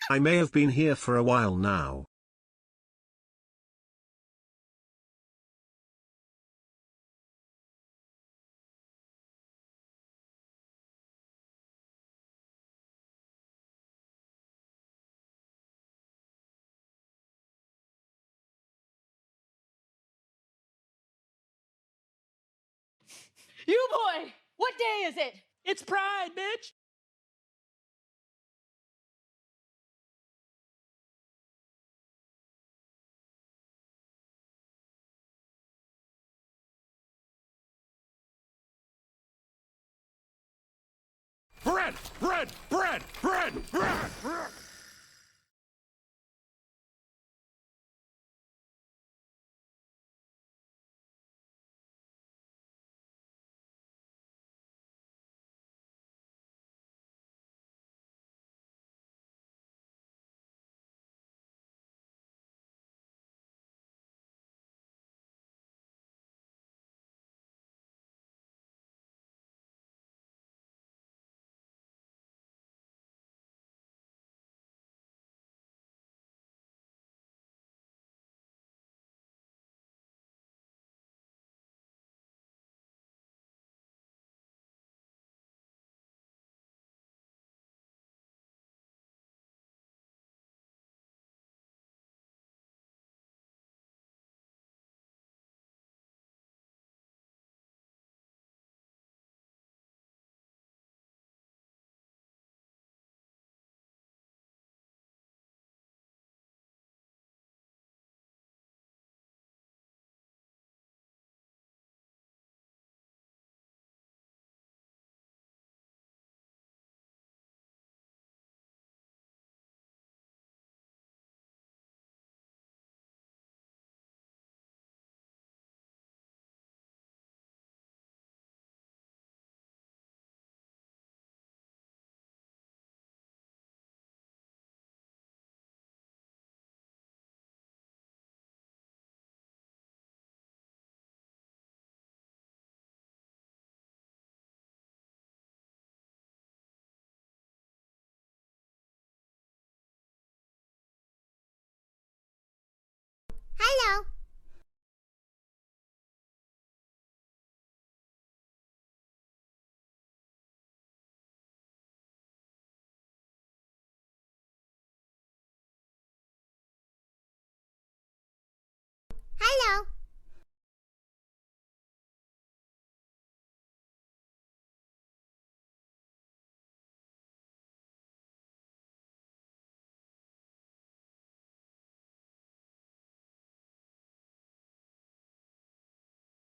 I may have been here for a while now. You boy, what day is it? It's Pride, bitch! Bread! Bread! Bread! Bread! Bread! Bread! Hello. Hello.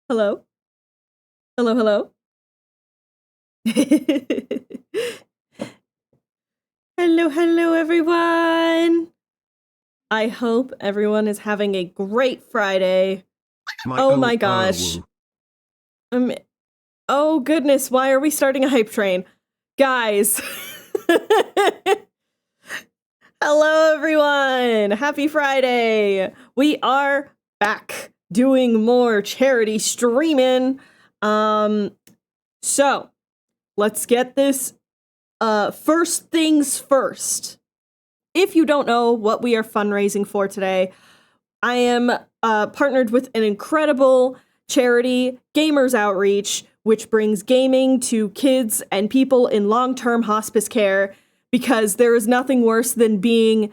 Hello? Hello, hello? Hello, hello, everyone! I hope everyone is having a great Friday. Oh my gosh. Oh goodness, why are we starting a hype train? Guys! Hello, everyone! Happy Friday! We are back doing more charity streaming. So, let's get this. First things first. If you don't know what we are fundraising for today, I am partnered with an incredible charity, Gamers Outreach, which brings gaming to kids and people in long-term hospice care, because there is nothing worse than being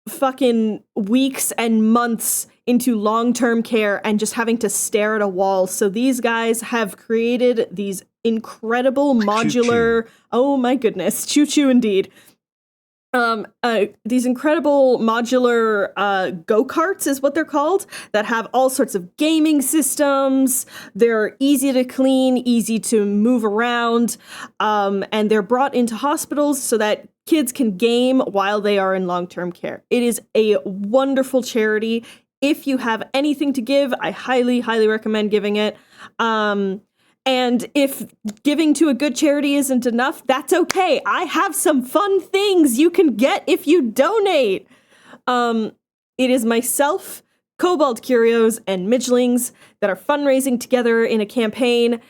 fucking weeks and months into long-term care and just having to stare at a wall. So these guys have created these incredible modular, Choo-choo. Oh my goodness, choo-choo indeed. These incredible modular go-karts is what they're called, that have all sorts of gaming systems. They're easy to clean, easy to move around, and they're brought into hospitals so that kids can game while they are in long-term care. It is a wonderful charity. If you have anything to give, I highly, highly recommend giving it. And if giving to a good charity isn't enough, that's okay. I have some fun things you can get if you donate. It is myself, Cobalt Curios, and Midgelings that are fundraising together in a campaign.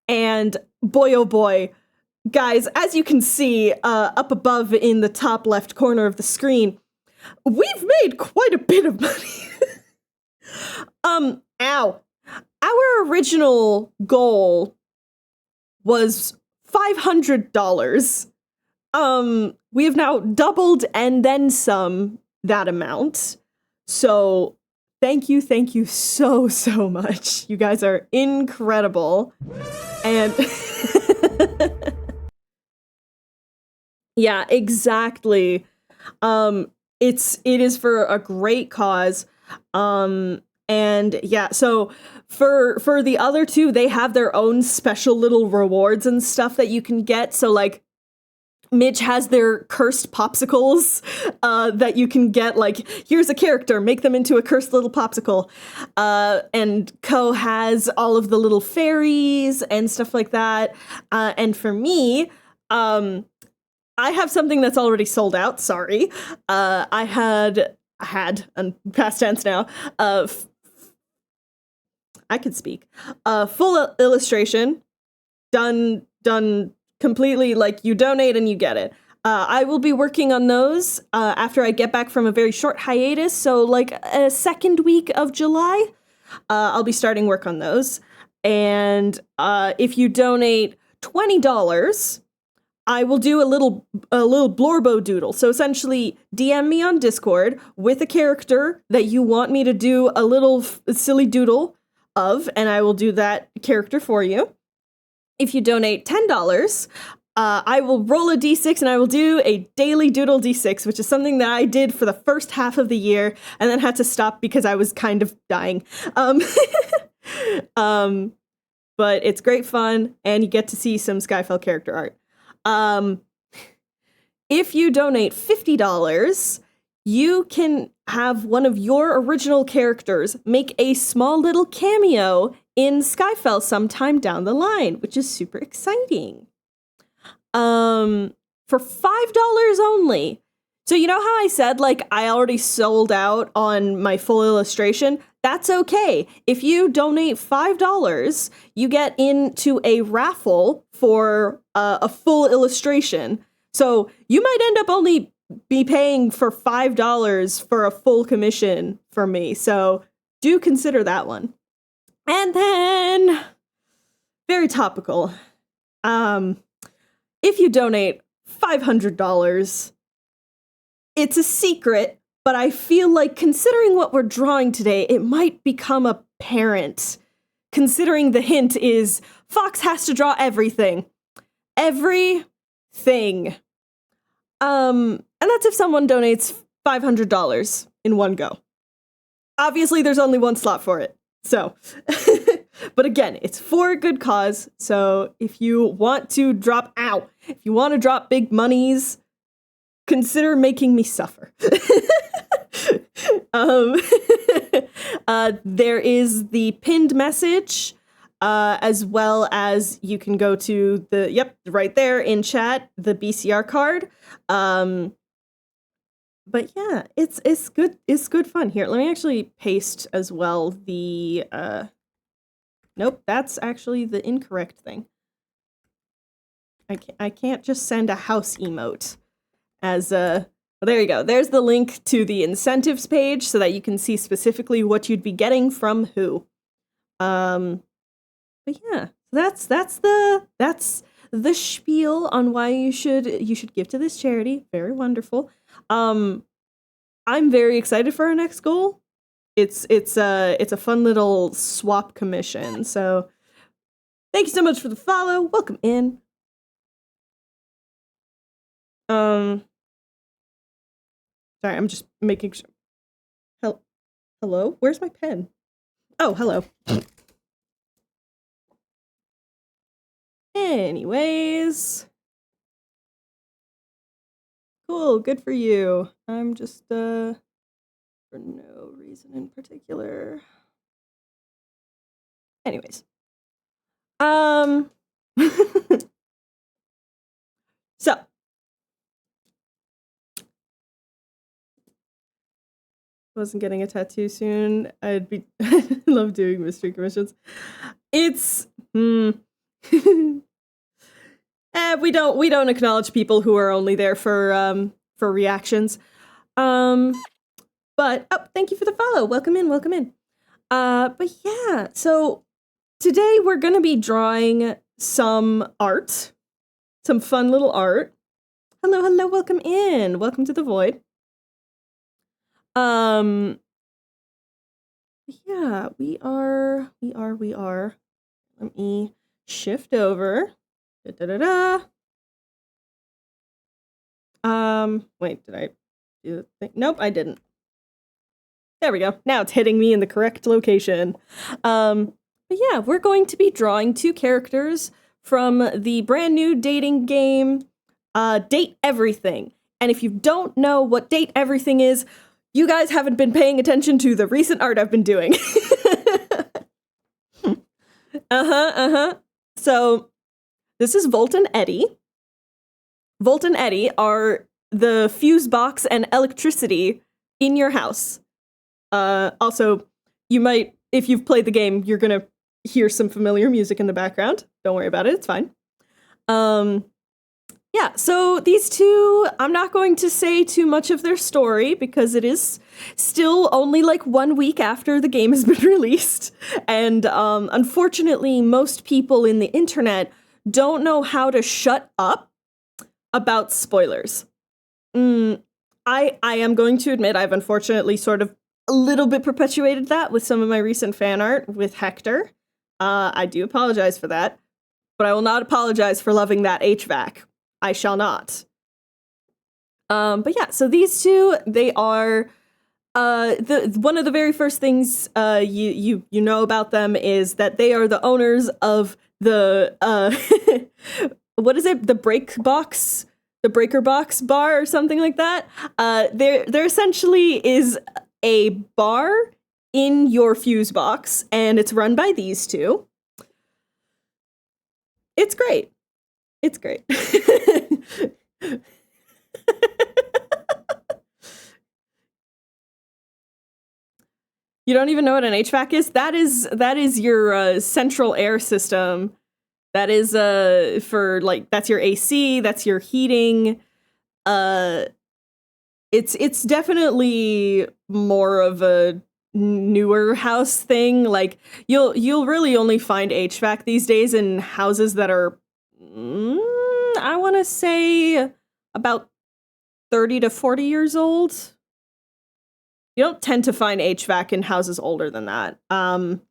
And boy, oh boy, guys, as you can see up above in the top left corner of the screen, we've made quite a bit of money. Ow. Our original goal was $500. We have now doubled and then some that amount. So thank you so much. You guys are incredible. And yeah, exactly. It is for a great cause. And yeah, so for the other two, they have their own special little rewards and stuff that you can get. So like Midge has their cursed popsicles that you can get, like, here's a character, make them into a cursed little popsicle. And Ko has all of the little fairies and stuff like that. And for me, I have something that's already sold out, sorry. I had, and past tense now, I could speak. Full illustration, done completely, like, you donate and you get it. I will be working on those after I get back from a very short hiatus, so like a second week of July, I'll be starting work on those. And if you donate $20, I will do a little blorbo doodle. So essentially, DM me on Discord with a character that you want me to do a little silly doodle of, and I will do that character for you. If you donate $10, I will roll a d6 and I will do a daily doodle d6, which is something that I did for the first half of the year and then had to stop because I was kind of dying. But it's great fun and you get to see some Skyfell character art. If you donate $50, you can have one of your original characters make a small little cameo in Skyfell sometime down the line, which is super exciting. For $5 only. So you know how I said, like, I already sold out on my full illustration? That's okay. If you donate $5, you get into a raffle for a full illustration. So you might end up only be paying for $5 for a full commission for me. So do consider that one. And then, very topical, if you donate $500, it's a secret, but I feel like considering what we're drawing today, it might become apparent. Considering the hint is Fox has to draw everything. Everything. And that's if someone donates $500 in one go. Obviously, there's only one slot for it. So, but again, it's for a good cause. So if you want to drop big monies, consider making me suffer. There is the pinned message, as well as you can go to right there in chat, the BCR card. But yeah, it's good. It's good fun. Here, let me actually paste as well the, nope, that's actually the incorrect thing. I can't just send a house emote as a, well, there you go. There's the link to the incentives page so that you can see specifically what you'd be getting from who. But yeah, that's the spiel on why you should give to this charity. Very wonderful. I'm very excited for our next goal. It's a fun little swap commission. So thank you so much for the follow. Welcome in. Sorry, I'm just making sure. Hello? Where's my pen? Oh, hello. Anyways. Cool, good for you. I'm just, for no reason in particular. Anyways. So. Wasn't getting a tattoo soon. I'd be love doing mystery commissions. It's We don't acknowledge people who are only there for reactions. But thank you for the follow. Welcome in, welcome in. But yeah, so today we're gonna be drawing some art, some fun little art. Hello, hello, welcome in. Welcome to the void. Yeah, we are. Let me shift over. Wait, did I do the thing? Nope, I didn't. There we go. Now it's hitting me in the correct location. But yeah, we're going to be drawing two characters from the brand new dating game, Date Everything. And if you don't know what Date Everything is, you guys haven't been paying attention to the recent art I've been doing. So, this is Volt and Eddie. Volt and Eddie are the fuse box and electricity in your house. Also, you might, if you've played the game, you're gonna hear some familiar music in the background. Don't worry about it, it's fine. Yeah, so these two, I'm not going to say too much of their story because it is still only like 1 week after the game has been released. And unfortunately, most people in the internet don't know how to shut up about spoilers. I am going to admit I've unfortunately sort of a little bit perpetuated that with some of my recent fan art with Hector. I do apologize for that, but I will not apologize for loving that HVAC. I shall not. But yeah, so these two, they are one of the very first things you know about them is that they are the owners of the what is it? The Breaker Box bar or something like that. There essentially is a bar in your fuse box, and it's run by these two. It's great. It's great. You don't even know what an HVAC is? That is your central air system. That is for like that's your AC, that's your heating. It's definitely more of a newer house thing. Like you'll really only find HVAC these days in houses that are I want to say about 30 to 40 years old. You don't tend to find HVAC in houses older than that. And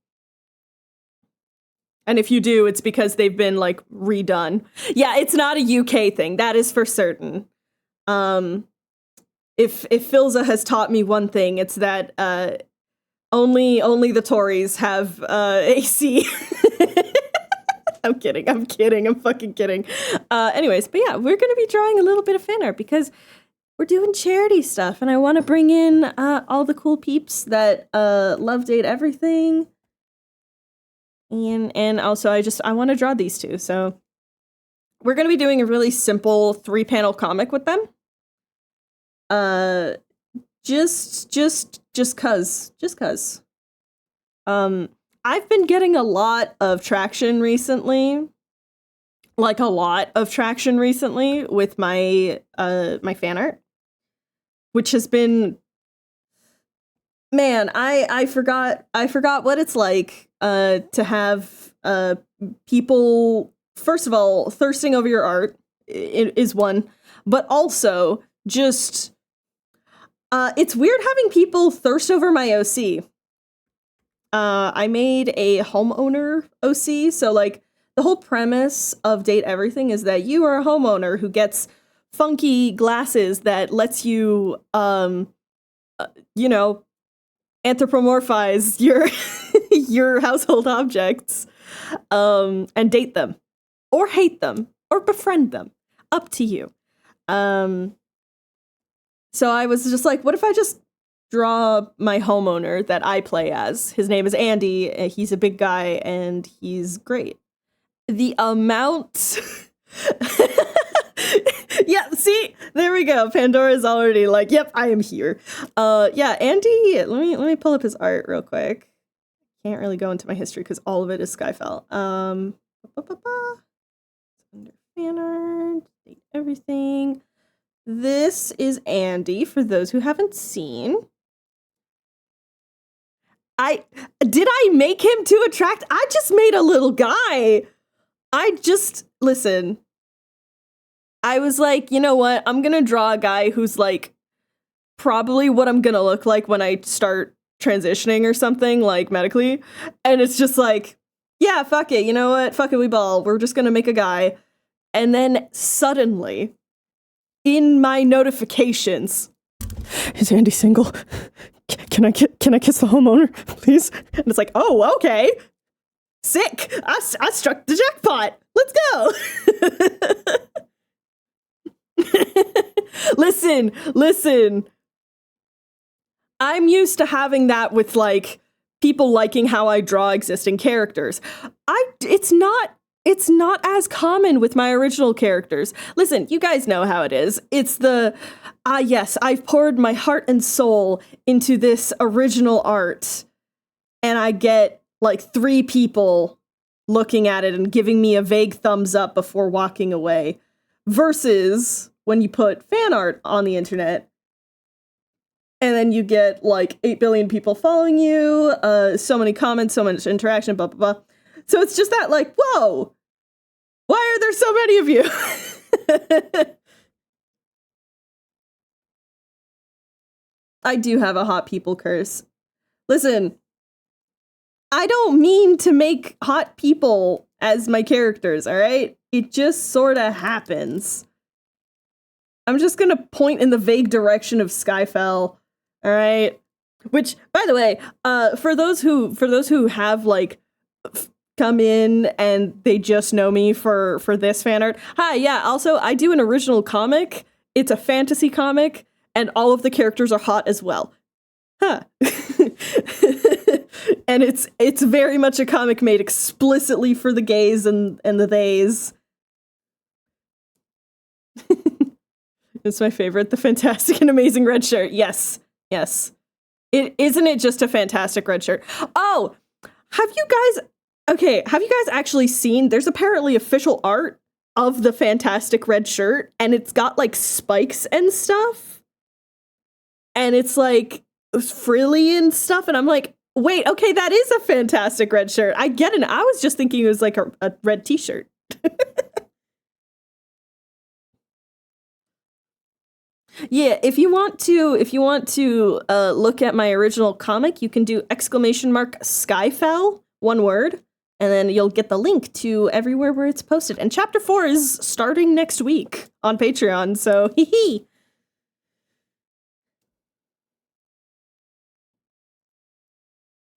if you do, it's because they've been like redone. Yeah, it's not a UK thing. That is for certain. If Philza has taught me one thing, it's that only the Tories have AC. I'm kidding, I'm fucking kidding. Anyways, but yeah, we're gonna be drawing a little bit of fan art because we're doing charity stuff, and I want to bring in all the cool peeps that love Date Everything. And also I want to draw these two, so we're gonna be doing a really simple 3-panel comic with them. Just cause. I've been getting a lot of traction recently. Like a lot of traction recently with my my fan art. Which has been, man, I forgot what it's like to have people, first of all, thirsting over your art is one, but also just it's weird having people thirst over my OC. I made a homeowner OC, so like the whole premise of Date Everything is that you are a homeowner who gets funky glasses that lets you anthropomorphize your your household objects and date them or hate them or befriend them, up to you. So I was just like, what if I just draw my homeowner that I play as? His name is Andy. He's a big guy and he's great. The amount yeah, see, there we go. Pandora's already like, yep, I am here. Yeah, Andy, let me pull up his art real quick. Can't really go into my history because all of it is Skyfell. Under fan art, date everything. This is Andy, for those who haven't seen. Did I make him too attractive? I just made a little guy. Listen. I was like, you know what? I'm gonna draw a guy who's like probably what I'm gonna look like when I start transitioning or something, like medically. And it's just like, yeah, fuck it. You know what? Fuck it, we ball. We're just gonna make a guy. And then suddenly, in my notifications, is Andy single? Can I kiss the homeowner, please? And it's like, oh, okay. Sick. I struck the jackpot. Let's go. Listen. I'm used to having that with like people liking how I draw existing characters. It's not as common with my original characters. Listen, you guys know how it is. It's the yes, I've poured my heart and soul into this original art, and I get like 3 people looking at it and giving me a vague thumbs up before walking away. Versus when you put fan art on the internet, and then you get like 8 billion people following you, so many comments, so much interaction, blah, blah, blah. So it's just that like, whoa, why are there so many of you? I do have a hot people curse. Listen, I don't mean to make hot people as my characters, all right? It just sort of happens. I'm just gonna point in the vague direction of Skyfell, all right? Which, by the way, for those who have like come in and they just know me for this fan art. Hi, yeah. Also, I do an original comic. It's a fantasy comic, and all of the characters are hot as well. Huh. And it's very much a comic made explicitly for the gays and the theys. It's my favorite, the fantastic and amazing red shirt. Yes. Isn't it just a fantastic red shirt? Oh, have you guys actually seen, there's apparently official art of the fantastic red shirt, and it's got like spikes and stuff. And it's like frilly and stuff, and I'm like, wait, okay, that is a fantastic red shirt. I get it. I was just thinking it was like a red t-shirt. Yeah, if you want to look at my original comic, you can do !Skyfell, one word, and then you'll get the link to everywhere where it's posted. And chapter 4 is starting next week on Patreon, so hee hee.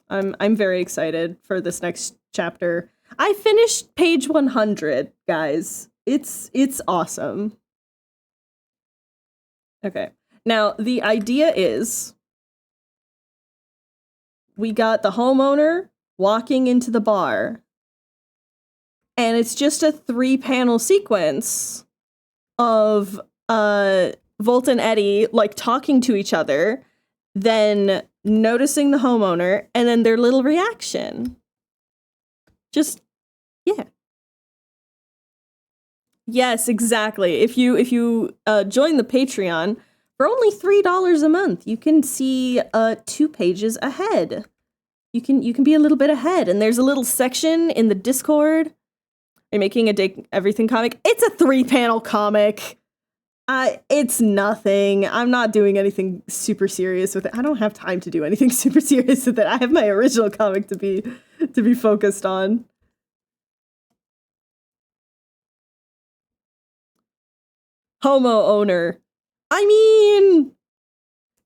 I'm very excited for this next chapter. I finished page 100, guys. It's awesome. Okay. Now, the idea is we got the homeowner walking into the bar, and it's just a 3-panel sequence of Volt and Eddie like talking to each other, then noticing the homeowner, and then their little reaction. Just, yeah. Yes, exactly. If you join the Patreon for only $3 a month, you can see 2 pages ahead. You can be a little bit ahead, and there's a little section in the Discord. Are making a Date Everything comic? It's a 3-panel comic. It's nothing. I'm not doing anything super serious with it. I don't have time to do anything super serious with it. I have my original comic to be focused on. Homo owner. I mean,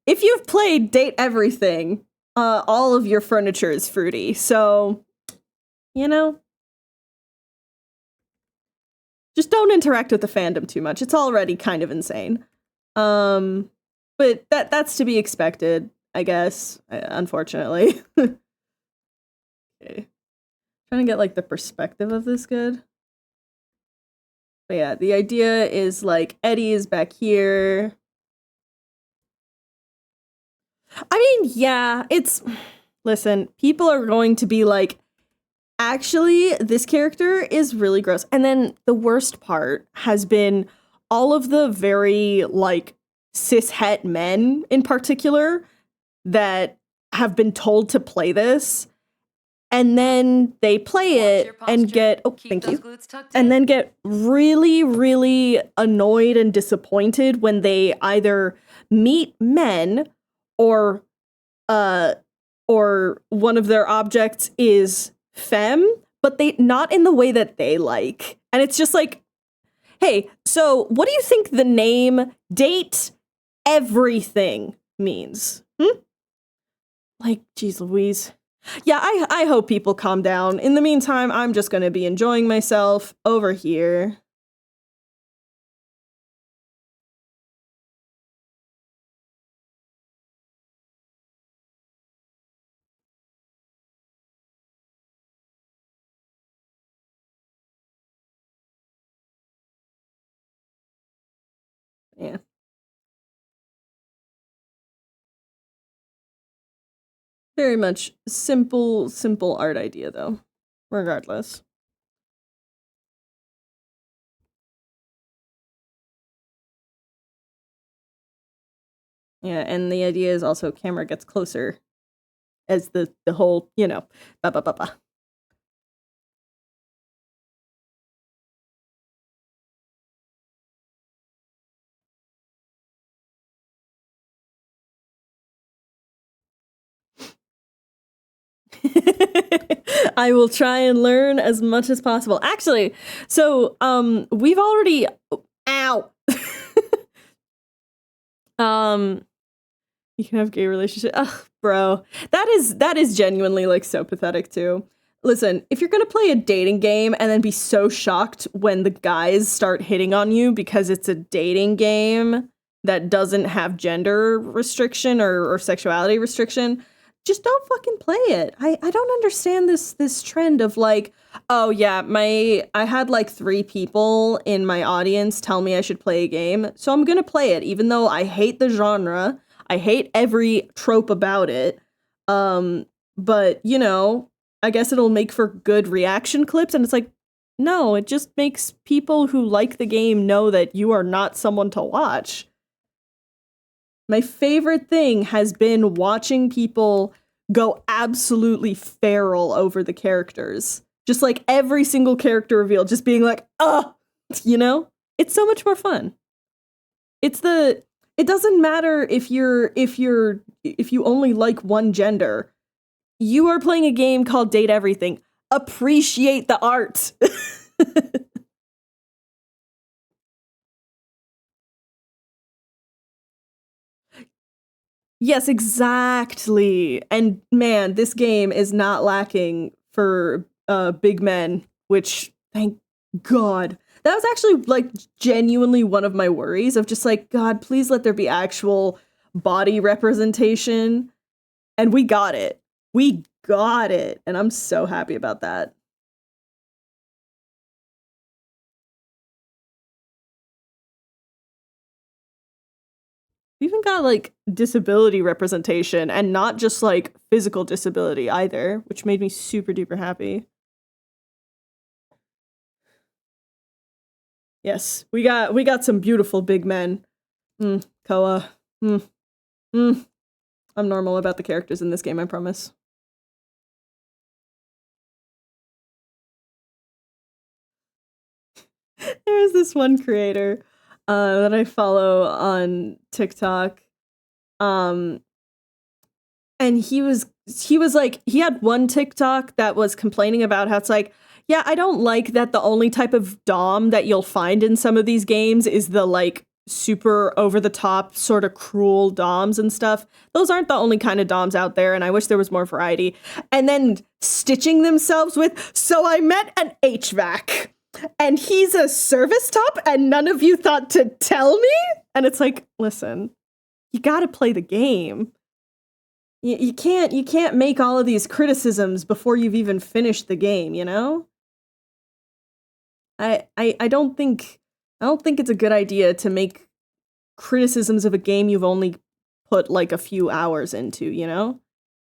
if you've played Date Everything, all of your furniture is fruity. So, you know, just don't interact with the fandom too much. It's already kind of insane. But that's to be expected, I guess, unfortunately. Okay. Trying to get like the perspective of this good. But yeah, the idea is like Eddie is back here. I mean, yeah, listen, people are going to be like, Actually, this character is really gross. And then the worst part has been all of the very, like, cishet men in particular that have been told to play this. And then they play it and get, thank you. And then get really, really annoyed and disappointed when they either meet men or one of their objects is femme, but they not in the way that they like. And it's just like, hey, so what do you think the name date everything means? Like, geez Louise. Yeah, I hope people calm down. In the meantime, I'm just gonna be enjoying myself over here. Yeah. Very much simple art idea, though, regardless. Yeah, and the idea is also camera gets closer as the whole, you know, ba ba ba ba. I will try and learn as much as possible. Actually, so we've already ow. You can have gay relationship. Ugh, bro. That is genuinely like so pathetic too. Listen, if you're gonna play a dating game and then be so shocked when the guys start hitting on you because it's a dating game that doesn't have gender restriction or sexuality restriction, just don't fucking play it. I don't understand this trend of like, oh yeah, I had like 3 people in my audience tell me I should play a game, so I'm gonna play it, even though I hate the genre. I hate every trope about it. But you know, I guess it'll make for good reaction clips, and it's like, no, it just makes people who like the game know that you are not someone to watch. My favorite thing has been watching people go absolutely feral over the characters. Just like every single character reveal, just being like, you know? It's so much more fun. It doesn't matter if you only like one gender. You are playing a game called Date Everything. Appreciate the art. Yes, exactly. And man, this game is not lacking for big men, which thank God. That was actually like genuinely one of my worries of just like, God, please let there be actual body representation. And we got it. We got it. And I'm so happy about that. We even got like disability representation and not just like physical disability either, which made me super duper happy. Yes, we got some beautiful big men. Koa. I'm normal about the characters in this game, I promise. There's this one creator that I follow on TikTok. And he was like, he had one TikTok that was complaining about how it's like, yeah, I don't like that the only type of dom that you'll find in some of these games is the like super over the top sort of cruel doms and stuff. Those aren't the only kind of doms out there, and I wish there was more variety. And then stitching themselves with, so I met an HVAC and he's a service top and none of you thought to tell me? And it's like, listen, you gotta play the game. You can't make all of these criticisms before you've even finished the game, you know? I don't think it's a good idea to make criticisms of a game you've only put like a few hours into, you know?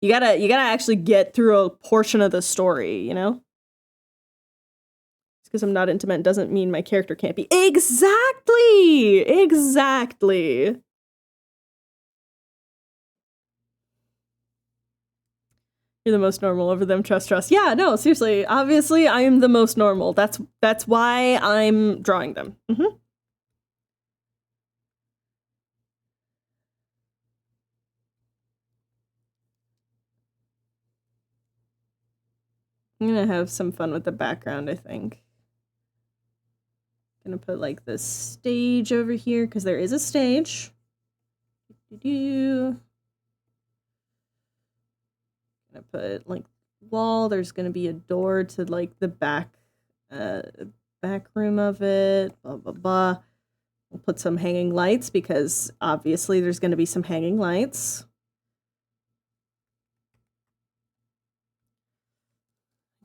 You gotta actually get through a portion of the story, you know? because I'm not into men doesn't mean my character can't be. Exactly! Exactly. You're the most normal over them, trust. Yeah, no, seriously. Obviously, I am the most normal. That's why I'm drawing them. Mm-hmm. I'm gonna have some fun with the background, I think. Gonna put like this stage over here, because there is a stage. Gonna put like wall. There's gonna be a door to like the back room of it. Blah blah blah. We'll put some hanging lights because obviously there's gonna be some hanging lights.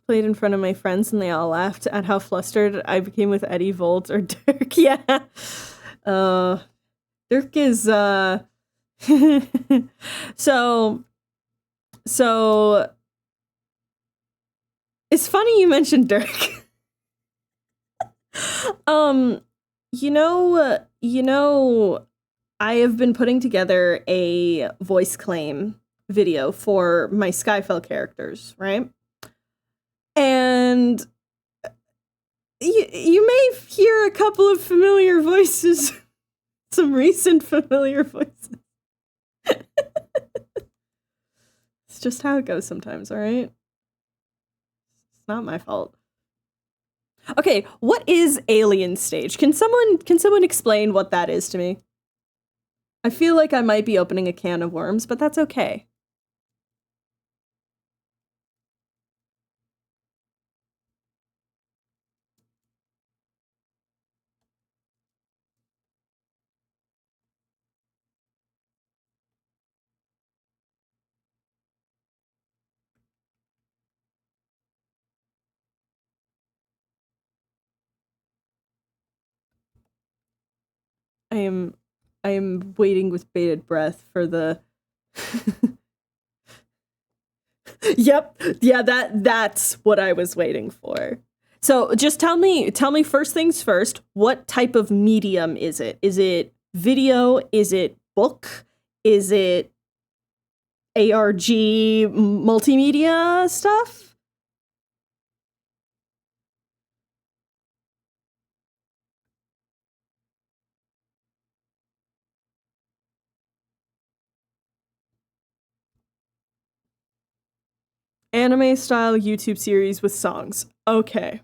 Played in front of my friends and they all laughed at how flustered I became with Eddie Volt or Dirk. Yeah. Dirk is so it's funny you mentioned Dirk. You know, I have been putting together a voice claim video for my Skyfell characters, right? And you may hear a couple of familiar voices, some recent familiar voices. It's just how it goes sometimes, all right? It's not my fault. Okay, what is Alien Stage? Can someone explain what that is to me? I feel like I might be opening a can of worms, but that's okay. I am waiting with bated breath for the Yep. Yeah, that's what I was waiting for. So just tell me first things first, what type of medium is it? Is it video? Is it book? Is it ARG multimedia stuff? Anime style YouTube series with songs. Okay.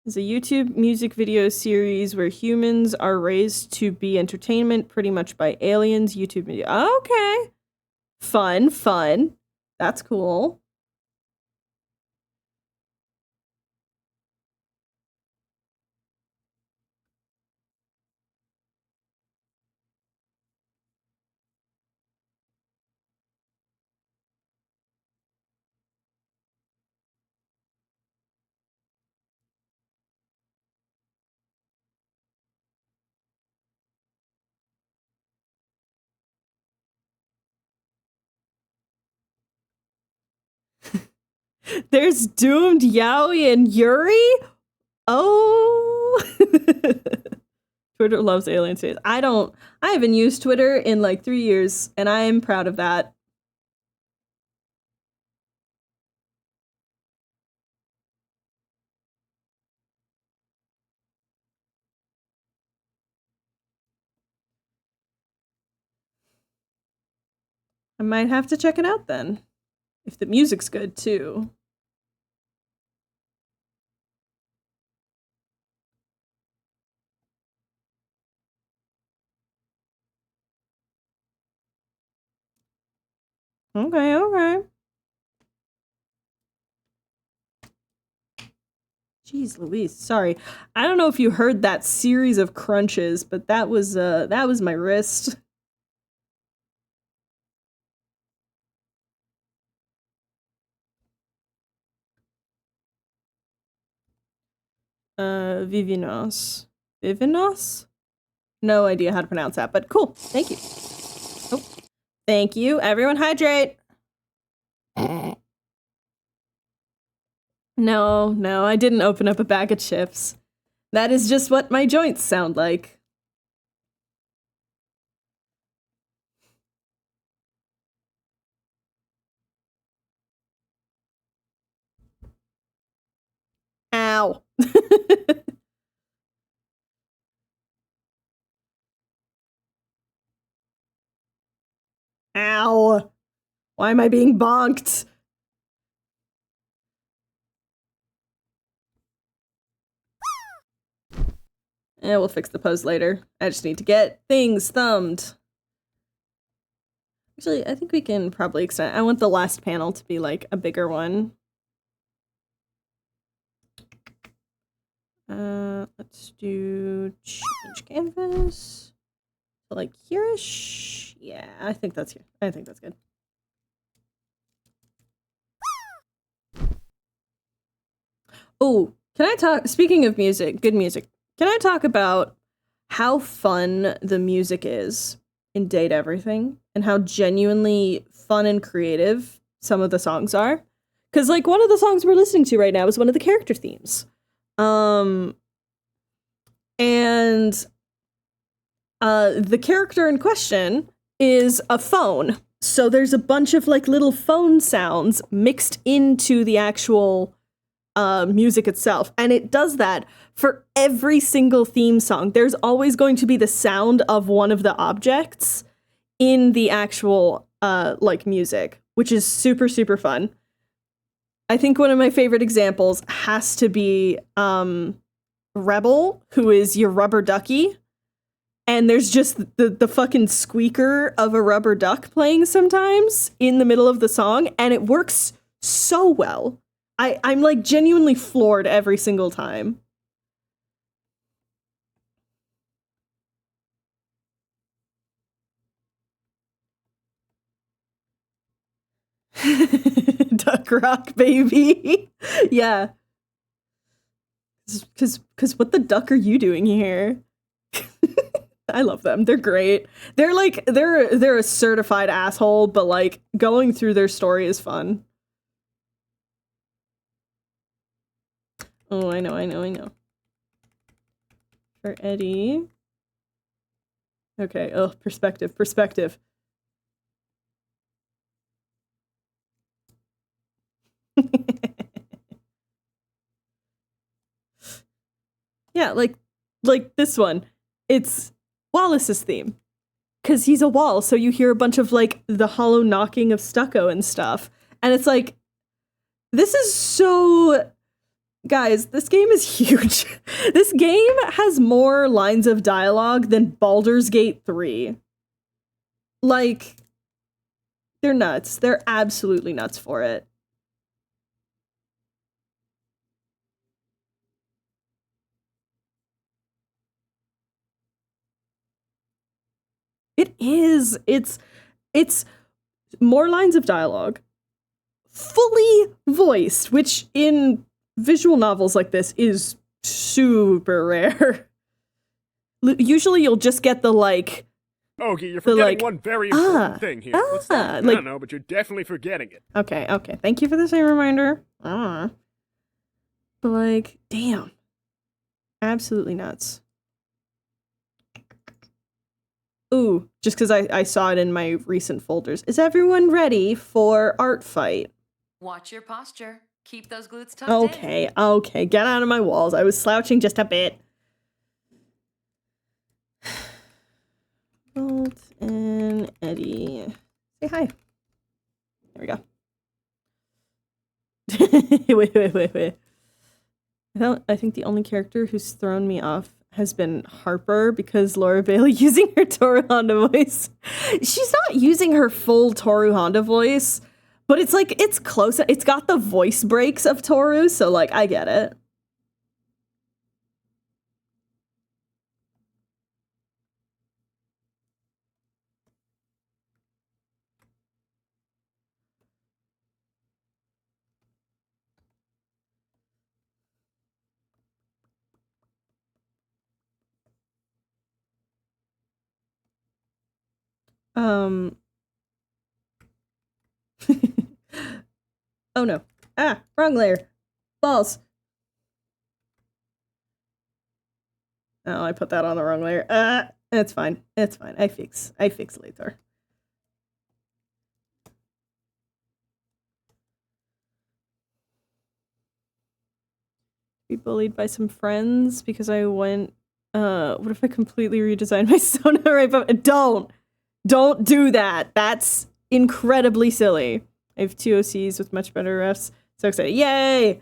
It's a YouTube music video series where humans are raised to be entertainment pretty much by aliens. YouTube video. Okay. Fun. That's cool. There's Doomed, Yaoi, and Yuri? Oh. Twitter loves alien space. I haven't used Twitter in like 3 years, and I am proud of that. I might have to check it out then. If the music's good too. Okay. Jeez Louise, sorry. I don't know if you heard that series of crunches, but that was my wrist. Vivinos. Vivinos? No idea how to pronounce that, but cool. Thank you. Oh, thank you. Everyone hydrate. No, I didn't open up a bag of chips. That is just what my joints sound like. Ow. Ow. Why am I being bonked? Yeah, we'll fix the pose later. I just need to get things thumbed. Actually, I think we can probably extend. I want the last panel to be like a bigger one. Let's do change canvas. So like here-ish. Yeah, I think that's here. I think that's good. Oh, can I talk? Speaking of music, good music. Can I talk about how fun the music is in Date Everything and how genuinely fun and creative some of the songs are? Because like one of the songs we're listening to right now is one of the character themes. And the character in question is a phone. So there's a bunch of like little phone sounds mixed into the actual music itself. And it does that for every single theme song. There's always going to be the sound of one of the objects in the actual like music, which is super, super fun. I think one of my favorite examples has to be Rebel, who is your rubber ducky. And there's just the fucking squeaker of a rubber duck playing sometimes in the middle of the song, and it works so well. I'm like genuinely floored every single time. Duck rock, baby. Yeah. Cause what the duck are you doing here? I love them. They're great. They're like they're a certified asshole, but like going through their story is fun. Oh, I know. For Eddie. Okay, oh, perspective. Yeah, like this one. It's Wallace's theme. Cause he's a wall, so you hear a bunch of like the hollow knocking of stucco and stuff. And it's like, this is so... Guys, this game is huge. This game has more lines of dialogue than Baldur's Gate 3. Like, they're nuts. They're absolutely nuts for it. It is. It's more lines of dialogue, fully voiced, which in visual novels like this is super rare. Usually you'll just get the like... Okay, you're forgetting like, one very important thing here. What's that? I like- don't know, but you're definitely forgetting it. Okay. Thank you for the same reminder. But like, damn. Absolutely nuts. Ooh, just because I saw it in my recent folders. Is everyone ready for Art Fight? Watch your posture. Keep those glutes tucked in. Okay. Get out of my walls. I was slouching just a bit. Bolt and Eddie. Say hi. There we go. Wait. I think the only character who's thrown me off has been Harper because Laura Bailey using her Toru Honda voice. She's not using her full Toru Honda voice, but it's like, it's close. It's got the voice breaks of Toru, so like, I get it. Oh no. Wrong layer. Balls. Oh, I put that on the wrong layer. It's fine. It's fine. I fix later. Be bullied by some friends because I went. What if I completely redesigned my Sona right? But don't do that. That's incredibly silly. I have 2 OCs with much better refs. So excited! Yay!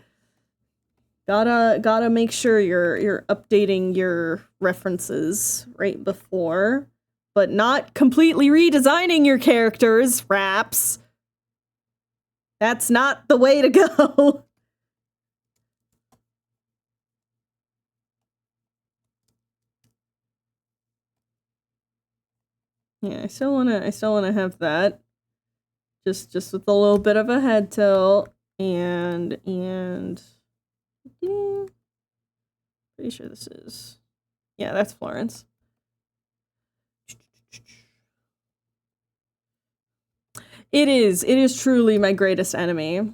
Gotta make sure you're updating your references right before, but not completely redesigning your characters, Raps. That's not the way to go. Yeah, I still wanna have that. Just with a little bit of a head tilt and yeah, pretty sure this is, yeah, that's Florence. It is truly my greatest enemy.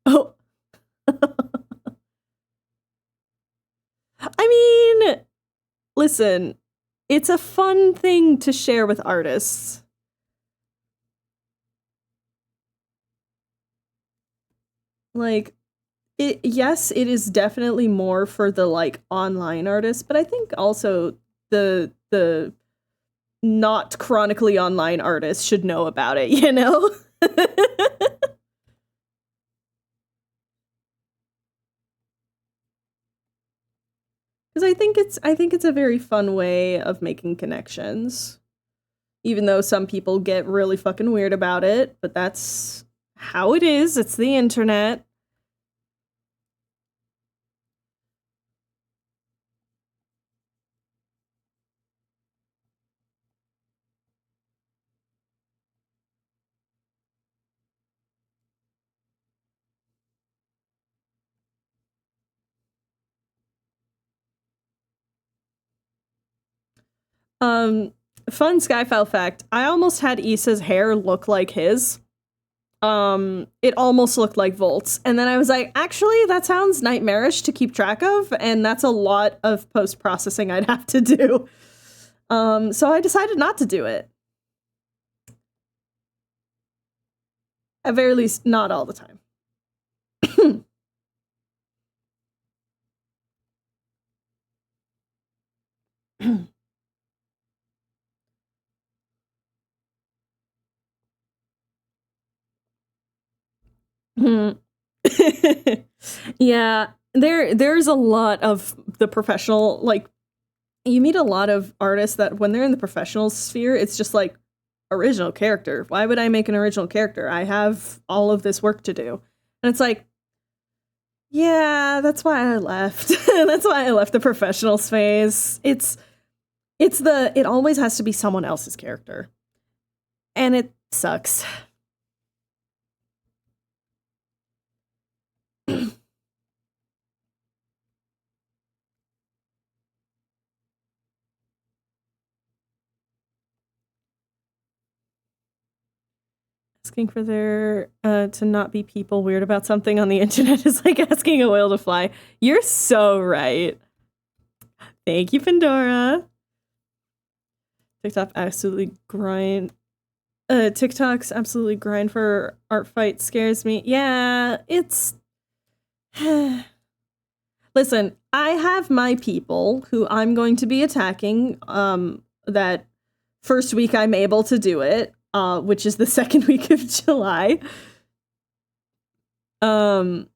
Oh. I mean, listen, it's a fun thing to share with artists. Like, yes, it is definitely more for the, like, online artists, but I think also the not chronically online artists should know about it, you know? Because I think it's a very fun way of making connections. Even though some people get really fucking weird about it, but that's how it is. It's the internet. Fun Skyfile fact. I almost had Issa's hair look like his. It almost looked like Volt's. And then I was like, actually, that sounds nightmarish to keep track of, and that's a lot of post-processing I'd have to do. So I decided not to do it. At very least, not all the time. Yeah, there's a lot of the professional, like, you meet a lot of artists that when they're in the professional sphere, it's just like, original character. Why would I make an original character? I have all of this work to do. And it's like, yeah, that's why I left. That's why I left the professional space. It always has to be someone else's character. And it sucks. Asking for there to not be people weird about something on the internet is like asking a whale to fly. You're so right. Thank you, Pandora. TikTok absolutely grind. TikTok's absolutely grind for art fight scares me. Yeah, it's. Listen, I have my people who I'm going to be attacking. That first week I'm able to do it. Which is the second week of July. And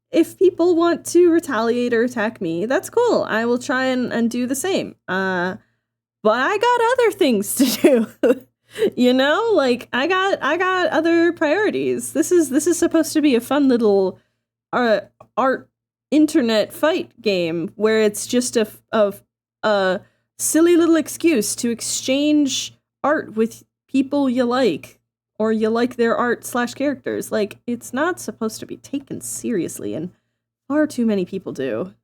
if people want to retaliate or attack me, that's cool. I will try and do the same. But I got other things to do. You know, like I got other priorities. This is supposed to be a fun little art internet fight game where it's just a silly little excuse to exchange art with people you like or you like their art / characters. Like, it's not supposed to be taken seriously, and far too many people do.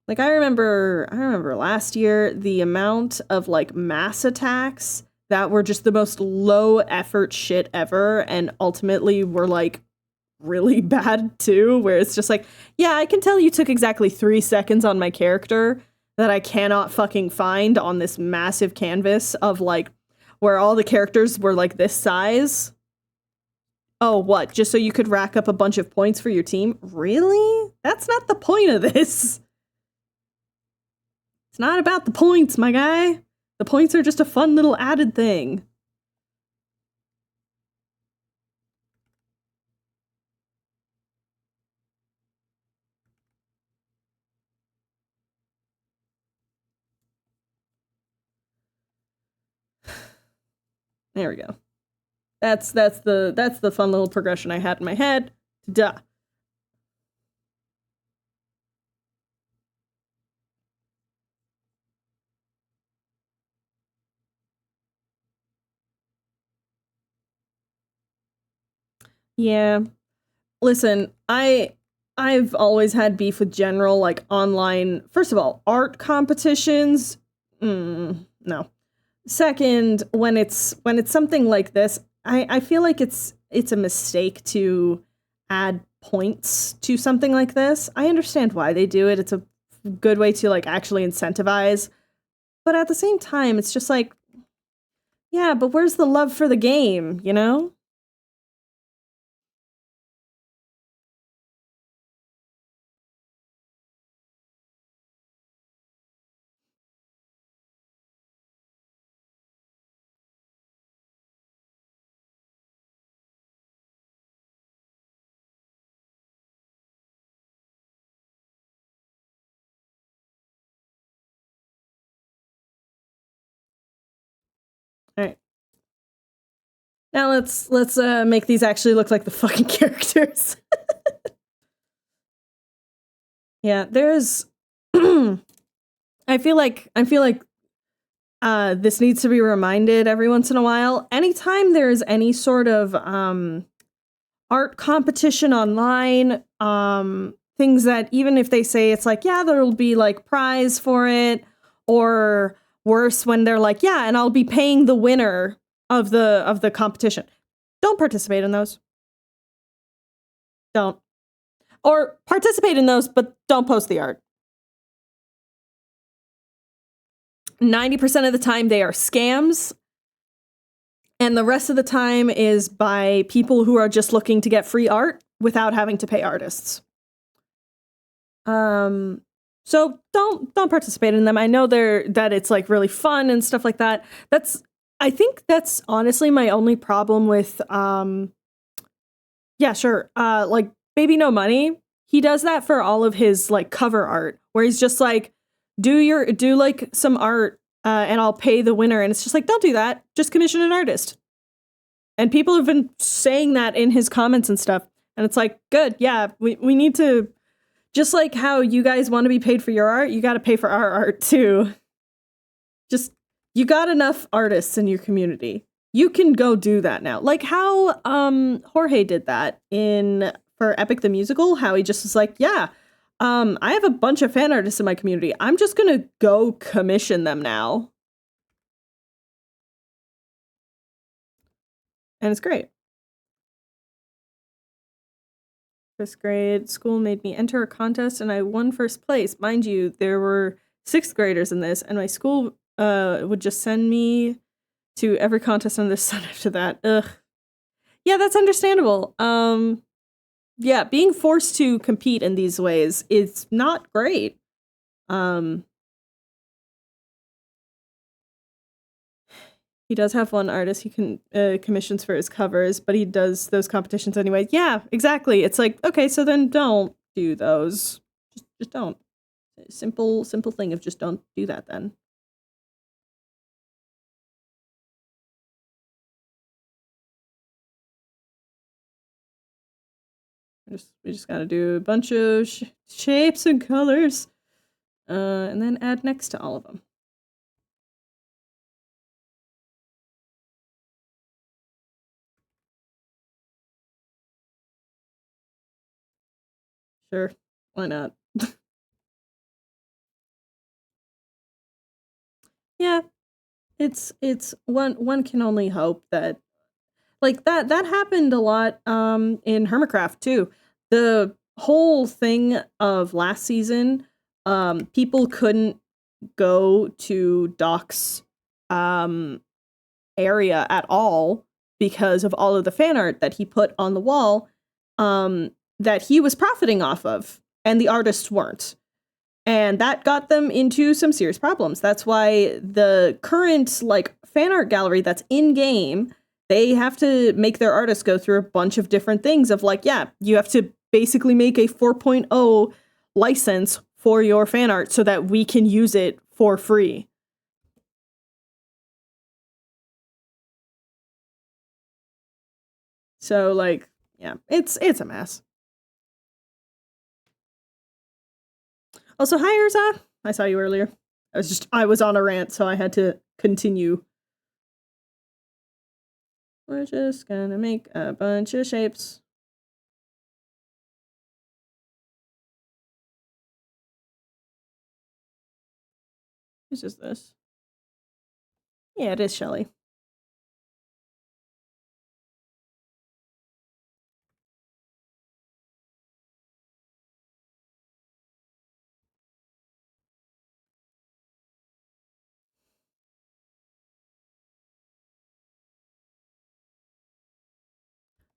Like, I remember last year, the amount of, like, mass attacks that were just the most low effort shit ever, and ultimately were, like, really bad too, where it's just like, yeah, I can tell you took exactly 3 seconds on my character that I cannot fucking find on this massive canvas of, like, where all the characters were, like, this size. Oh, what? Just so you could rack up a bunch of points for your team? Really? That's not the point of this. It's not about the points, my guy. The points are just a fun little added thing. There we go. That's the fun little progression I had in my head. Duh. Yeah. Listen, I've always had beef with general, like, online, first of all, art competitions. No. Second, when it's something like this, I feel like it's a mistake to add points to something like this. I understand why they do it. It's a good way to, like, actually incentivize. But at the same time, it's just like, yeah, but where's the love for the game, you know? All right. Now let's make these actually look like the fucking characters. Yeah, there's I feel like this needs to be reminded every once in a while. Anytime there's any sort of art competition online, things that even if they say it's like, yeah, there'll be like prize for it, or worse when they're like, yeah, and I'll be paying the winner of the competition. Don't participate in those. Don't. Or participate in those, but don't post the art. 90% of the time they are scams, and the rest of the time is by people who are just looking to get free art without having to pay artists. So don't participate in them. I know that it's like really fun and stuff like that. I think that's honestly my only problem with yeah, sure. Like Baby No Money, he does that for all of his like cover art, where he's just like, do like some art, and I'll pay the winner. And it's just like, don't do that. Just commission an artist. And people have been saying that in his comments and stuff. And it's like, good, yeah, we need to, just like how you guys want to be paid for your art, you got to pay for our art too. Just, you got enough artists in your community. You can go do that now. Like how Jorge did that for Epic the Musical, how he just was like, yeah, I have a bunch of fan artists in my community. I'm just gonna go commission them now. And it's great. 1st grade, school made me enter a contest and I won 1st place. Mind you, there were 6th graders in this, and my school would just send me to every contest under the sun after that. Ugh. Yeah, that's understandable. Yeah, being forced to compete in these ways is not great. He does have one artist he can commissions for his covers, but he does those competitions anyway. Yeah, exactly. It's like, okay, so then don't do those. Just don't. Simple thing of just don't do that then. We just gotta do a bunch of shapes and colors, and then add next to all of them. Sure. Why not? Yeah. It's one can only hope that like that happened a lot in Hermitcraft too. The whole thing of last season, people couldn't go to Doc's area at all because of all of the fan art that he put on the wall that he was profiting off of, and the artists weren't. And that got them into some serious problems. That's why the current like fan art gallery that's in game, they have to make their artists go through a bunch of different things of like, yeah, you have to basically make a 4.0 license for your fan art so that we can use it for free. So like, yeah, it's a mess. Also, hi Urza. I saw you earlier. I was on a rant, so I had to continue. We're just gonna make a bunch of shapes. Who's just this? Yeah, it is Shelly.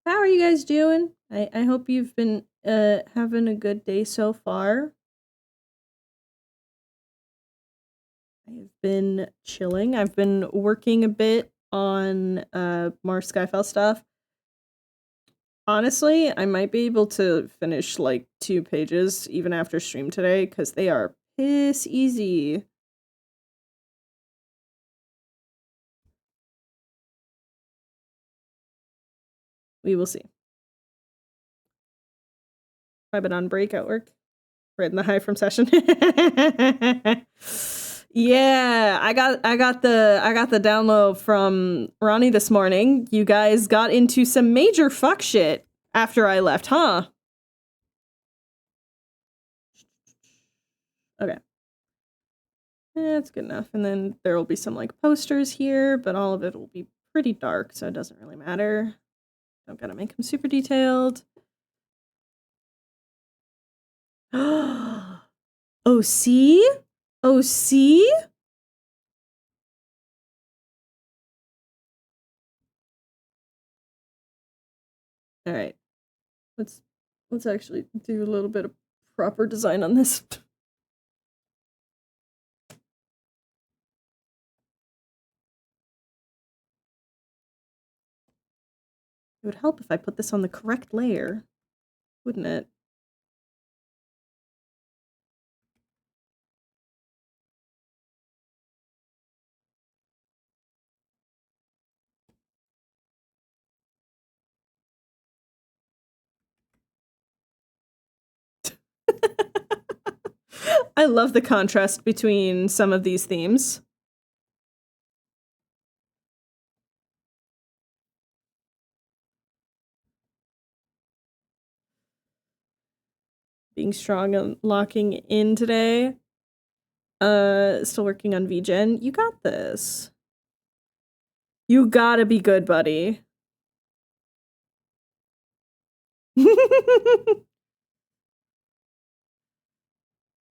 How are you guys doing? I hope you've been having a good day so far. I've been chilling. I've been working a bit on more Skyfall stuff. Honestly, I might be able to finish like 2 pages even after stream today because they are piss easy. We will see. I've been on break at work. Right in the high from session. Yeah, I got the download from Ronnie this morning. You guys got into some major fuck shit after I left, huh? Okay. That's good enough. And then there will be some like posters here, but all of it will be pretty dark, so it doesn't really matter. Don't gotta make them super detailed. Oh, see? Oh, see? All right. Let's actually do a little bit of proper design on this. It would help if I put this on the correct layer, wouldn't it? I love the contrast between some of these themes. Being strong and locking in today. Still working on VGen. You got this. You gotta be good, buddy.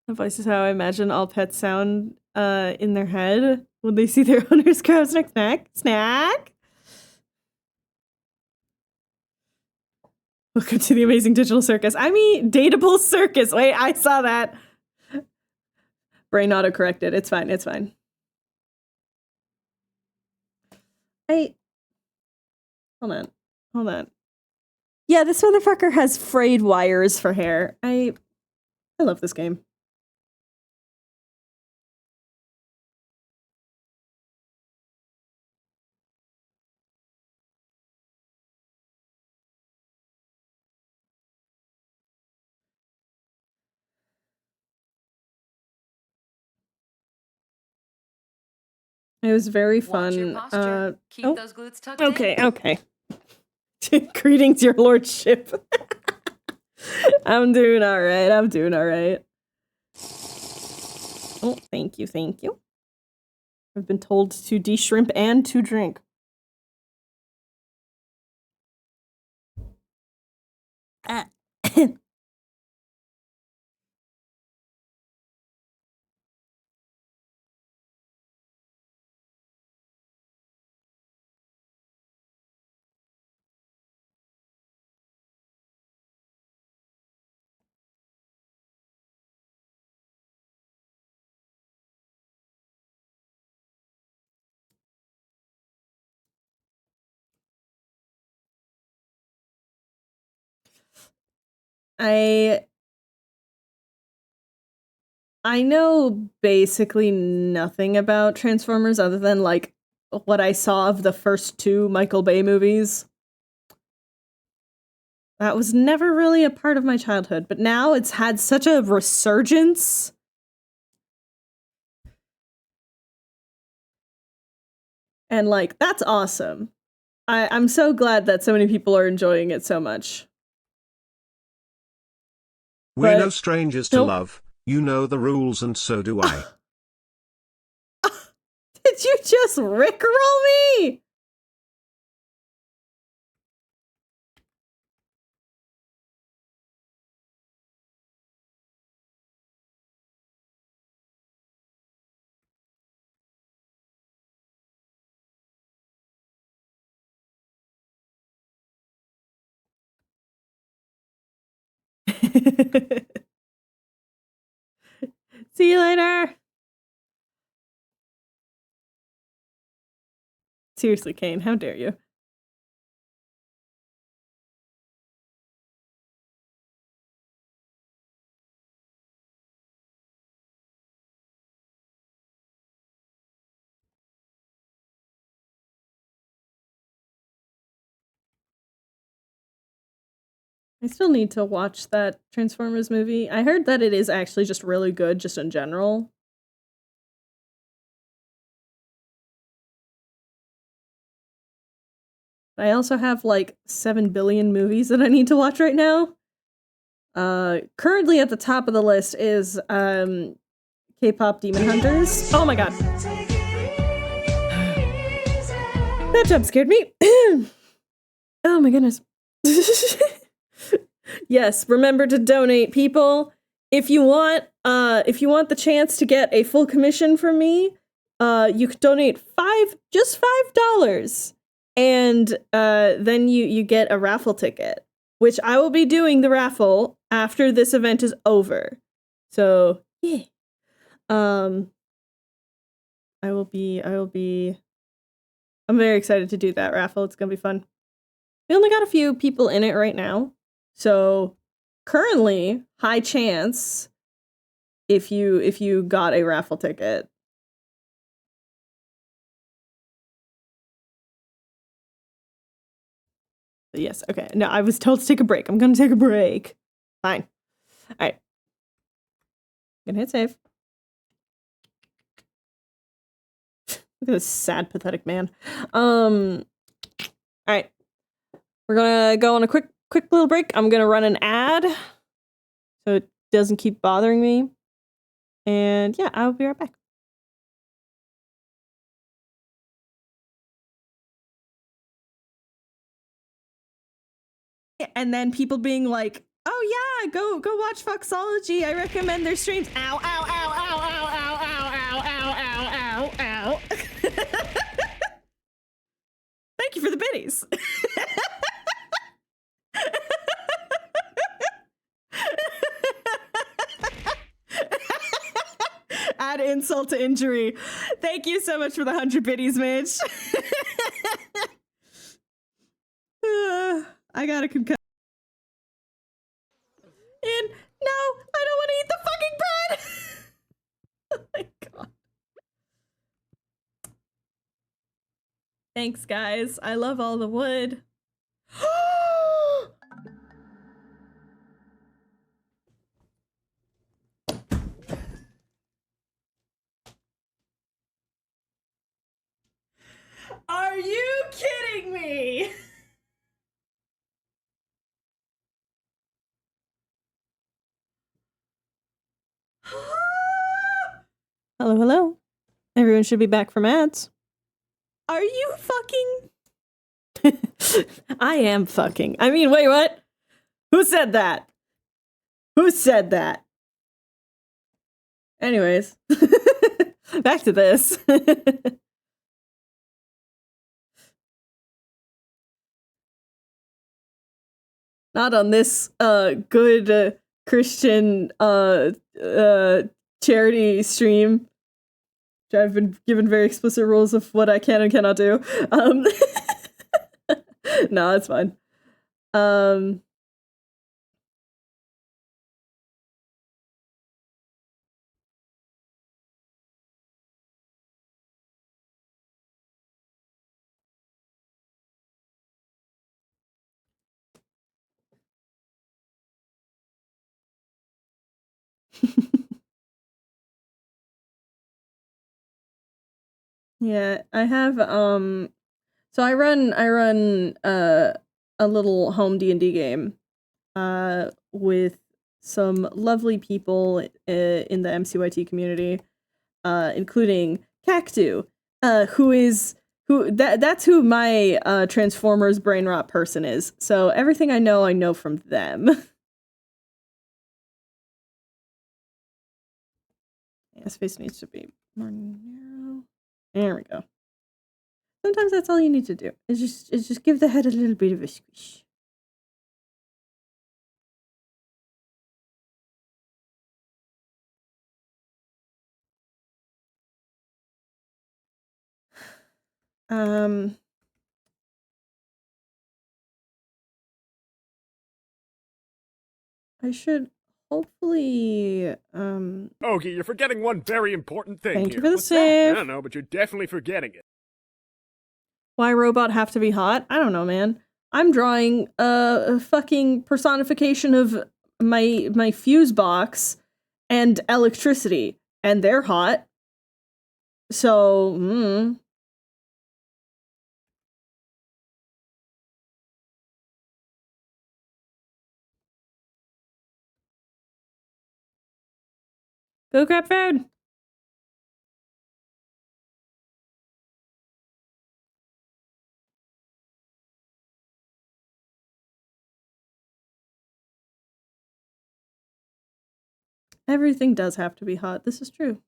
The voice is how I imagine all pets sound in their head when they see their owners grab snack. Welcome to the amazing digital circus. I mean, dateable circus. Wait, I saw that. Brain auto-corrected. It's fine. It's fine. Hold on. Yeah, this motherfucker has frayed wires for hair. I love this game. It was very fun. Watch your posture. Keep those glutes tucked in. Okay. Greetings, your lordship. I'm doing all right. I'm doing all right. Oh, thank you. Thank you. I've been told to de-shrimp and to drink. I know basically nothing about Transformers other than like what I saw of the first two Michael Bay movies. That was never really a part of my childhood, but now it's had such a resurgence. And like, that's awesome. I'm so glad that so many people are enjoying it so much. We're But- no strangers to Nope. love. You know the rules and so do I. Did you just rickroll me? See you later. Seriously, Kane, how dare you? I still need to watch that Transformers movie. I heard that it is actually just really good, just in general. I also have like 7 billion movies that I need to watch right now. Currently at the top of the list is K-pop Demon Hunters. Oh my god. That jump scared me. Oh my goodness. Yes, remember to donate, people. If you want the chance to get a full commission from me, you could donate just $5. And then you get a raffle ticket, which I will be doing the raffle after this event is over. So, yeah. I'm very excited to do that raffle. It's going to be fun. We only got a few people in it right now. So, currently, high chance if you got a raffle ticket. Yes, okay. No, I was told to take a break. I'm gonna take a break. Fine. Alright. Gonna hit save. Look at this sad, pathetic man. Alright. We're gonna go on a quick little break. I'm gonna run an ad so it doesn't keep bothering me. And yeah, I'll be right back. And then people being like, "Oh yeah, go watch Foxology. I recommend their streams." Ow, ow, ow, ow, ow, ow, ow, ow, ow, ow, ow, ow. Thank you for the biddies. Add insult to injury. Thank you so much for the 100 biddies, Mitch. I got a concussion. And no, I don't want to eat the fucking bread. Oh my god. Thanks, guys. I love all the wood. Are you kidding me? Hello, hello. Everyone should be back from ads. Are you fucking? I am fucking. I mean, wait, what? Who said that? Who said that? Anyways, back to this. Not on this good Christian charity stream. Which I've been given very explicit rules of what I can and cannot do. No, it's fine. Yeah, I have so I run a little home D&D game with some lovely people in the MCYT community, including Cactu, that's who my Transformers brain rot person is. So everything I know from them. Yeah, space needs to be more narrow. There we go. Sometimes that's all you need to do. Is just give the head a little bit of a squish. I should hopefully Ogie, you're forgetting one very important thing Thank here. you for the What's that? save. I don't know, but you're definitely forgetting it. Why robot have to be hot? I don't know, man. I'm drawing a fucking personification of my fuse box and electricity, and they're hot. So, Go grab food. Everything does have to be hot. This is true.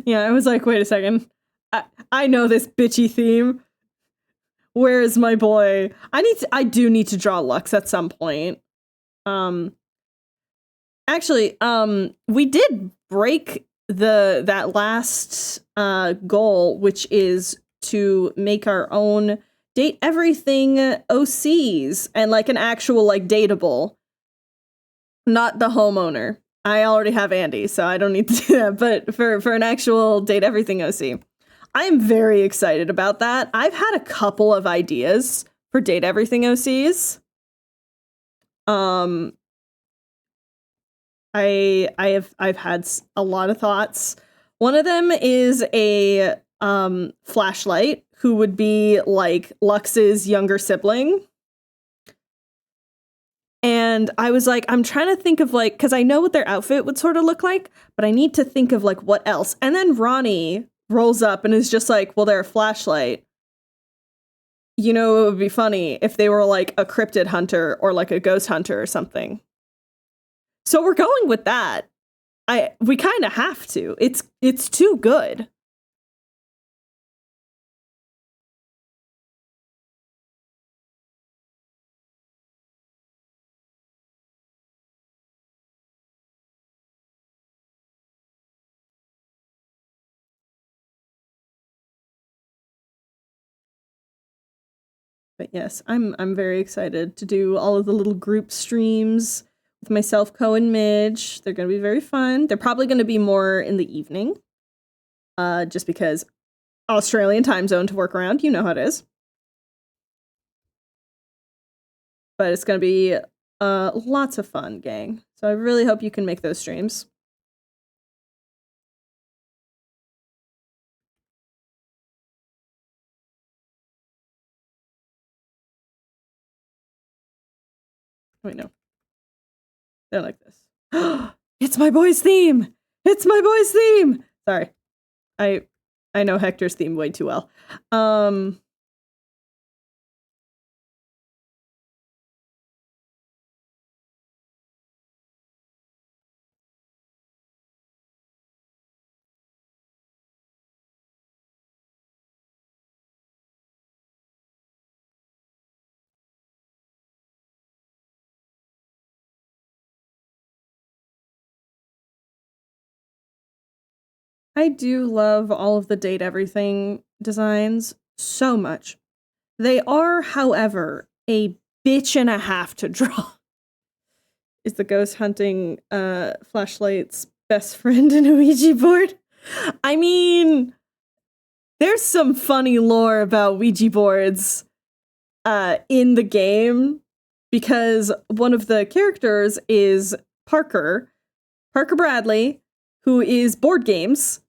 Yeah, I was like, wait a second. I know this bitchy theme. Where is my boy? I do need to draw Lux at some point. Actually, we did break that last goal, which is to make our own date everything OCs and like an actual like dateable, not the homeowner. I already have Andy, so I don't need to do that. But for an actual date everything OC, I'm very excited about that. I've had a couple of ideas for date everything OCs. I've had a lot of thoughts. One of them is a flashlight who would be like Lux's younger sibling. And I was like, I'm trying to think of like, because I know what their outfit would sort of look like, but I need to think of like what else. And then Ronnie rolls up and is just like, well, they're a flashlight. You know, it would be funny if they were like a cryptid hunter or like a ghost hunter or something. So we're going with that. We kind of have to. It's too good. But yes, I'm very excited to do all of the little group streams with myself, Co, and Midge. They're going to be very fun. They're probably going to be more in the evening, just because Australian time zone to work around. You know how it is. But it's going to be lots of fun, gang. So I really hope you can make those streams. Wait, no. They're like this. It's my boy's theme! It's my boy's theme! Sorry. I know Hector's theme way too well. I do love all of the Date Everything designs so much. They are, however, a bitch and a half to draw. Is the ghost hunting flashlight's best friend in a Ouija board? I mean, there's some funny lore about Ouija boards in the game, because one of the characters is Parker Bradley, who is board games,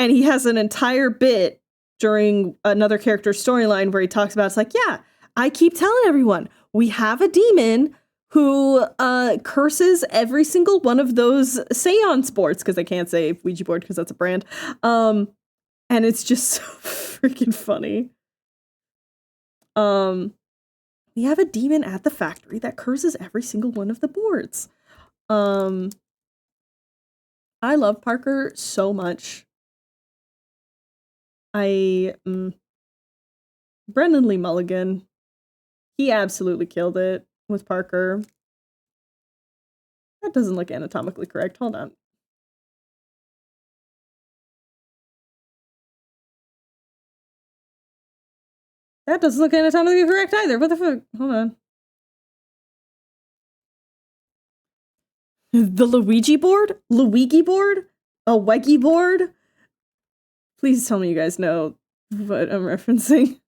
and he has an entire bit during another character's storyline where he talks about, it's like, yeah, I keep telling everyone, we have a demon who curses every single one of those seance boards, because they can't say Ouija board because that's a brand. And it's just so freaking funny. We have a demon at the factory that curses every single one of the boards. I love Parker so much. Brendan Lee Mulligan, he absolutely killed it with Parker. That doesn't look anatomically correct. Hold on. That doesn't look anatomically correct either. What the fuck? Hold on. The Luigi board? Luigi board? A Weggy board? Please tell me you guys know what I'm referencing.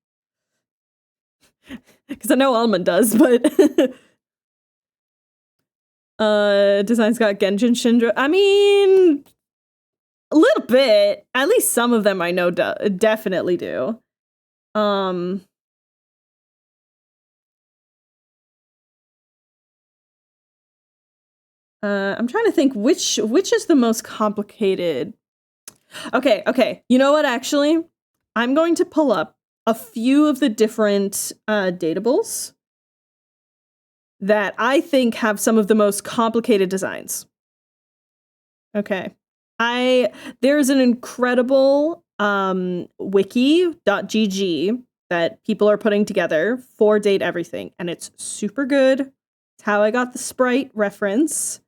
Because I know Almond does, but... Design's got Genjin Shinra. I mean... a little bit. At least some of them I know definitely do. I'm trying to think which is the most complicated. Okay. You know what, actually? I'm going to pull up a few of the different datables that I think have some of the most complicated designs. Okay. There's an incredible wiki.gg that people are putting together for Date Everything, and it's super good. It's how I got the Sprite reference.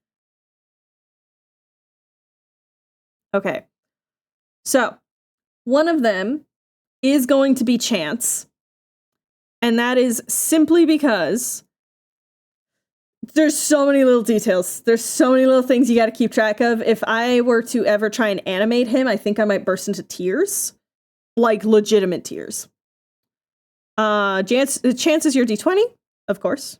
Okay. So, one of them is going to be chance, and that is simply because there's so many little details. There's so many little things you got to keep track of. If I were to ever try and animate him, I think I might burst into tears. Like, legitimate tears. Chance is your D20, of course.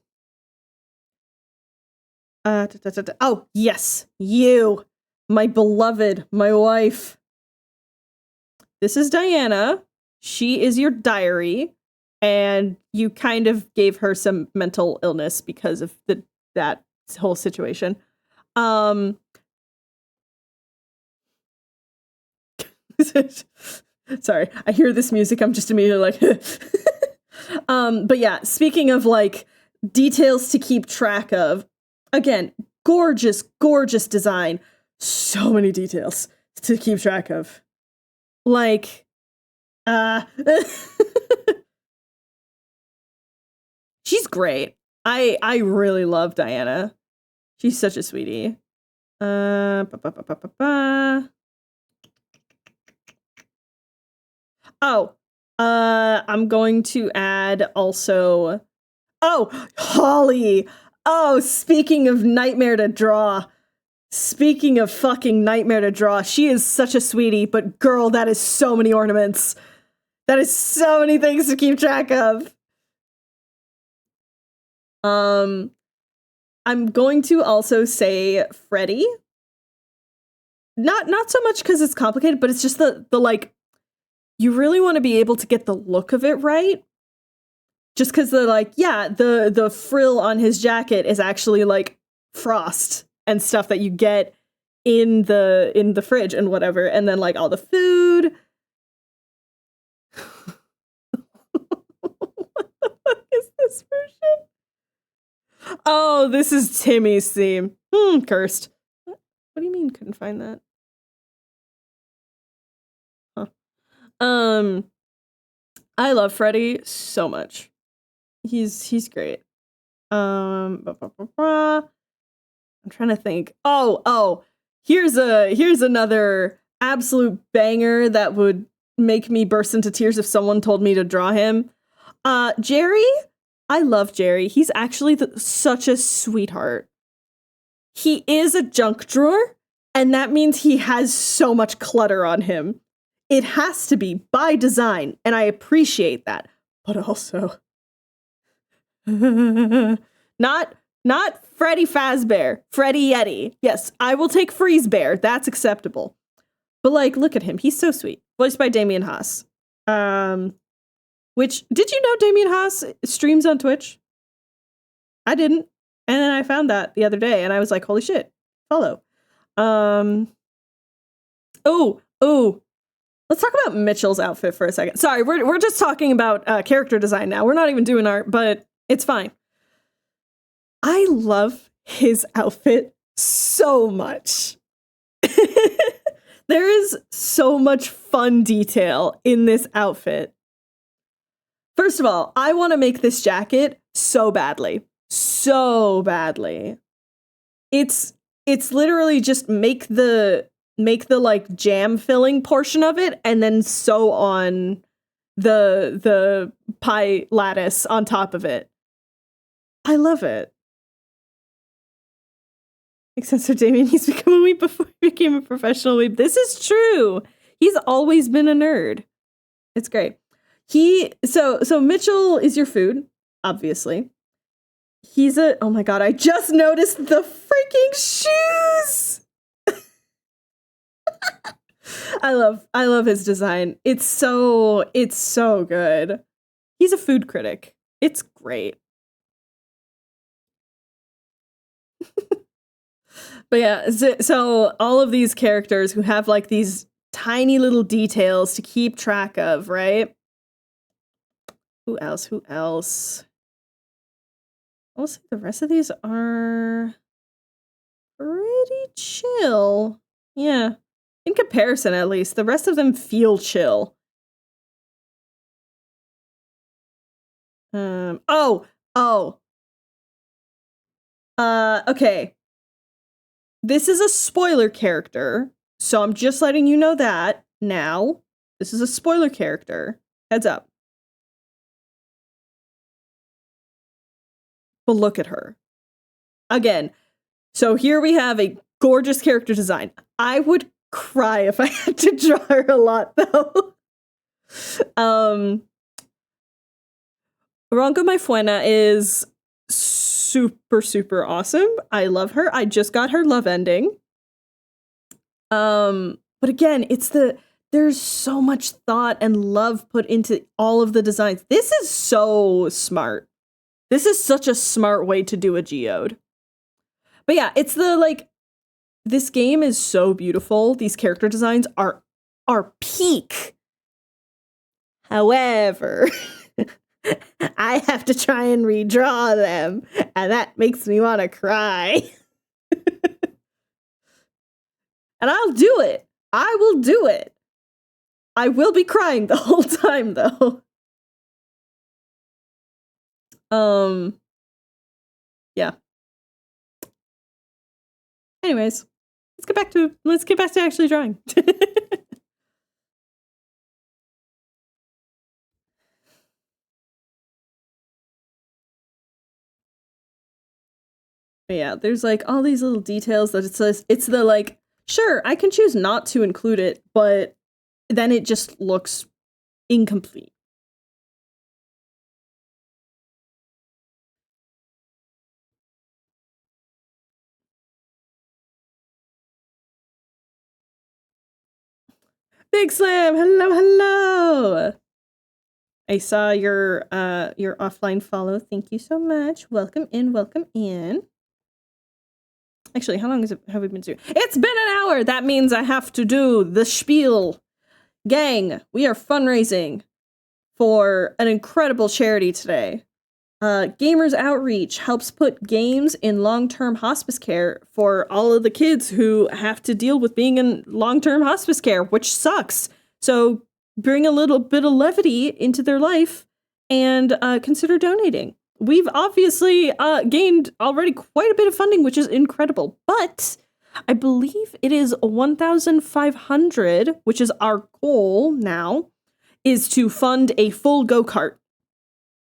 Oh, yes, you, my beloved, my wife. This is Diana. She is your diary, and you kind of gave her some mental illness because of that whole situation. Sorry, I hear this music, I'm just immediately like but yeah, speaking of like details to keep track of, again, gorgeous design. So many details to keep track of. Like, she's great. I really love Diana. She's such a sweetie. Oh, I'm going to add also. Oh, Holly. Oh, speaking of nightmare to draw. Speaking of fucking nightmare to draw, she is such a sweetie, but girl, that is so many ornaments. That is so many things to keep track of. I'm going to also say Freddy. Not so much because it's complicated, but it's just the like, you really want to be able to get the look of it right. Just because the frill on his jacket is actually like frost and stuff that you get in the fridge and whatever, and then like all the food. What the fuck is this version? Oh, this is Timmy's theme. Cursed. What do you mean couldn't find that? Huh. I love Freddy so much. He's great. I'm trying to think. Oh, here's another absolute banger that would make me burst into tears if someone told me to draw him. Jerry. I love Jerry. He's actually such a sweetheart. He is a junk drawer, and that means he has so much clutter on him. It has to be by design, and I appreciate that. But also, not Freddy Fazbear, Freddy Yeti. Yes, I will take Freeze Bear. That's acceptable. But like, look at him. He's so sweet. Voiced by Damien Haas. Which, did you know Damien Haas streams on Twitch? I didn't. And then I found that the other day, and I was like, holy shit, follow. Let's talk about Mitchell's outfit for a second. Sorry, we're just talking about character design now. We're not even doing art, but it's fine. I love his outfit so much. There is so much fun detail in this outfit. First of all, I want to make this jacket so badly. So badly. It's literally just make the like jam filling portion of it and then sew on the pie lattice on top of it. I love it. Makes sense for Damien. He's become a weeb before he became a professional weeb. This is true. He's always been a nerd. It's great. So Mitchell is your food, obviously. He's oh my god, I just noticed the freaking shoes. I love his design. It's so good. He's a food critic. It's great. But yeah, so all of these characters who have like these tiny little details to keep track of, right? Who else? Also, the rest of these are pretty chill. Yeah. In comparison, at least. The rest of them feel chill. Okay. This is a spoiler character, so I'm just letting you know that now. This is a spoiler character. Heads up. But look at her. Again, so here we have a gorgeous character design. I would cry if I had to draw her a lot, though. Ronco Maifuena is super awesome. I love her. I just got her love ending. But again, there's so much thought and love put into all of the designs. This is so smart. This is such a smart way to do a geode. But yeah, it's this game is so beautiful. These character designs are peak. However, I have to try and redraw them, and that makes me want to cry. And I'll do it. I will do it. I will be crying the whole time, though. Yeah. Anyways, let's get back to actually drawing. Yeah, there's like all these little details that it says, it's the like, sure, I can choose not to include it, but then it just looks incomplete. Big Slam, hello, hello. I saw your offline follow. Thank you so much. Welcome in, welcome in. Actually, how long have we been doing? It's been an hour. That means I have to do the spiel. Gang, we are fundraising for an incredible charity today. Gamers Outreach helps put games in long-term hospice care for all of the kids who have to deal with being in long-term hospice care, which sucks. So bring a little bit of levity into their life and consider donating. We've obviously gained already quite a bit of funding, which is incredible. But I believe it is 1,500, which is our goal now, is to fund a full go-kart.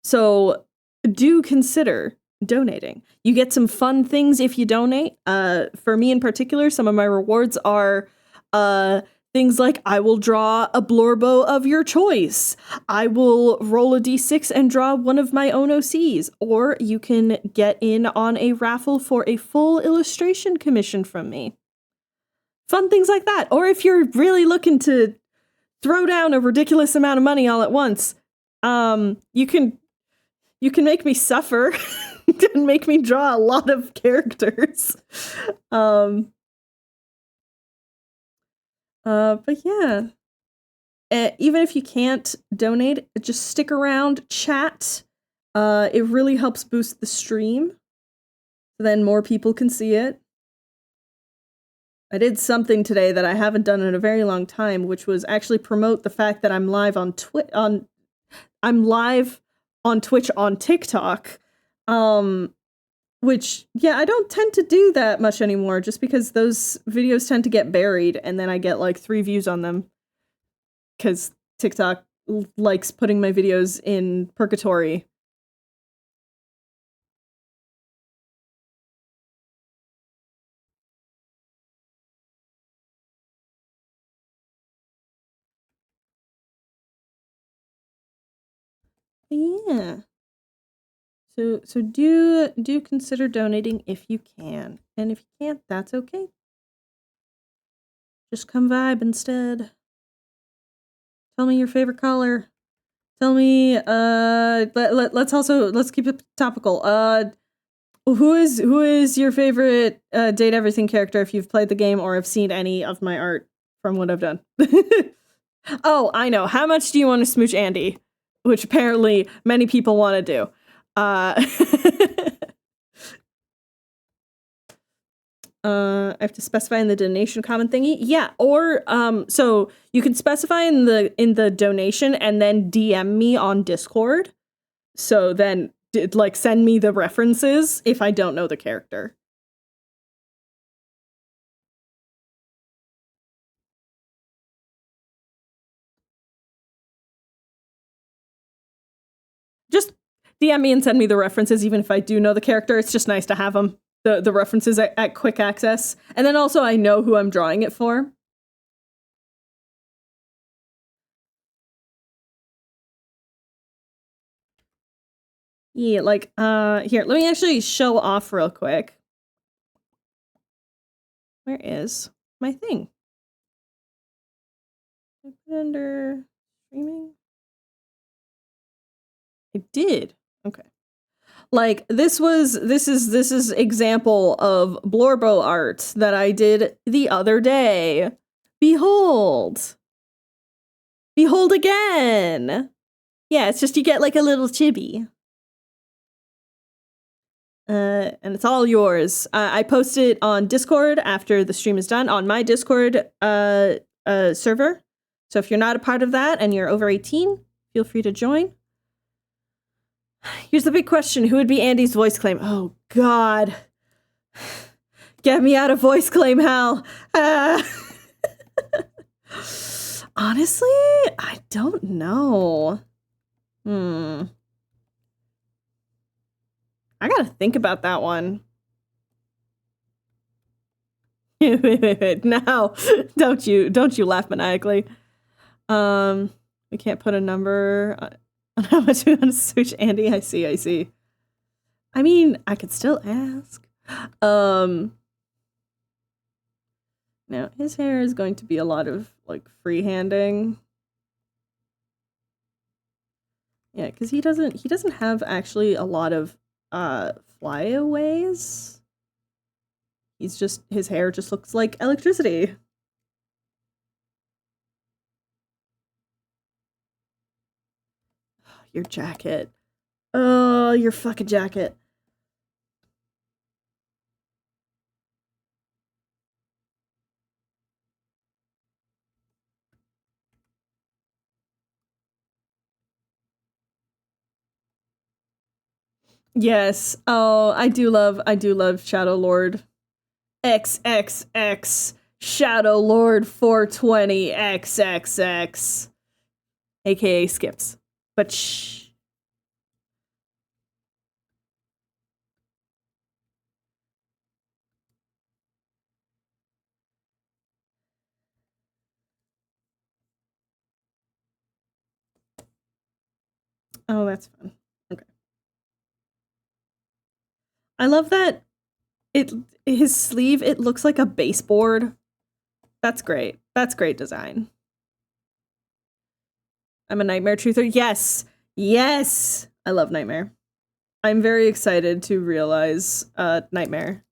So do consider donating. You get some fun things if you donate. For me in particular, some of my rewards are things like I will draw a Blorbo of your choice. I will roll a d6 and draw one of my own OCs. Or you can get in on a raffle for a full illustration commission from me. Fun things like that. Or if you're really looking to throw down a ridiculous amount of money all at once, you can make me suffer and make me draw a lot of characters. But yeah, even if you can't donate, just stick around, chat. It really helps boost the stream. So then more people can see it. I did something today that I haven't done in a very long time, which was actually promote the fact that I'm live on Twitch on TikTok. Which, yeah, I don't tend to do that much anymore, just because those videos tend to get buried, and then I get like 3 views on them. Because TikTok likes putting my videos in purgatory. Yeah. So do consider donating if you can. And if you can't, that's okay. Just come vibe instead. Tell me your favorite color. Tell me let's keep it topical. Who is your favorite Date Everything character if you've played the game or have seen any of my art from what I've done? Oh, I know. How much do you want to smooch Andy? Which apparently many people want to do. I have to specify in the donation comment thingy. Yeah, or so you can specify in the donation and then DM me on Discord. So then like send me the references if I don't know the character. Just DM me and send me the references even if I do know the character. It's just nice to have them. The references at quick access. And then also I know who I'm drawing it for. Yeah, like, here, let me actually show off real quick. Where is my thing? I put it under streaming? I did. Okay. Like this is example of Blorbo art that I did the other day. Behold. Behold again. Yeah, it's just you get like a little chibi. And it's all yours. I post it on Discord after the stream is done on my Discord server. So if you're not a part of that and you're over 18, feel free to join. Here's the big question. Who would be Andy's voice claim? Oh, God. Get me out of voice claim hell. Honestly, I don't know. I gotta think about that one. Wait. Now, don't you laugh maniacally. We can't put a number on how much we want to switch Andy. I see. I mean, I could still ask. Now his hair is going to be a lot of like freehanding. Yeah, because he doesn't have actually a lot of flyaways. His hair just looks like electricity. Your jacket. Oh, your fucking jacket. Yes. Oh, I do love Shadow Lord. XXX Shadow Lord 420 XXX. AKA Skips. But shh. Oh, that's fun. Okay. I love that his sleeve, it looks like a baseboard. That's great. That's great design. I'm a Nightmare truther. Yes. Yes. I love Nightmare. I'm very excited to realize Nightmare.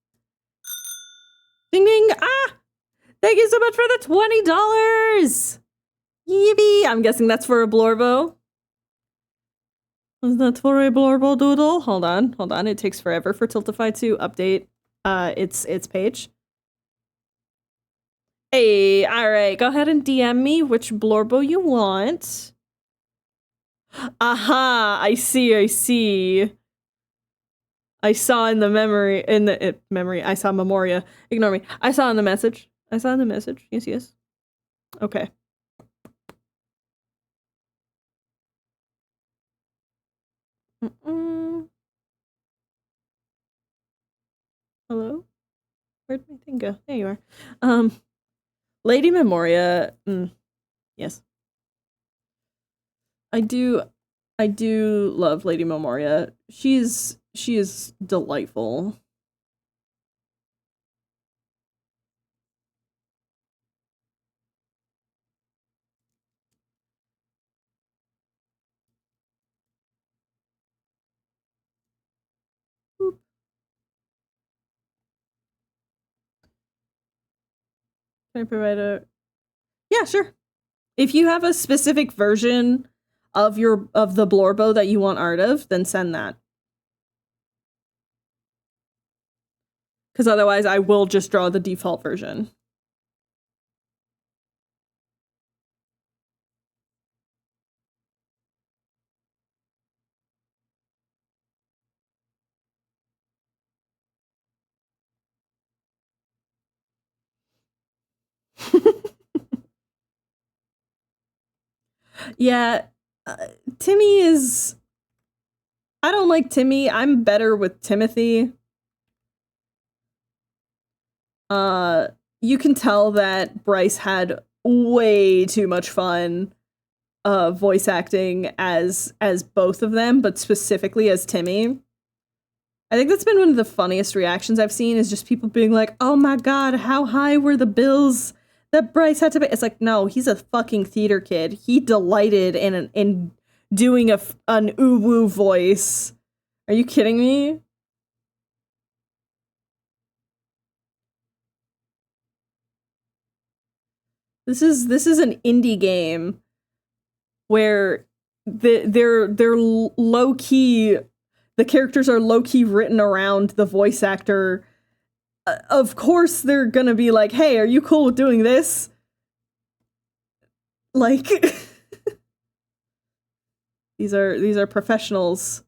Ding ding. Ah! Thank you so much for the $20. Yippee. I'm guessing that's for a Blorbo. Is that for a Blorbo doodle? Hold on. It takes forever for Tiltify to update its page. Hey, alright, go ahead and DM me which Blorbo you want. Aha, I see. I saw in the memory, I saw Memoria. Ignore me. I saw in the message. Yes. Okay. Hello? Where'd my thing go? There you are. Lady Memoria, yes. I do love Lady Memoria. She is delightful. Boop. Can I provide a... Yeah, sure. If you have a specific version of the Blorbo that you want art of, then send that. Because otherwise I will just draw the default version. Yeah, Timmy is... I don't like Timmy. I'm better with Timothy. You can tell that Bryce had way too much fun voice acting as both of them, but specifically as Timmy. I think that's been one of the funniest reactions I've seen, is just people being like, oh my god, how high were the bills that Bryce had to pay? It's like, no, he's a fucking theater kid. He delighted in doing an uwu voice. Are you kidding me? This is an indie game where they're low key. The characters are low key written around the voice actor. Of course, they're gonna be like, "Hey, are you cool with doing this?" Like, these are professionals.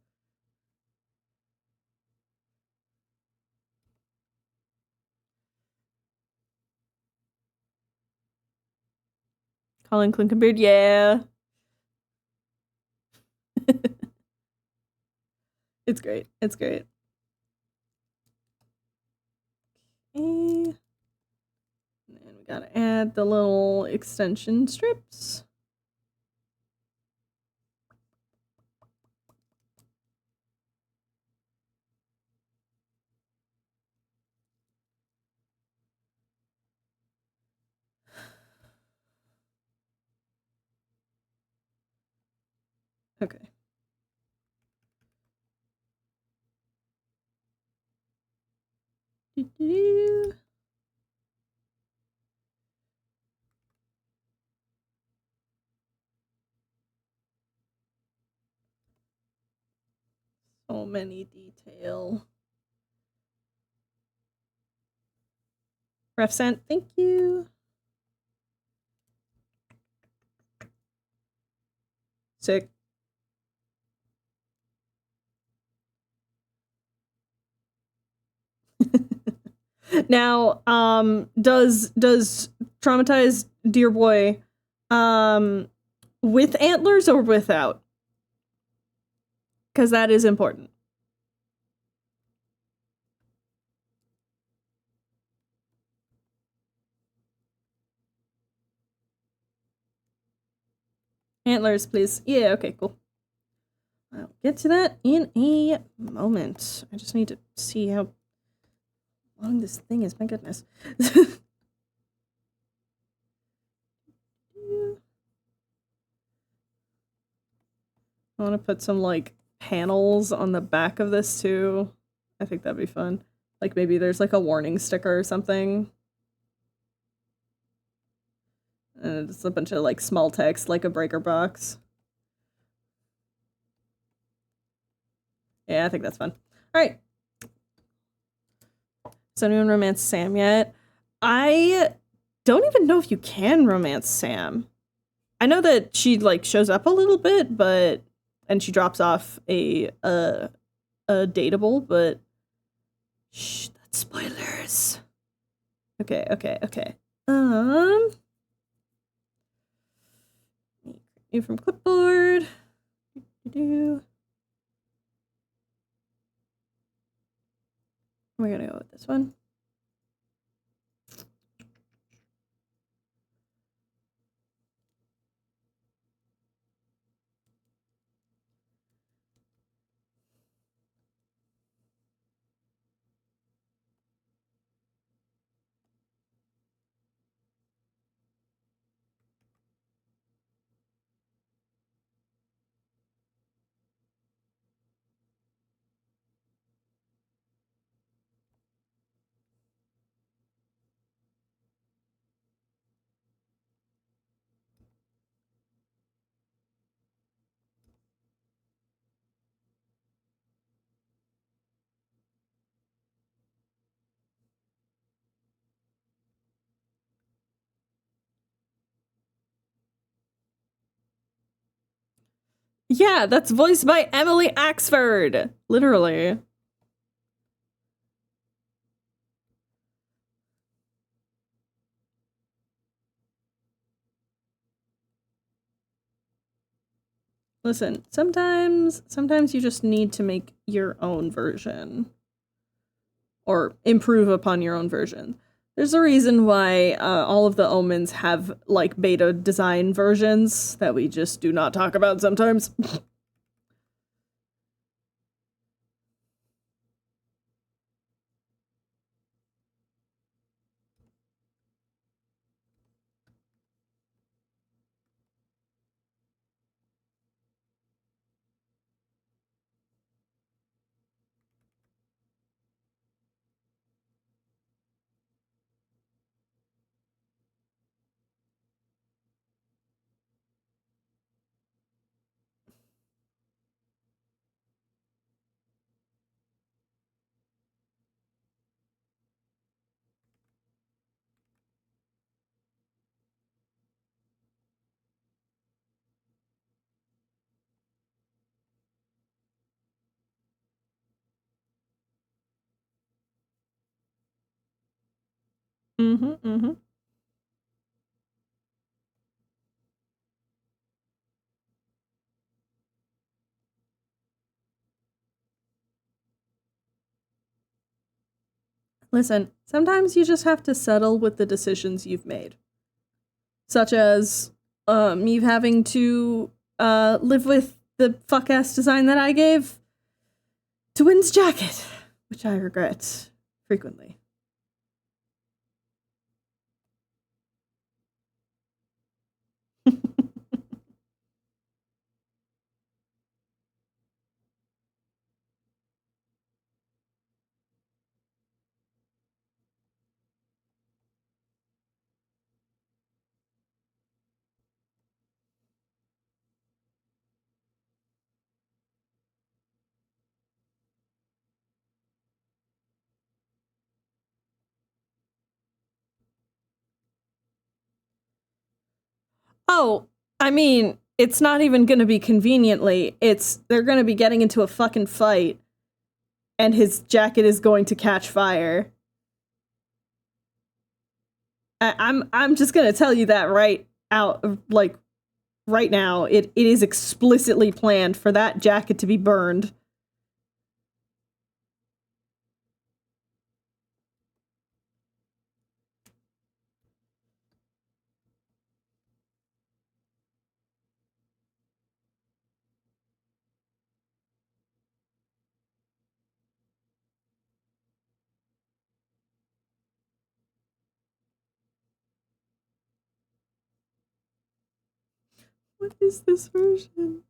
Colin Clinkenbeard, yeah. It's great. It's great. Okay. we gotta add the little extension strips. Okay. Doo-doo-doo. So many detail. Ref sent, thank you. Sick. Now, does traumatized dear boy with antlers or without? Because that is important. Antlers, please. Yeah, okay, cool. I'll get to that in a moment. I just need to see how long this thing is. My goodness. I want to put some, like, panels on the back of this, too. I think that'd be fun. Like, maybe there's, like, a warning sticker or something. And it's a bunch of, like, small text, like a breaker box. Yeah, I think that's fun. Alright. So anyone romance Sam yet? I don't even know if you can romance Sam. I know that she, like, shows up a little bit, but... And she drops off a dateable, but... Shh, that's spoilers. Okay. You from clipboard. We're gonna go with this one. Yeah, that's voiced by Emily Axford. Literally. Listen, sometimes you just need to make your own version. Or improve upon your own version. There's a reason why all of the omens have, like, beta design versions that we just do not talk about sometimes. Mm-hmm. Listen, sometimes you just have to settle with the decisions you've made. Such as me having to live with the fuck-ass design that I gave to Wynn's jacket, which I regret frequently. Oh, I mean, it's not even gonna be conveniently. They're gonna be getting into a fucking fight, and his jacket is going to catch fire. I'm just gonna tell you that right out, like, right now. It is explicitly planned for that jacket to be burned. What is this version?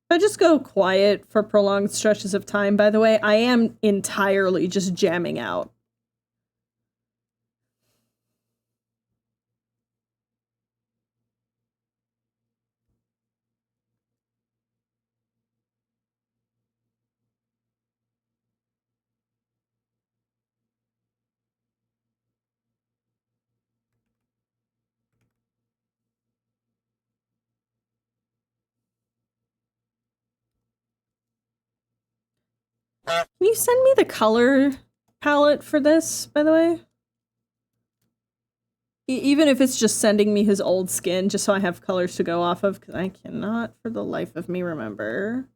If I just go quiet for prolonged stretches of time, by the way, I am entirely just jamming out. Can you send me the color palette for this, by the way? Even if it's just sending me his old skin, just so I have colors to go off of, because I cannot for the life of me remember.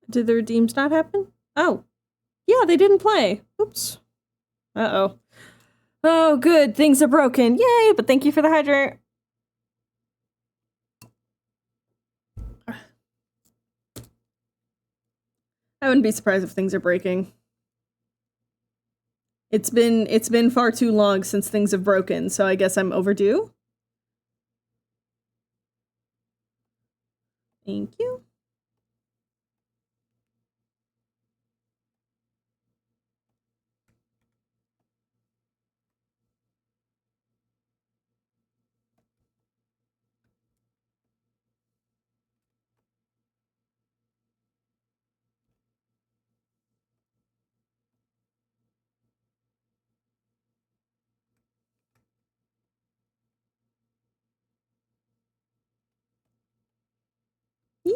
Did the redeems not happen? Oh. Yeah, they didn't play. Oops. Uh-oh. Oh, good. Things are broken. Yay, but thank you for the hydrant. I wouldn't be surprised if things are breaking. It's been far too long since things have broken, so I guess I'm overdue. Thank you.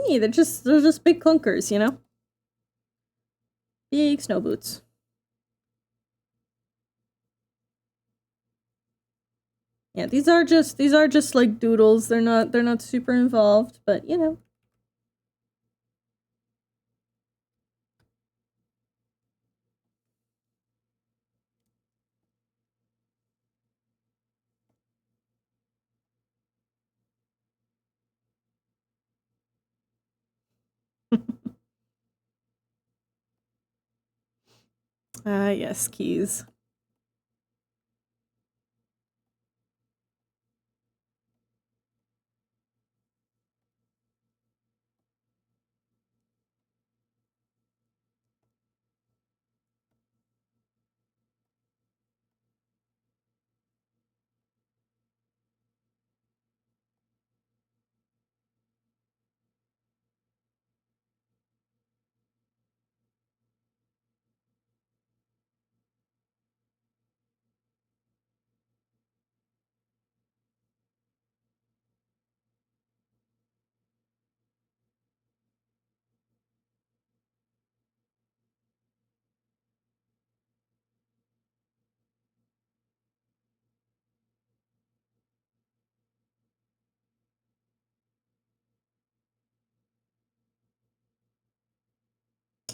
Yeah, they're just big clunkers, you know? Big snow boots. Yeah, these are just like doodles. They're not super involved, but you know. Ah, yes, keys.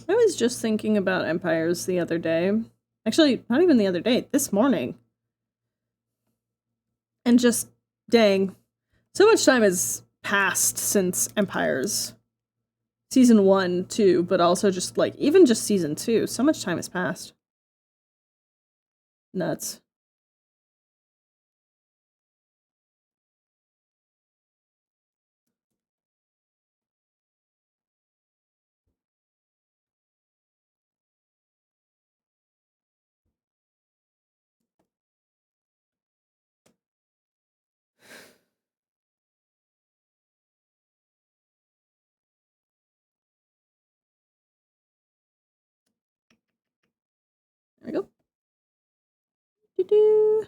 I was just thinking about empires the other day. Actually, not even the other day, this morning. And just, dang, so much time has passed since Empires. Season 1, 2, but also just, like, even just Season 2. So much time has passed. Nuts. There we go. Doo-doo.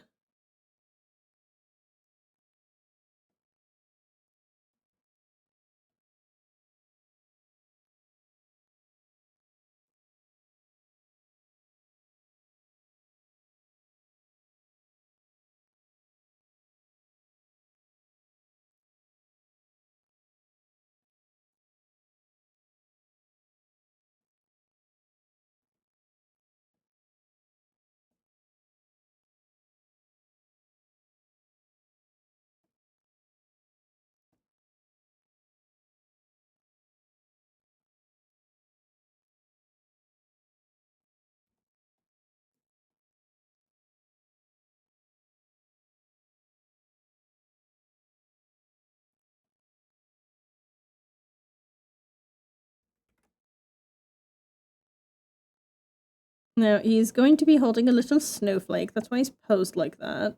Now, he's going to be holding a little snowflake. That's why he's posed like that.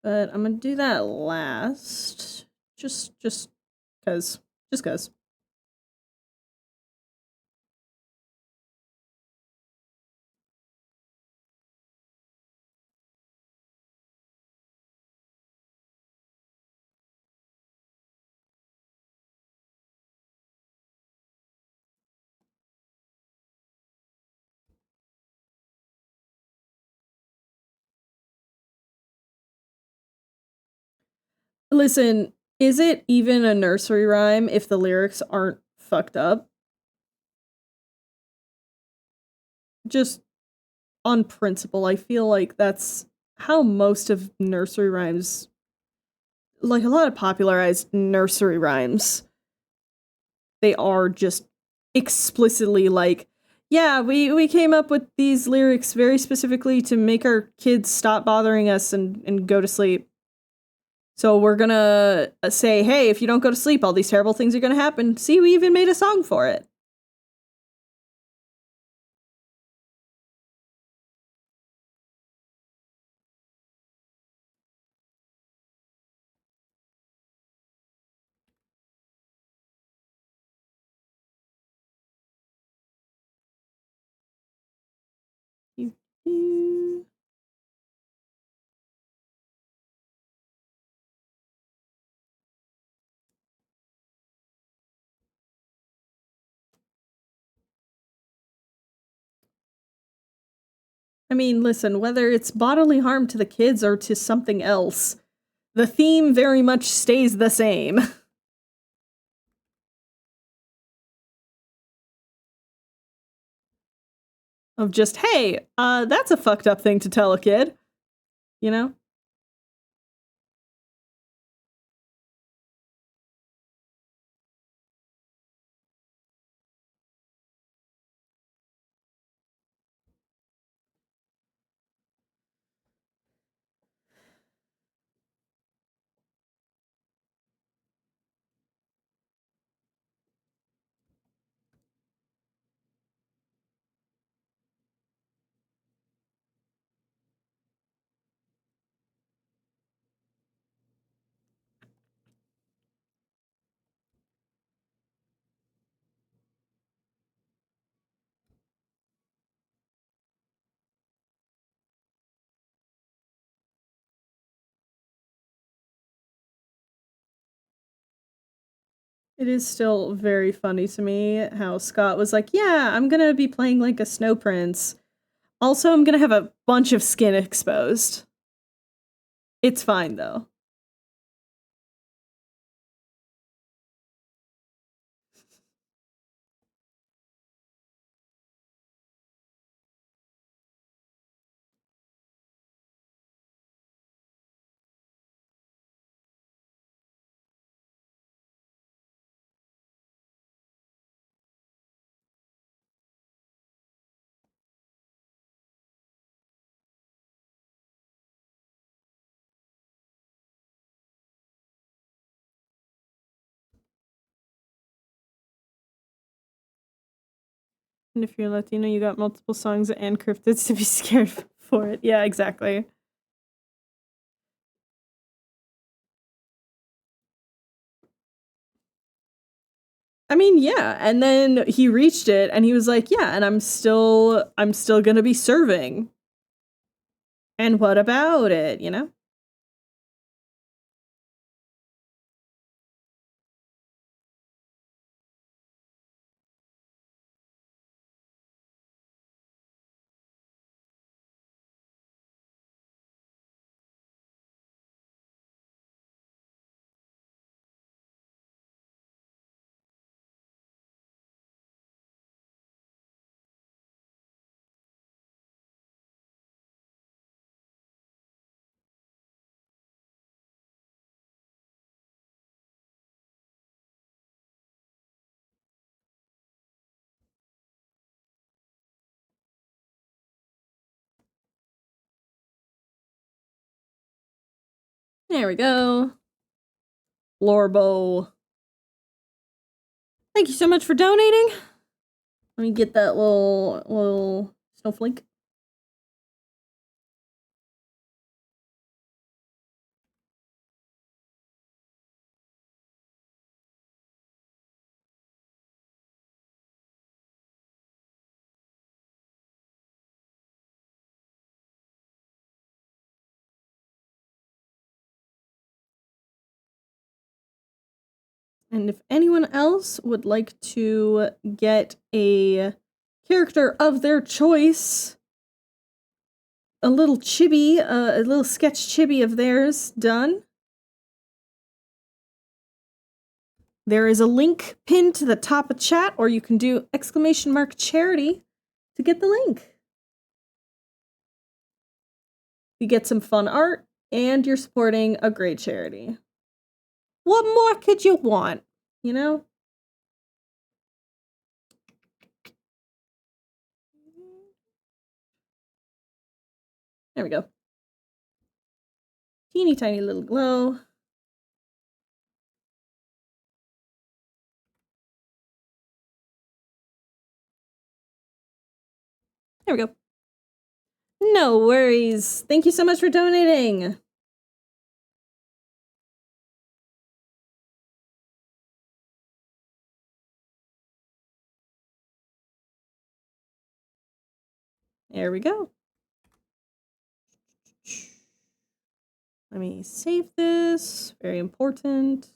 But I'm gonna do that last. Just cause. Just cause. Listen, is it even a nursery rhyme if the lyrics aren't fucked up? Just on principle, I feel like that's how most of nursery rhymes, like a lot of popularized nursery rhymes, they are just explicitly like, yeah, we came up with these lyrics very specifically to make our kids stop bothering us and go to sleep. So we're gonna say, hey, if you don't go to sleep, all these terrible things are gonna happen. See, we even made a song for it. I mean, listen, whether it's bodily harm to the kids or to something else, the theme very much stays the same. Of just, hey, that's a fucked up thing to tell a kid, you know? It is still very funny to me how Scott was like, yeah, I'm gonna be playing like a snow prince. Also, I'm gonna have a bunch of skin exposed. It's fine, though. And if you're Latino, you got multiple songs and cryptids to be scared for it. Yeah, exactly. I mean, yeah, and then he reached it and he was like, yeah, and I'm still gonna be serving. And what about it, you know? There we go. Lorbo. Thank you so much for donating. Let me get that little snowflake. And if anyone else would like to get a character of their choice, a little chibi, a little sketch chibi of theirs done, there is a link pinned to the top of chat, or you can do !charity to get the link. You get some fun art, and you're supporting a great charity. What more could you want, you know? There we go. Teeny tiny little glow. There we go. No worries. Thank you so much for donating. There we go. Let me save this. Very important.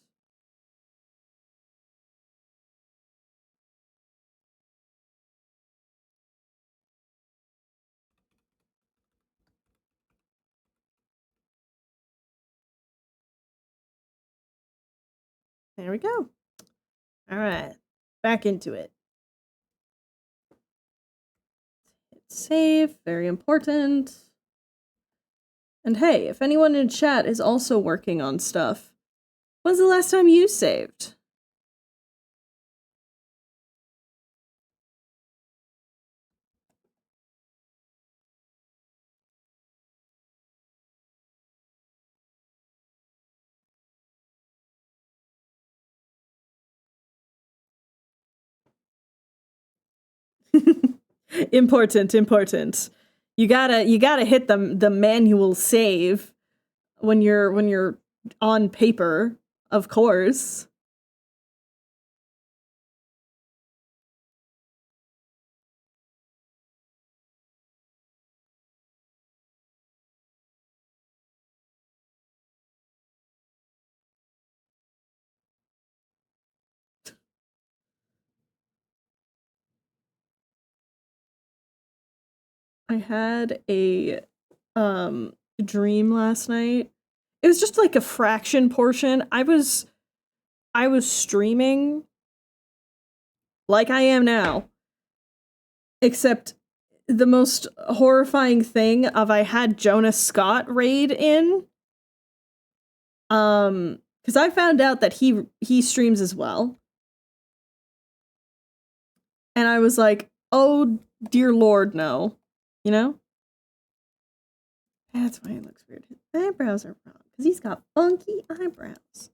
There we go. All right. Back into it. Hit save. Very important. And hey, if anyone in chat is also working on stuff, when's the last time you saved? Important. You gotta hit the manual save when you're on paper, of course. I had a dream last night. It was just like a fraction portion. I was streaming like I am now. Except the most horrifying thing of I had Jonas Scott raid in. Because I found out that he streams as well. And I was like, oh dear Lord, no. You know? That's why it looks weird. His eyebrows are wrong. Because he's got funky eyebrows.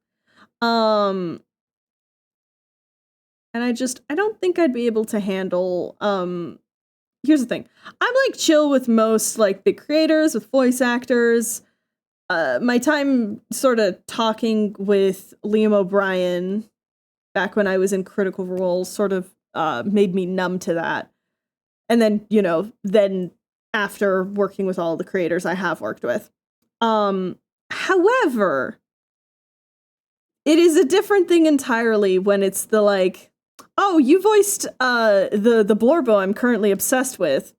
And I don't think I'd be able to handle, here's the thing. I'm like chill with most like big creators, with voice actors. My time sort of talking with Liam O'Brien back when I was in Critical Role sort of made me numb to that. And then, you know, then after working with all the creators I have worked with. However, it is a different thing entirely when it's the like, oh, you voiced the Blorbo I'm currently obsessed with.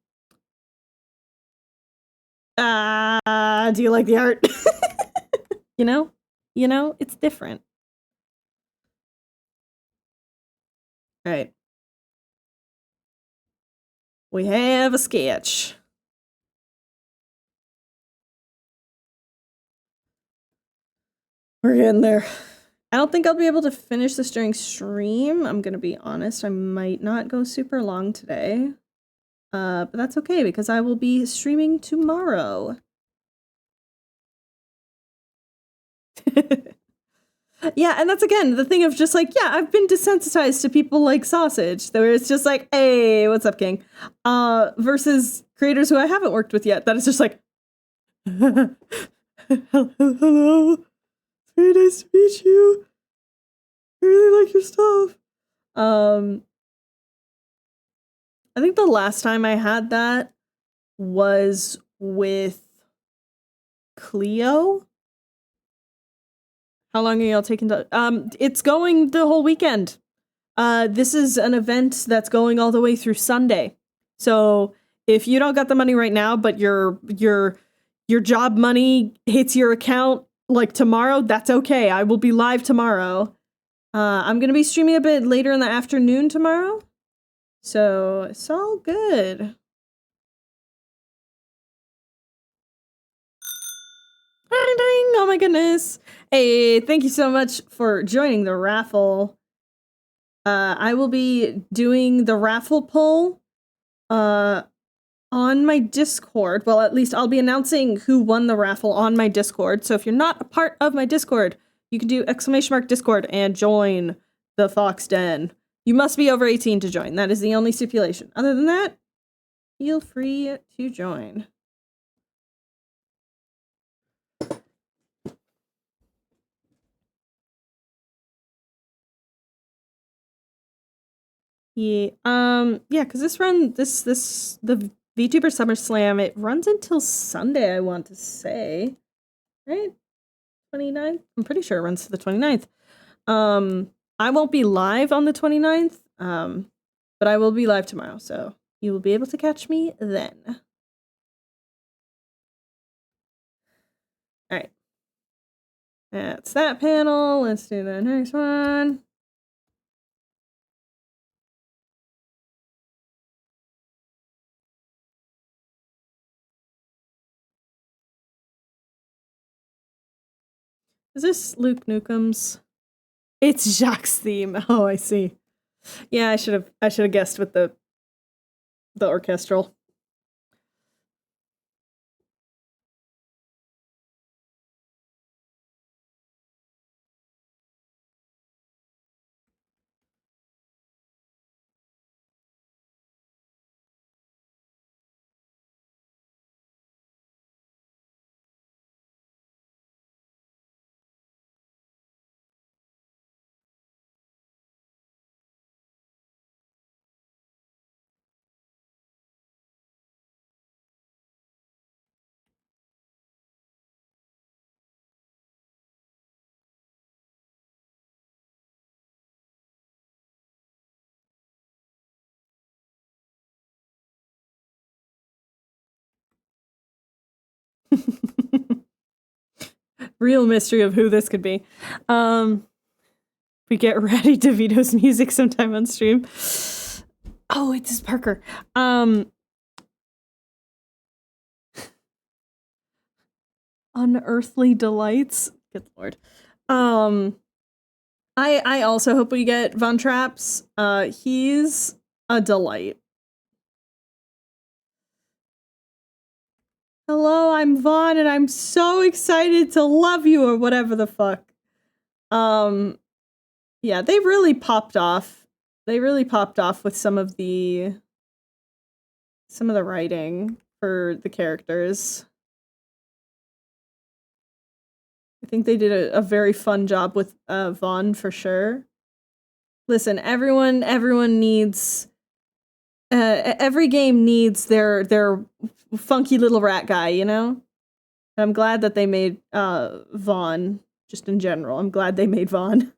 Do you like the art? You know, it's different. All right. We have a sketch. We're getting there. I don't think I'll be able to finish this during stream. I'm gonna be honest. I might not go super long today. But that's okay because I will be streaming tomorrow. Yeah, and that's again the thing of just like, yeah, I've been desensitized to people like Sausage, where it's just like, hey, what's up, King? Versus creators who I haven't worked with yet, that is just like, hello, it's very nice to meet you. I really like your stuff. I think the last time I had that was with Cleo. How long are y'all taking to it's going the whole weekend. This is an event that's going all the way through Sunday. So if you don't got the money right now, but your job money hits your account like tomorrow, that's okay. I will be live tomorrow. I'm gonna be streaming a bit later in the afternoon tomorrow. So it's all good. Oh my goodness. Hey, thank you so much for joining the raffle. I will be doing the raffle poll on my Discord. Well, at least I'll be announcing who won the raffle on my Discord. So if you're not a part of my Discord, you can do !Discord and join the Fox Den. You must be over 18 to join. That is the only stipulation. Other than that, feel free to join. Yeah, because the VTuber SummerSlam, it runs until Sunday, I want to say. Right? 29th? I'm pretty sure it runs to the 29th. I won't be live on the 29th, but I will be live tomorrow, so you will be able to catch me then. Alright. That's that panel. Let's do the next one. Is this Luke Nukem's? It's Jacques' theme. Oh, I see. Yeah, I should have guessed with the orchestral. Real mystery of who this could be. We get ready to Vito's music sometime on stream. Oh, it's Parker. Unearthly Delights. Good lord. I also hope we get Von Traps. He's a delight. Hello, I'm Vaughn, and I'm so excited to love you, or whatever the fuck. Yeah, they really popped off. They really popped off with some of the writing for the characters. I think they did a very fun job with Vaughn for sure. Listen, everyone needs every game needs their funky little rat guy, you know? I'm glad that they made Vaughn, just in general. I'm glad they made Vaughn.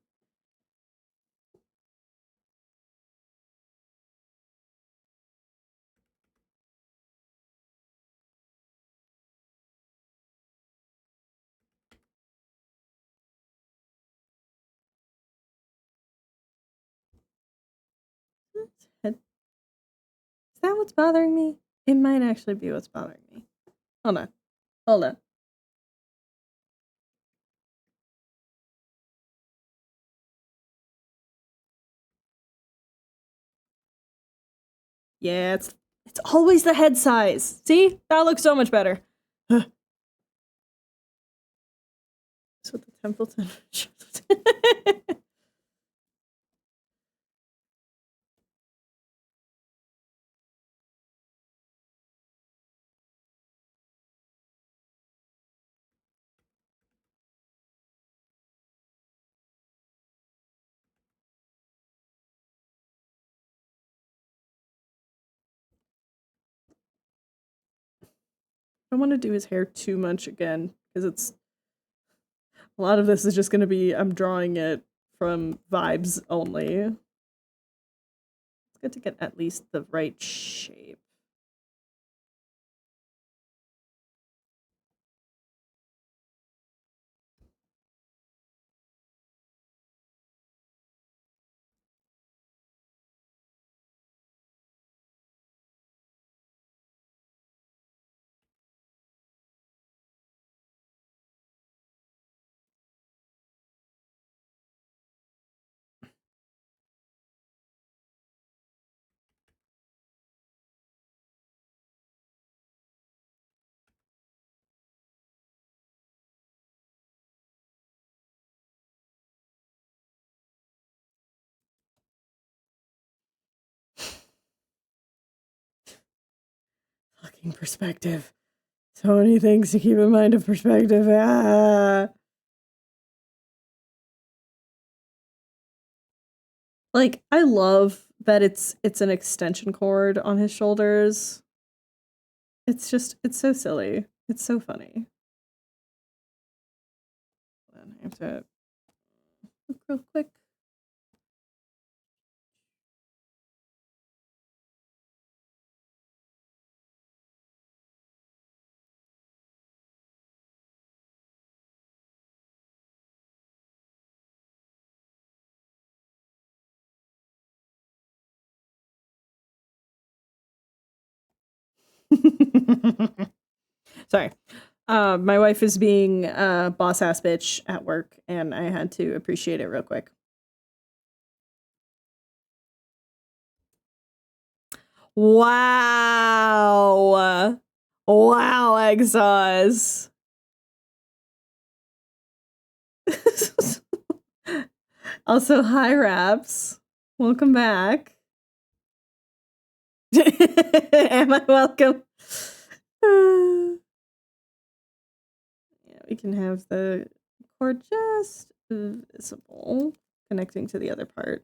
Is that what's bothering me? It might actually be what's bothering me. Hold on. Hold on. Yeah, it's always the head size. See? That looks so much better. That's what the Templeton I don't want to do his hair too much again, because it's a lot of this is just going to be I'm drawing it from vibes only. It's good to get at least the right shape. Fucking perspective. So many things to keep in mind of perspective. Ah. Like, I love that it's an extension cord on his shoulders. It's so silly. It's so funny. Then I have to look real quick. Sorry. My wife is being boss ass bitch at work, and I had to appreciate it real quick. Wow. Wow, Exhaust. Also, hi, Raps. Welcome back. Am I welcome? Yeah, we can have the cord just visible, connecting to the other part.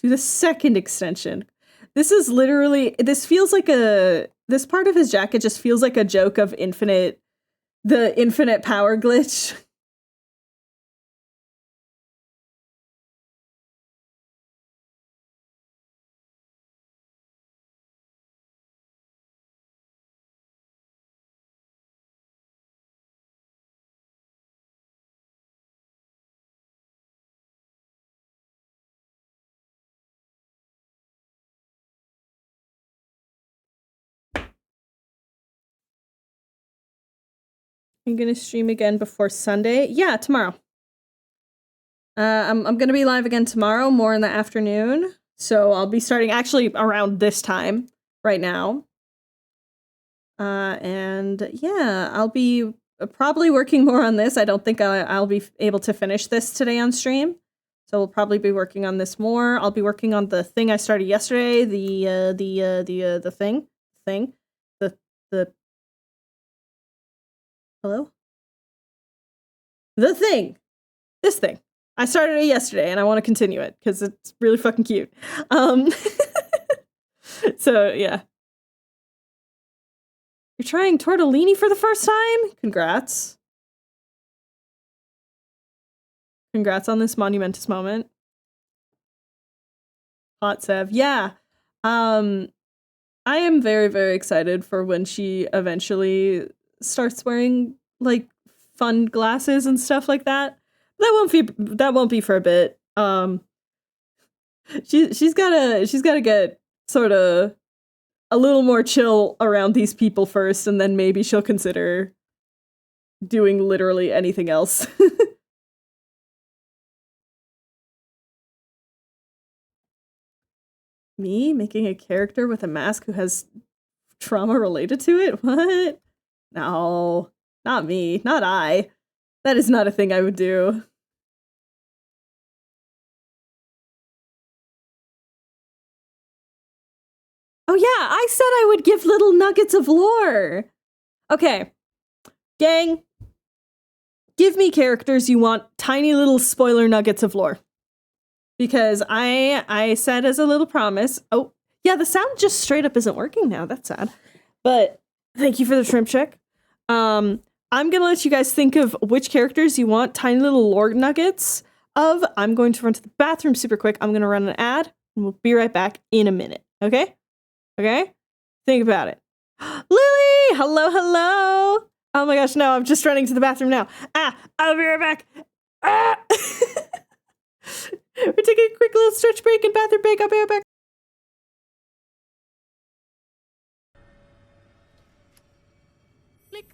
To the second extension. This is literally, this feels like this part of his jacket just feels like a joke of the infinite power glitch. I'm gonna stream again before Sunday. Yeah, tomorrow. I'm gonna be live again tomorrow, more in the afternoon. So I'll be starting actually around this time right now. And yeah, I'll be probably working more on this. I don't think I'll be able to finish this today on stream. So we'll probably be working on this more. I'll be working on the thing I started yesterday, the thing. Hello? The thing. This thing. I started it yesterday and I want to continue it because it's really fucking cute. So yeah. You're trying tortellini for the first time? Congrats. Congrats on this monumentous moment. Hot Sev. Yeah. I am very, very excited for when she eventually starts wearing like fun glasses and stuff like that. That won't be for a bit. She's gotta get sort of a little more chill around these people first, and then maybe she'll consider doing literally anything else. Me making a character with a mask who has trauma related to it? What? No, not me, not I. That is not a thing I would do. Oh yeah, I said I would give little nuggets of lore. Okay, gang, give me characters you want tiny little spoiler nuggets of lore. Because I said as a little promise. Oh, yeah, the sound just straight up isn't working now. That's sad. But thank you for the shrimp check. I'm gonna let you guys think of which characters you want tiny little lore nuggets of. I'm going to run to the bathroom super quick. I'm gonna run an ad, and we'll be right back in a minute. Okay? Okay? Think about it. Lily! Hello, hello! Oh my gosh, no, I'm just running to the bathroom now. I'll be right back. Ah! We're taking a quick little stretch break and bathroom break. I'll be right back. Click.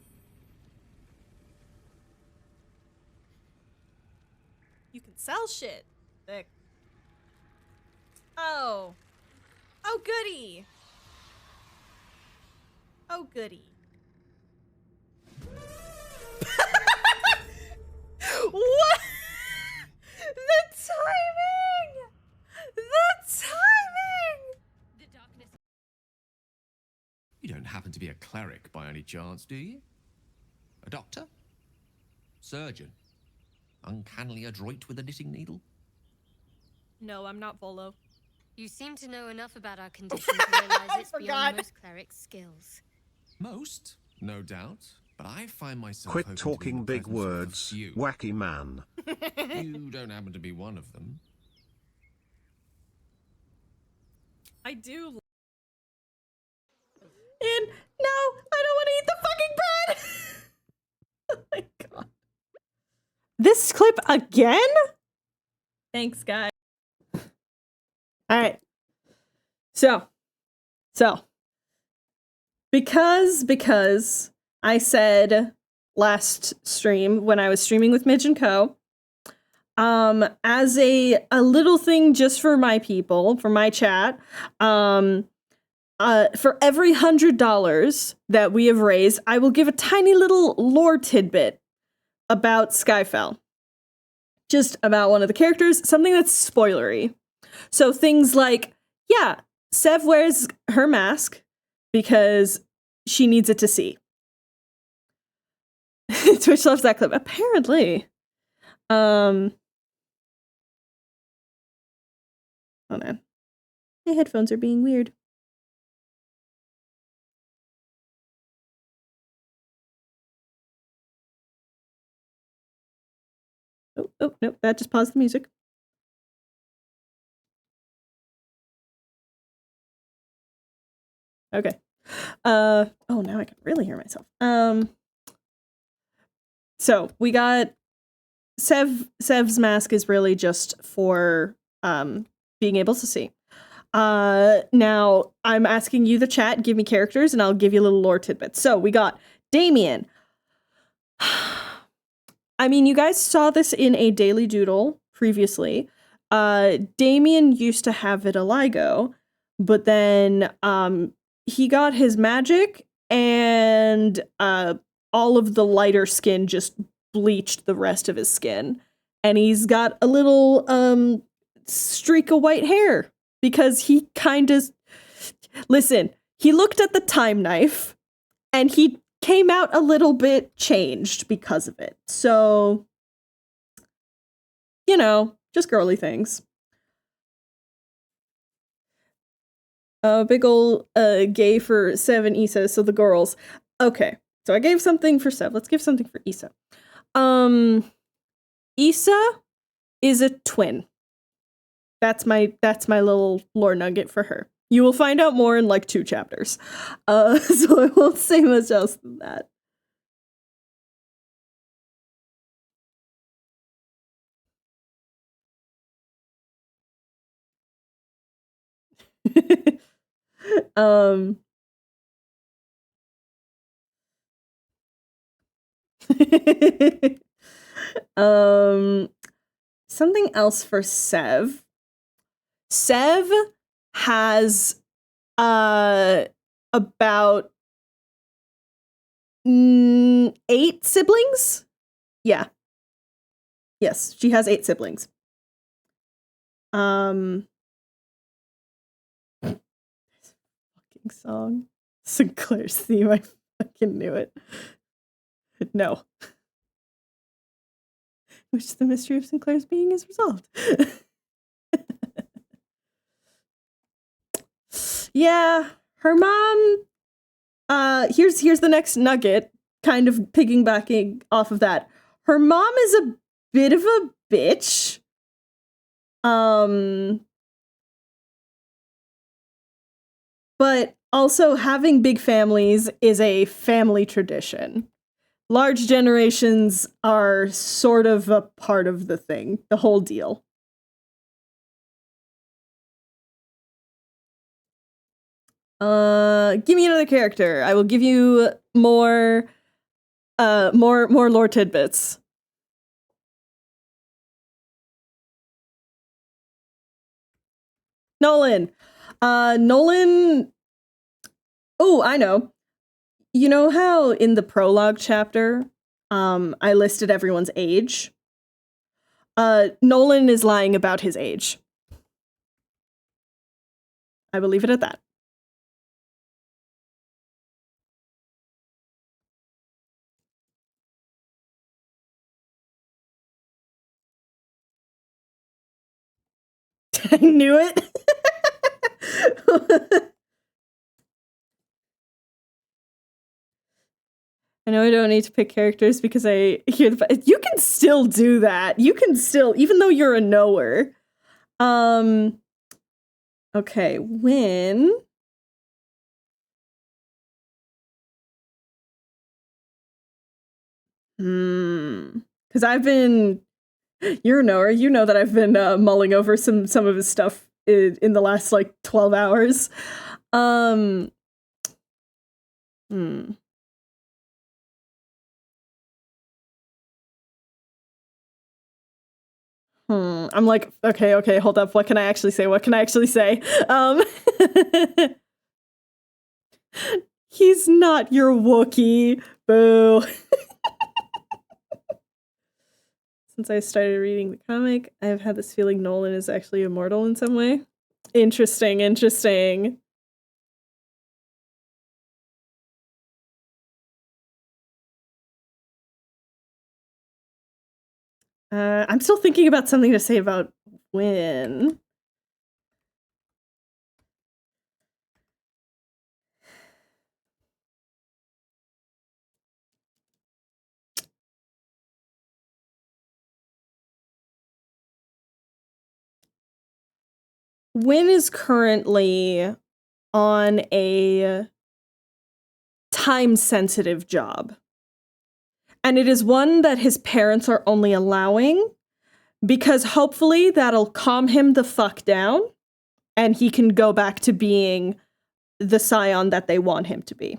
You can sell shit. Sick. Oh. Oh, goody. Oh, goody. What? The timing! The timing! You don't happen to be a cleric by any chance, do you? A doctor? Surgeon? Uncannily adroit with a knitting needle? No, I'm not Volo. You seem to know enough about our condition to realize it's forgot. beyond most clerics' skills. Most, no doubt. But I find myself Quit hoping to be in talking the big presence of a words, few. wacky man. You don't happen to be one of them. I do. And no, I don't want to eat the fucking bread. Oh my god. This clip again? Thanks, guys. All right. So, because I said last stream when I was streaming with Midge and Co. As a little thing just for my people, for my chat, for every $100 that we have raised, I will give a tiny little lore tidbit about Skyfell. Just about one of the characters, something that's spoilery. So things like, yeah, Sev wears her mask because she needs it to see. Twitch loves that clip. Apparently. Hold on. My headphones are being weird. Oh, nope, that just paused the music. Okay. Oh, now I can really hear myself. So we got Sev's mask is really just for being able to see. Now I'm asking you, the chat, give me characters and I'll give you a little lore tidbits. So we got Damien. I mean, you guys saw this in a Daily Doodle previously. Damien used to have vitiligo, but then he got his magic and all of the lighter skin just bleached the rest of his skin. And he's got a little streak of white hair because he kind of... Listen, he looked at the time knife and he came out a little bit changed because of it. So, you know, just girly things. Big ol' gay for Sev and Issa, so the girls. Okay, so I gave something for Sev. Let's give something for Issa. Issa is a twin. That's my little lore nugget for her. You will find out more in like 2 chapters. So I won't say much else than that. Something else for Sev. Sev has about 8 siblings. Yeah. Yes, she has 8 siblings. Fucking song. Sinclair's theme. I fucking knew it. No. Which the mystery of Sinclair's being is resolved. Yeah, her mom. Here's the next nugget, kind of piggybacking off of that. Her mom is a bit of a bitch. But also having big families is a family tradition. Large generations are sort of a part of the thing, the whole deal. Give me another character. I will give you more lore tidbits. Nolan. Nolan. Oh, I know. You know how in the prologue chapter, I listed everyone's age? Nolan is lying about his age. I will leave it at that. I knew it. I know I don't need to pick characters because I hear the... You can still do that. You can still, even though you're a knower. Okay, when... Because I've been... You're a knower. You know that I've been mulling over some of his stuff in the last, like, 12 hours. Hmm. I'm like, okay, hold up. What can I actually say? What can I actually say? He's not your Wookiee. Boo. Since I started reading the comic, I've had this feeling Nolan is actually immortal in some way. Interesting, interesting. I'm still thinking about something to say about Win. Win is currently on a time-sensitive job. And it is one that his parents are only allowing because hopefully that'll calm him the fuck down and he can go back to being the scion that they want him to be.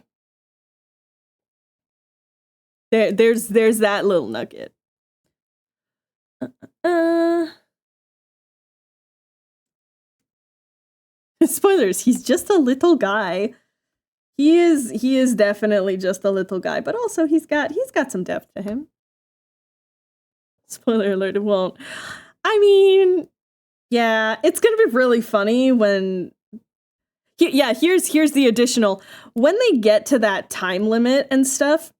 There's that little nugget. Spoilers, he's just a little guy. He is definitely just a little guy, but also he's got some depth to him. Spoiler alert, it won't. I mean, yeah, it's gonna be really funny when here's the additional. When they get to that time limit and stuff,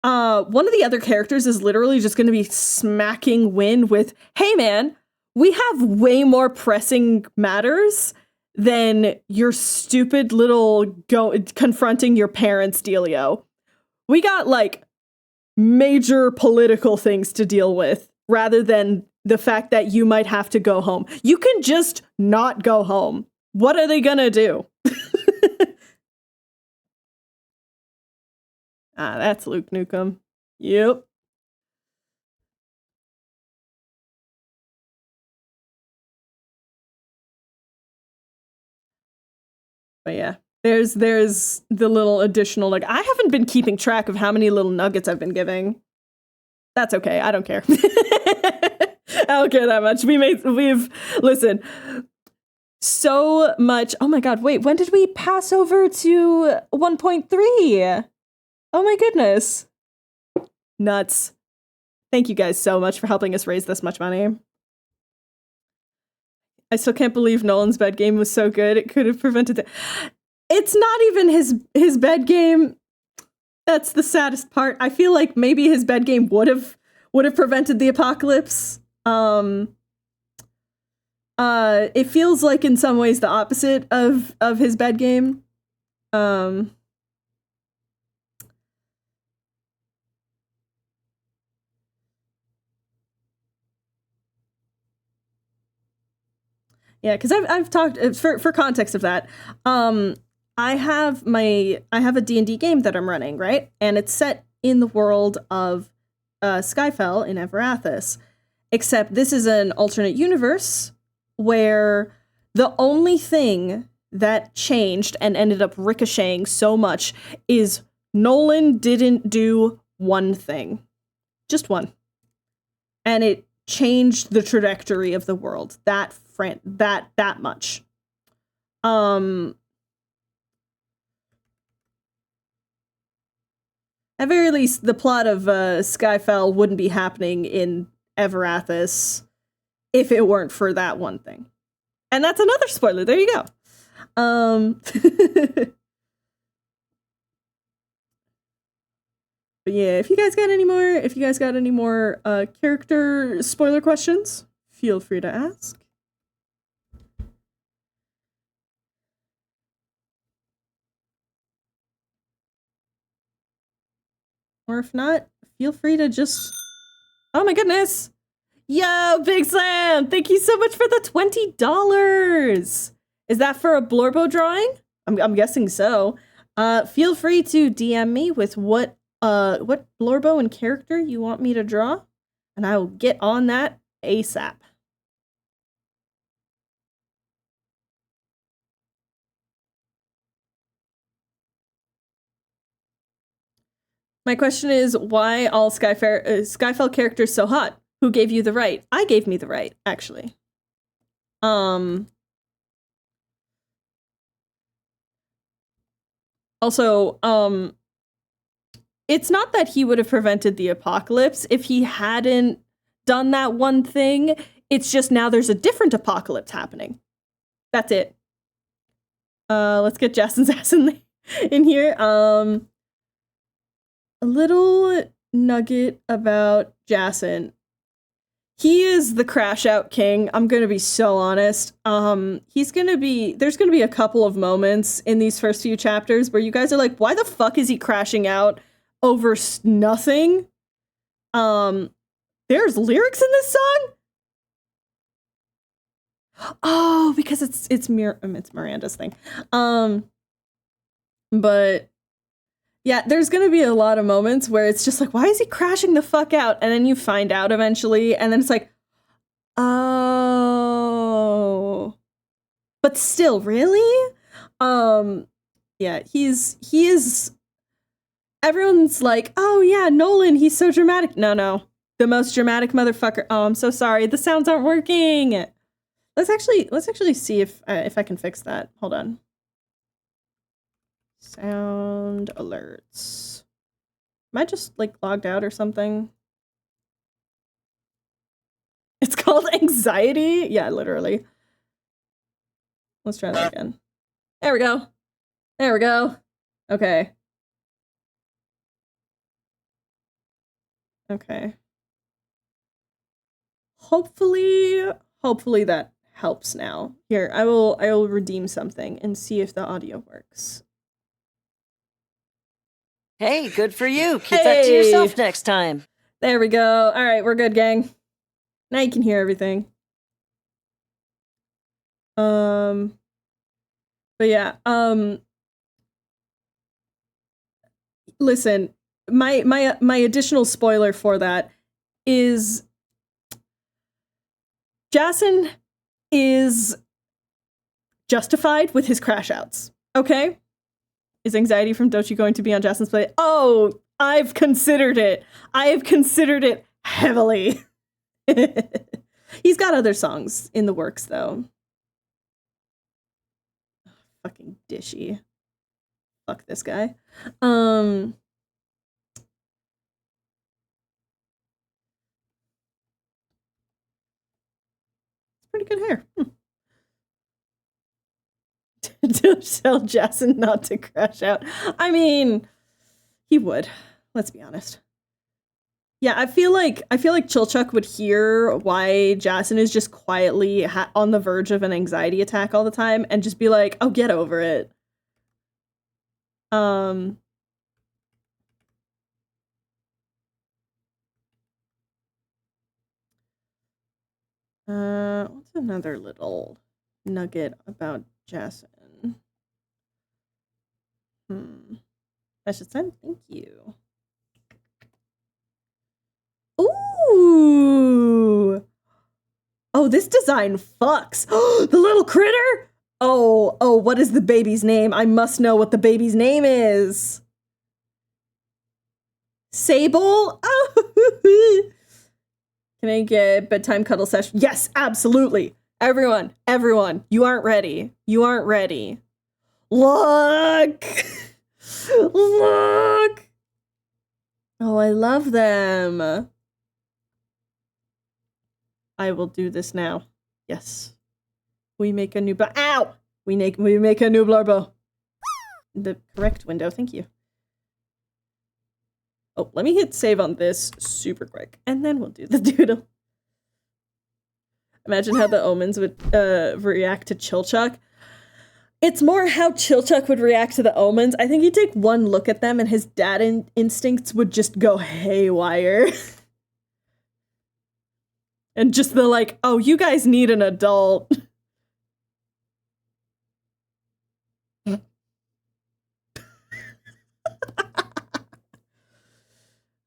one of the other characters is literally just gonna be smacking Win with, hey man, we have way more pressing matters than your stupid little confronting your parents dealio. We got like major political things to deal with rather than the fact that you might have to go home. You can just not go home. What are they gonna do? That's Luke Nukem. Yep. But yeah, there's the little additional, like, I haven't been keeping track of how many little nuggets I've been giving. That's okay. I don't care. I don't care that much. Listen, so much. Oh my god, wait, when did we pass over to 1.3? Oh my goodness. Nuts. Thank you guys so much for helping us raise this much money. I still can't believe Nolan's bed game was so good. It could have prevented it. It's not even his bed game. That's the saddest part. I feel like maybe his bed game would have prevented the apocalypse. It feels like in some ways the opposite of his bed game. Yeah, because I've talked for context of that. I have a D&D game that I'm running, right? And it's set in the world of Skyfell in Everathis. Except this is an alternate universe where the only thing that changed and ended up ricocheting so much is Nolan didn't do one thing. Just one. And it changed the trajectory of the world. That much. At very least, the plot of Skyfell wouldn't be happening in Everathis if it weren't for that one thing. And that's another spoiler. There you go. But yeah, if you guys got any more character spoiler questions, feel free to ask. Or if not, feel free to just... Oh my goodness! Yo, Big Slam! Thank you so much for the $20! Is that for a Blorbo drawing? I'm guessing so. Feel free to DM me with what Blorbo and character you want me to draw, and I will get on that ASAP. My question is, why all Skyfell characters so hot? Who gave you the right? I gave me the right, actually. Also, it's not that he would have prevented the apocalypse if he hadn't done that one thing. It's just now there's a different apocalypse happening. That's it. Let's get Jason's ass in here. A little nugget about Jason. He is the crash out king. I'm gonna be so honest. There's gonna be a couple of moments in these first few chapters where you guys are like, why the fuck is he crashing out over nothing? There's lyrics in this song? Oh, because it's Miranda's thing. But yeah, there's gonna be a lot of moments where it's just like, why is he crashing the fuck out? And then you find out eventually, and then it's like, oh. But still, really? Yeah, he is. Everyone's like, oh yeah, Nolan, he's so dramatic. No. The most dramatic motherfucker. Oh, I'm so sorry. The sounds aren't working. Let's actually see if I can fix that. Hold on. Sound alerts. Am I just like logged out or something? It's called anxiety? Yeah, literally. Let's try that again. There we go. There we go. Okay. Okay. Hopefully that helps now. Here, I will redeem something and see if the audio works. Hey, good for you. Keep that to yourself next time. There we go. All right, we're good, gang. Now you can hear everything. But yeah, listen, my additional spoiler for that is Jason is justified with his crash outs. Okay? Is anxiety from Dochi going to be on Jason's plate? Oh, I've considered it. I have considered it heavily. He's got other songs in the works, though. Fucking dishy. Fuck this guy. Pretty good hair. To tell Jason not to crash out. I mean, he would. Let's be honest. Yeah, I feel like Chilchuck would hear why Jason is just quietly on the verge of an anxiety attack all the time and just be like, "Oh, get over it." What's another little nugget about Jason? I should send thank you. Ooh. Oh, this design fucks. The little critter? Oh, what is the baby's name? I must know what the baby's name is. Sable? Oh. Can I get bedtime cuddle session? Yes, absolutely. Everyone, you aren't ready. You aren't ready. Look! Look! Oh, I love them. I will do this now. Yes. We make a new ow! We make a new blurbo. The correct window, thank you. Oh, let me hit save on this super quick, and then we'll do the doodle. Imagine how the omens would react to Chilchuck. It's more how Chilchuck would react to the omens. I think he'd take one look at them and his dad instincts would just go haywire. And just the like, oh, you guys need an adult.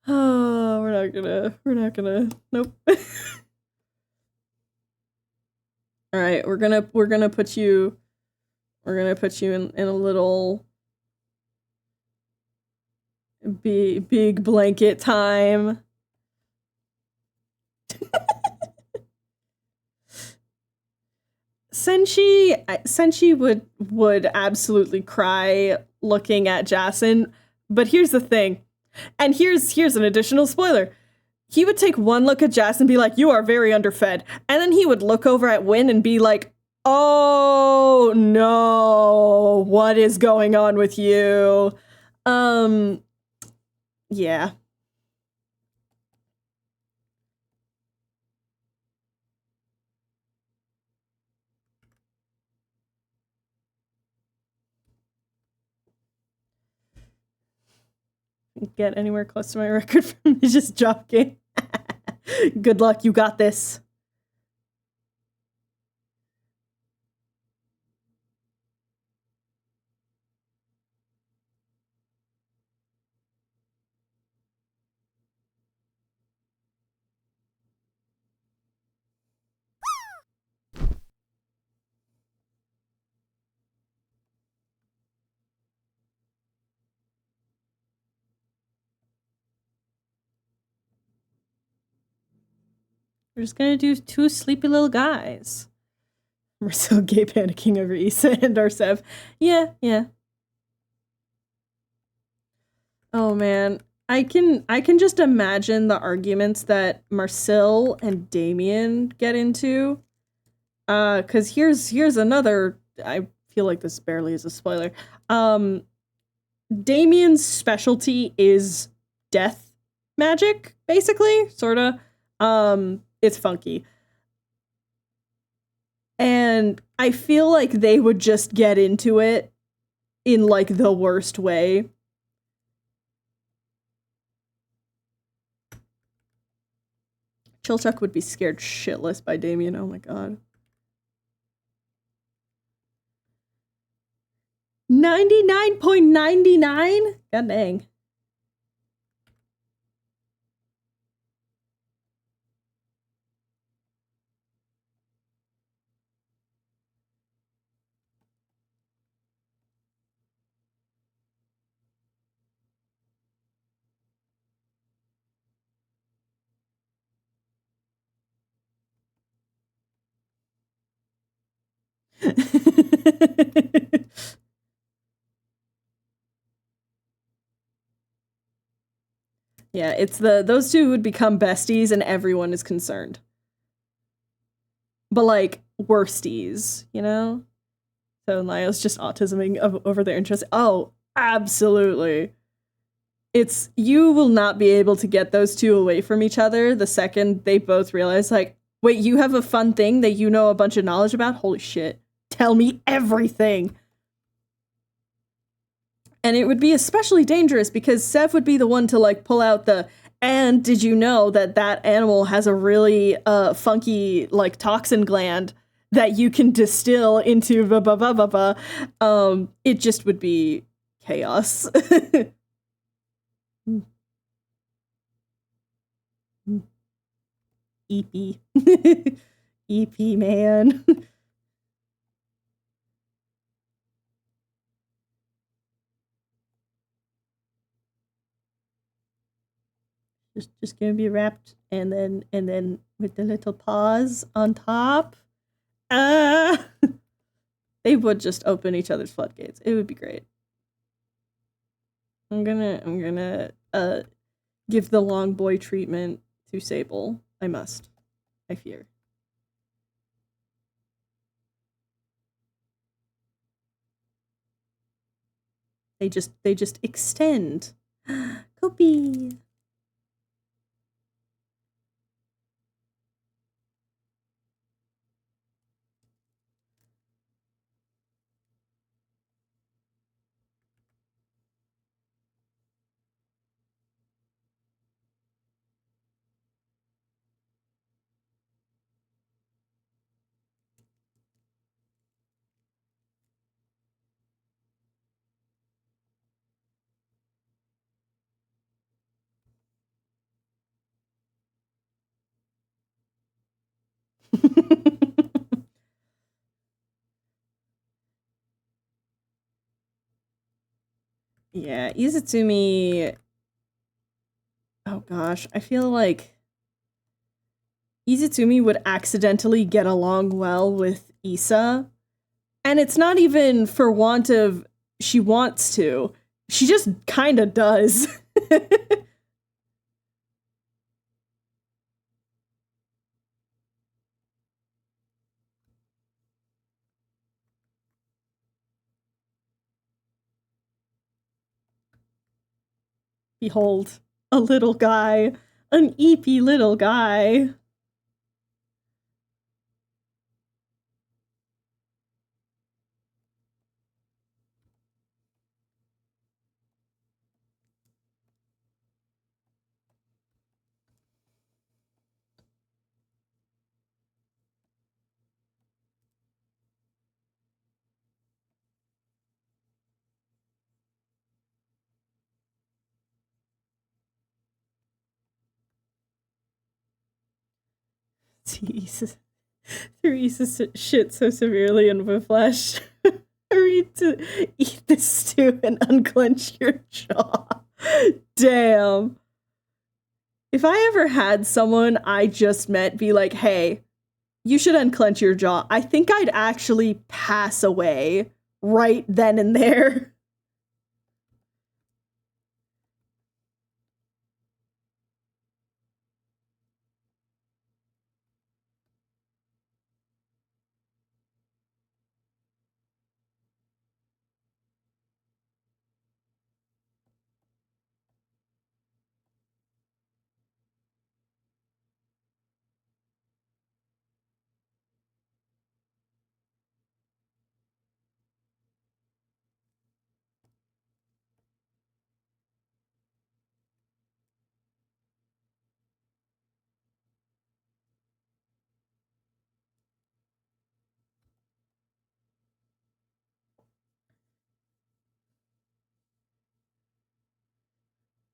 Oh, we're not gonna, nope. All right, we're gonna put you in a little Big blanket time. Senshi would absolutely cry looking at Jason, but here's the thing. And here's an additional spoiler. He would take one look at Jason and be like, "You are very underfed." And then he would look over at Win and be like, "Oh no, what is going on with you?" Yeah. Get anywhere close to my record from just jogging. Good luck, you got this. We're just gonna do two sleepy little guys. We're so gay panicking over Issa and Arsev. Yeah. Oh man. I can just imagine the arguments that Marcel and Damien get into. Cause here's another, I feel like this barely is a spoiler. Damien's specialty is death magic, basically, sorta. It's funky. And I feel like they would just get into it in like the worst way. Chilchuck would be scared shitless by Damien, oh my god. 99.99? God dang. Yeah, it's those two would become besties and everyone is concerned. But like worsties, you know? So Niall's just autisming over their interests. Oh, absolutely. It's, you will not be able to get those two away from each other the second they both realize, like, wait, you have a fun thing that you know a bunch of knowledge about? Holy shit. Tell me everything. And it would be especially dangerous because Sev would be the one to like pull out the, and did you know that that animal has a really funky like toxin gland that you can distill into blah blah blah blah blah. It just would be chaos. EP. EP man. Just gonna be wrapped and then with the little paws on top. They would just open each other's floodgates. It would be great. I'm gonna give the long boy treatment to Sable. I must. I fear. They just extend. Kopi. Yeah, Izutsumi Oh gosh, I feel like Izitsumi would accidentally get along well with Issa. And it's not even for want of she wants to. She just kind of does. Behold, a little guy. An eepy little guy. Jesus. Teresa shit so severely in the flesh. Hurry to eat this stew and unclench your jaw. Damn. If I ever had someone I just met be like, hey, you should unclench your jaw, I think I'd actually pass away right then and there.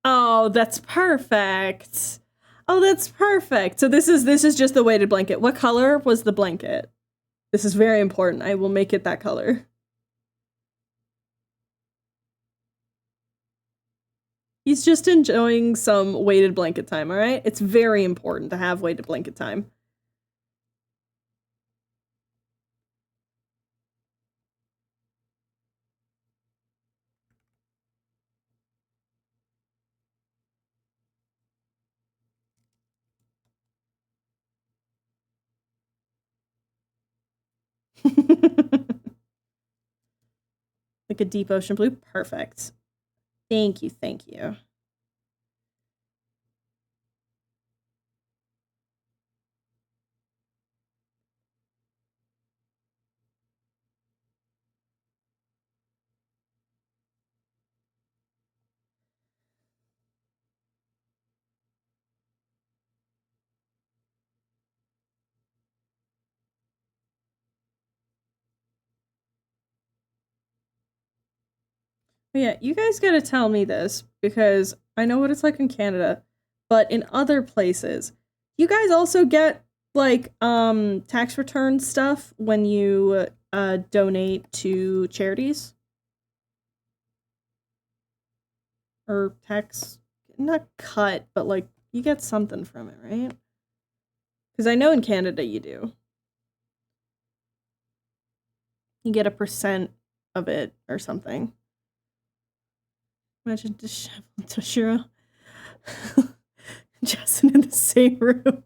Oh, that's perfect. Oh, that's perfect. So this is just the weighted blanket. What color was the blanket? This is very important. I will make it that color. He's just enjoying some weighted blanket time, all right? It's very important to have weighted blanket time. Like a deep ocean blue? Perfect. Thank you, thank you. But yeah, you guys gotta tell me this, because I know what it's like in Canada, but in other places, you guys also get, like, tax return stuff when you, donate to charities? Or tax, not cut, but, like, you get something from it, right? Because I know in Canada you do. You get a % of it or something. Imagine disheveled Toshiro. Jason in the same room.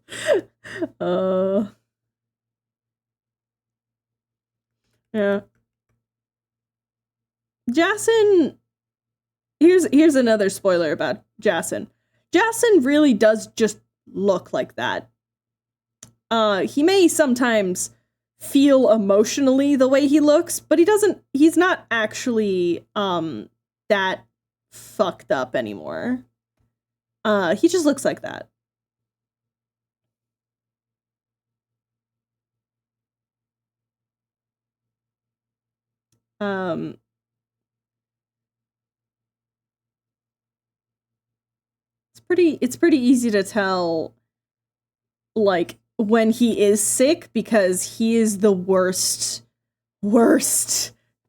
Yeah. Jason. Here's another spoiler about Jason. Jason really does just look like that. He may sometimes feel emotionally the way he looks, but he's not actually that fucked up anymore. He just looks like that. It's pretty easy to tell, like, when he is sick, because he is the worst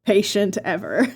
patient ever.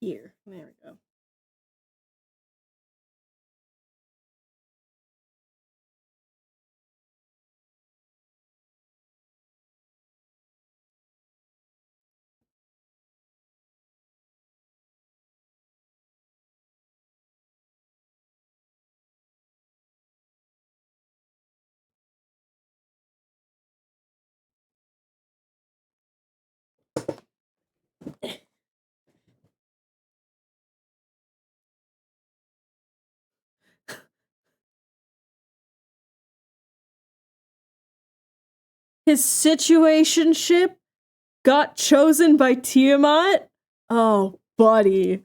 Here. There we go. His situationship got chosen by Tiamat? Oh, buddy.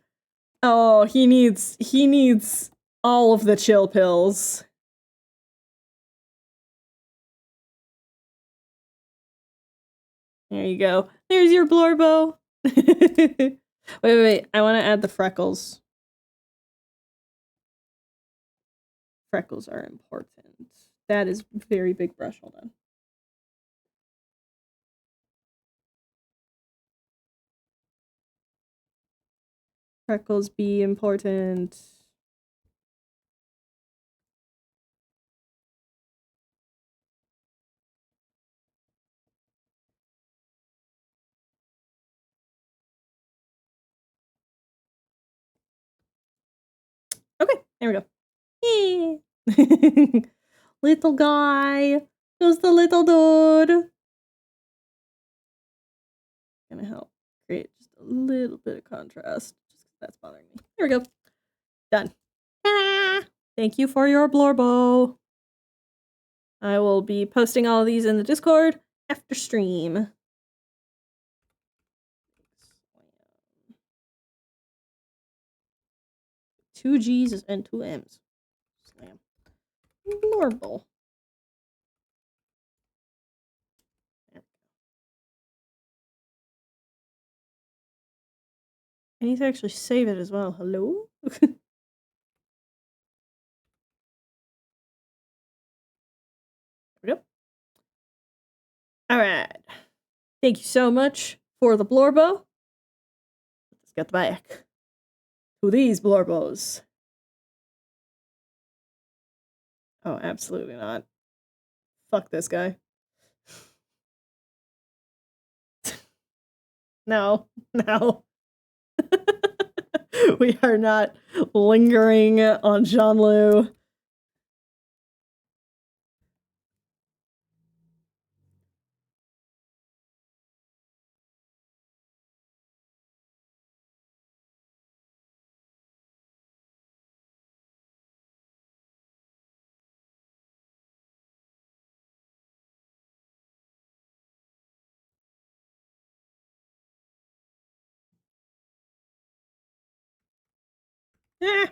Oh, he needs all of the chill pills. There you go. There's your Blorbo. Wait. I want to add the freckles. Freckles are important. That is very big brush. Hold on. Freckles be important. Okay, there we go. Yay. Little guy. Just a little dude. Gonna help create just a little bit of contrast. Just 'cause that's bothering me. There we go. Done. Ah, thank you for your Blorbo. I will be posting all of these in the Discord after stream. 2 G's and 2 M's. Slam. Blorbo. I need to actually save it as well. Hello? There we go. Alright. Thank you so much for the Blorbo. Let's get back to these Blorbos. Oh, absolutely not. Fuck this guy. No. We are not lingering on Jean-Lu. Ah.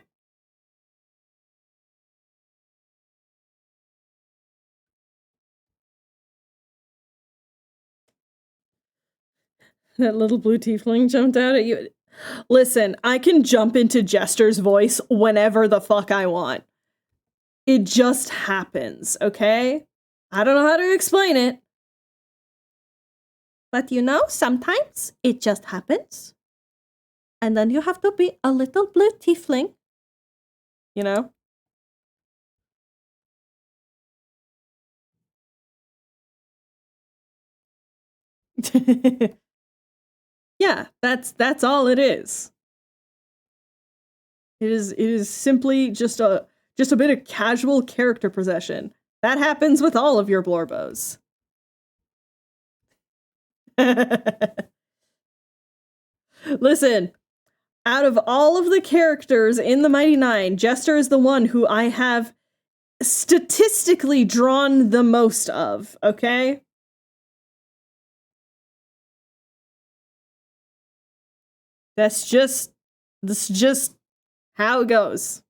That little blue tiefling jumped out at you. Listen, I can jump into Jester's voice whenever the fuck I want. It just happens, okay? I don't know how to explain it. But you know, sometimes it just happens. And then you have to be a little blue tiefling. You know? Yeah, that's all it is. It is simply just a bit of casual character possession. That happens with all of your Blorbos. Listen, out of all of the characters in the Mighty Nine, Jester is the one who I have statistically drawn the most of, okay? That's just how it goes.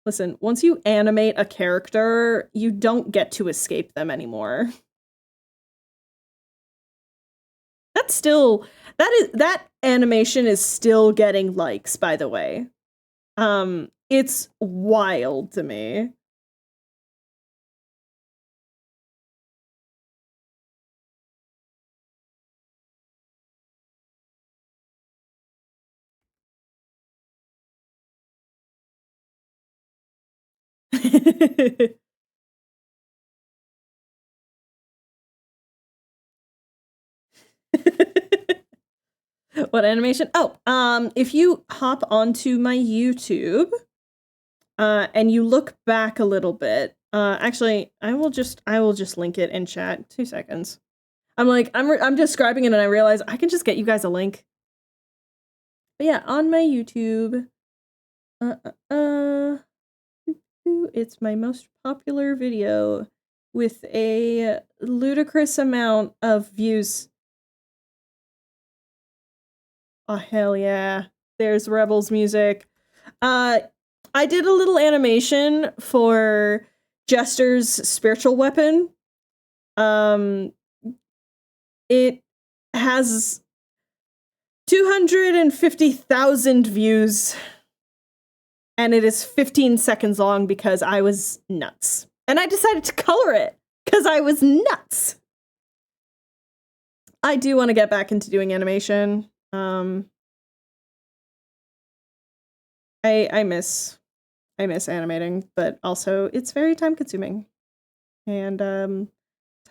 Listen, once you animate a character, you don't get to escape them anymore. That animation is still getting likes, by the way. It's wild to me. What animation? Oh, if you hop onto my YouTube, and you look back a little bit, actually, I will just link it in chat. 2 seconds. I'm describing it and I realize I can just get you guys a link. But yeah, on my YouTube, it's my most popular video with a ludicrous amount of views. Oh, hell yeah. There's Rebels music. I did a little animation for Jester's spiritual weapon. It has 250,000 views, and it is 15 seconds long because I was nuts. And I decided to color it because I was nuts. I do want to get back into doing animation. I miss animating, but also it's very time consuming. And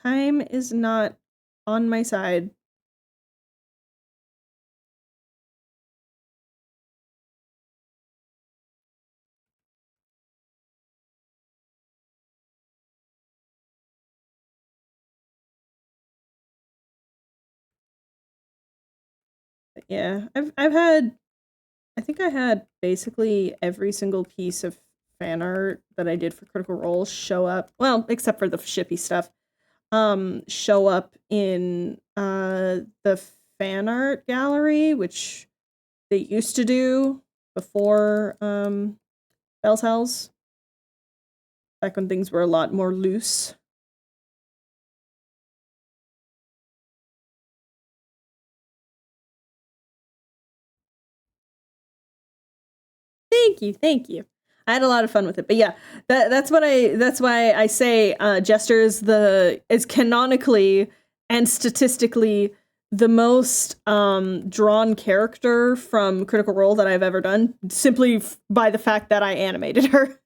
time is not on my side. But yeah, I think I had basically every single piece of fan art that I did for Critical Role show up. Well, except for the shippy stuff. Show up in the fan art gallery, which they used to do before Bell's Hells. Back when things were a lot more loose. Thank you. I had a lot of fun with it, but yeah, that's why I say Jester is canonically and statistically the most drawn character from Critical Role that I've ever done, simply by the fact that I animated her.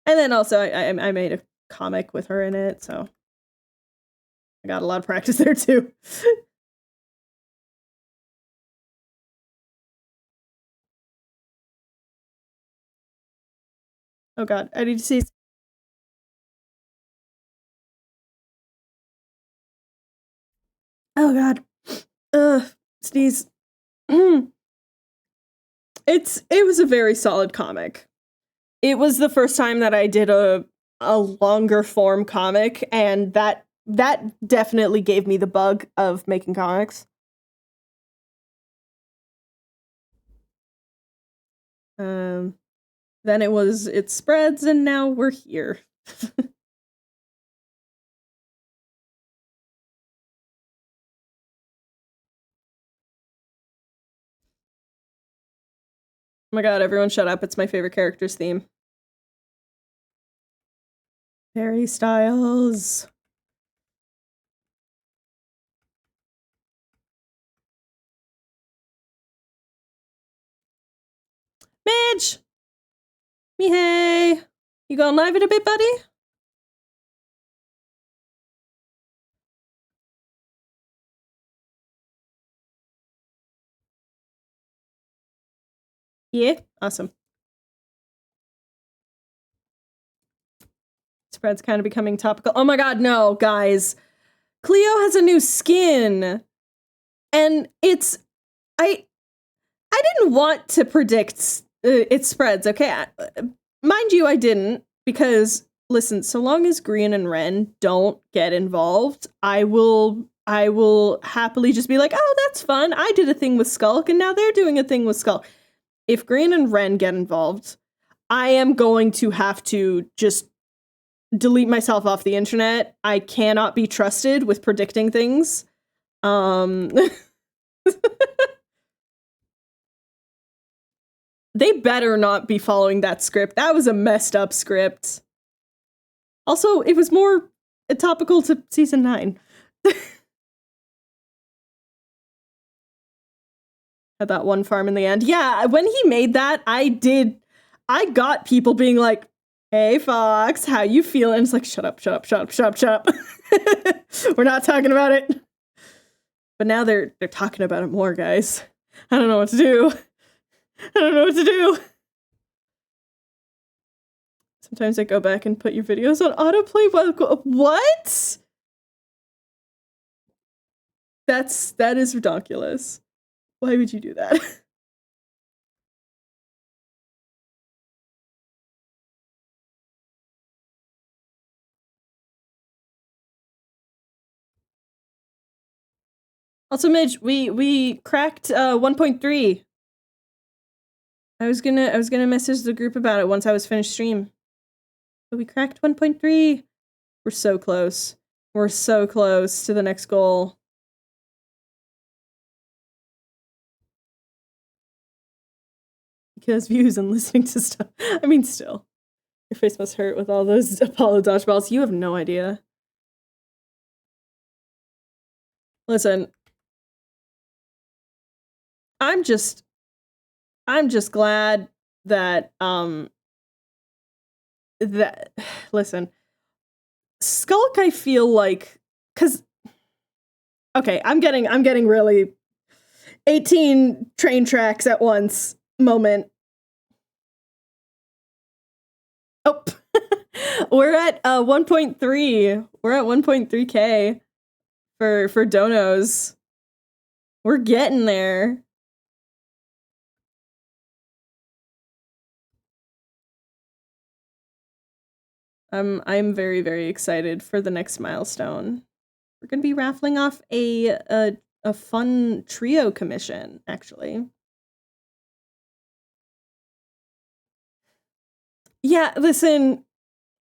And then also I made a comic with her in it, so I got a lot of practice there too. Oh god, I need to see. Oh god. Sneeze. It was a very solid comic. It was the first time that I did a longer form comic, and that definitely gave me the bug of making comics. Then it spreads, and now we're here. Oh my god, everyone shut up. It's my favorite character's theme. Harry Styles. Midge! Me hey! You going live in a bit, buddy? Yeah? Awesome. Spread's kind of becoming topical. Oh my god, no, guys. Cleo has a new skin. And it's... I didn't want to predict its spreads, okay? Mind you, I didn't, because, listen, so long as Green and Ren don't get involved, I will happily just be like, oh, that's fun. I did a thing with Skulk, and now they're doing a thing with Skulk. If Green and Ren get involved, I am going to have to just delete myself off the internet. I cannot be trusted with predicting things. They better not be following that script. That was a messed up script. Also, it was more topical to season 9. Had that one farm in the end. Yeah, when he made that, I got people being like, "Hey Fox, how you feeling?" It's like, shut up. We're not talking about it. But now they're talking about it more, guys. I don't know what to do. Sometimes I go back and put your videos on autoplay. What? That is ridiculous. Why would you do that? Also, Midge, we cracked 1.3. I was gonna message the group about it once I was finished stream. But we cracked 1.3. We're so close. We're so close to the next goal. Because views and listening to stuff. I mean, still. Your face must hurt with all those Apollo dodgeballs. You have no idea. Listen. I'm just glad that listen. Skulk, I feel like, cause okay, I'm getting really 18 train tracks at once moment. Oh, we're at 1.3. We're at 1.3K for donos. We're getting there. I'm very, very excited for the next milestone. We're gonna be raffling off a fun trio commission, actually. Yeah, listen,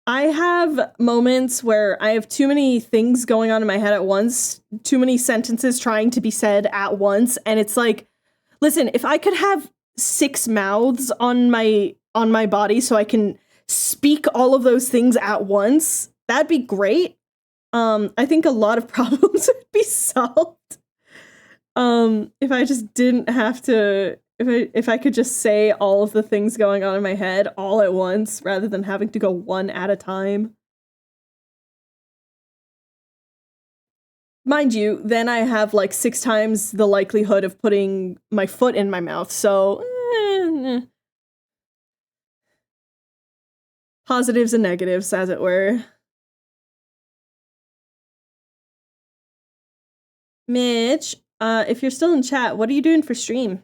I have moments where I have too many things going on in my head at once, too many sentences trying to be said at once, and it's like, listen, if I could have 6 mouths on my body so I can speak all of those things at once, that'd be great. I think a lot of problems would be solved. If I just didn't have to, if I could just say all of the things going on in my head all at once rather than having to go one at a time. Mind you, then I have like 6 times the likelihood of putting my foot in my mouth, so positives and negatives, as it were. Mitch, if you're still in chat, what are you doing for stream?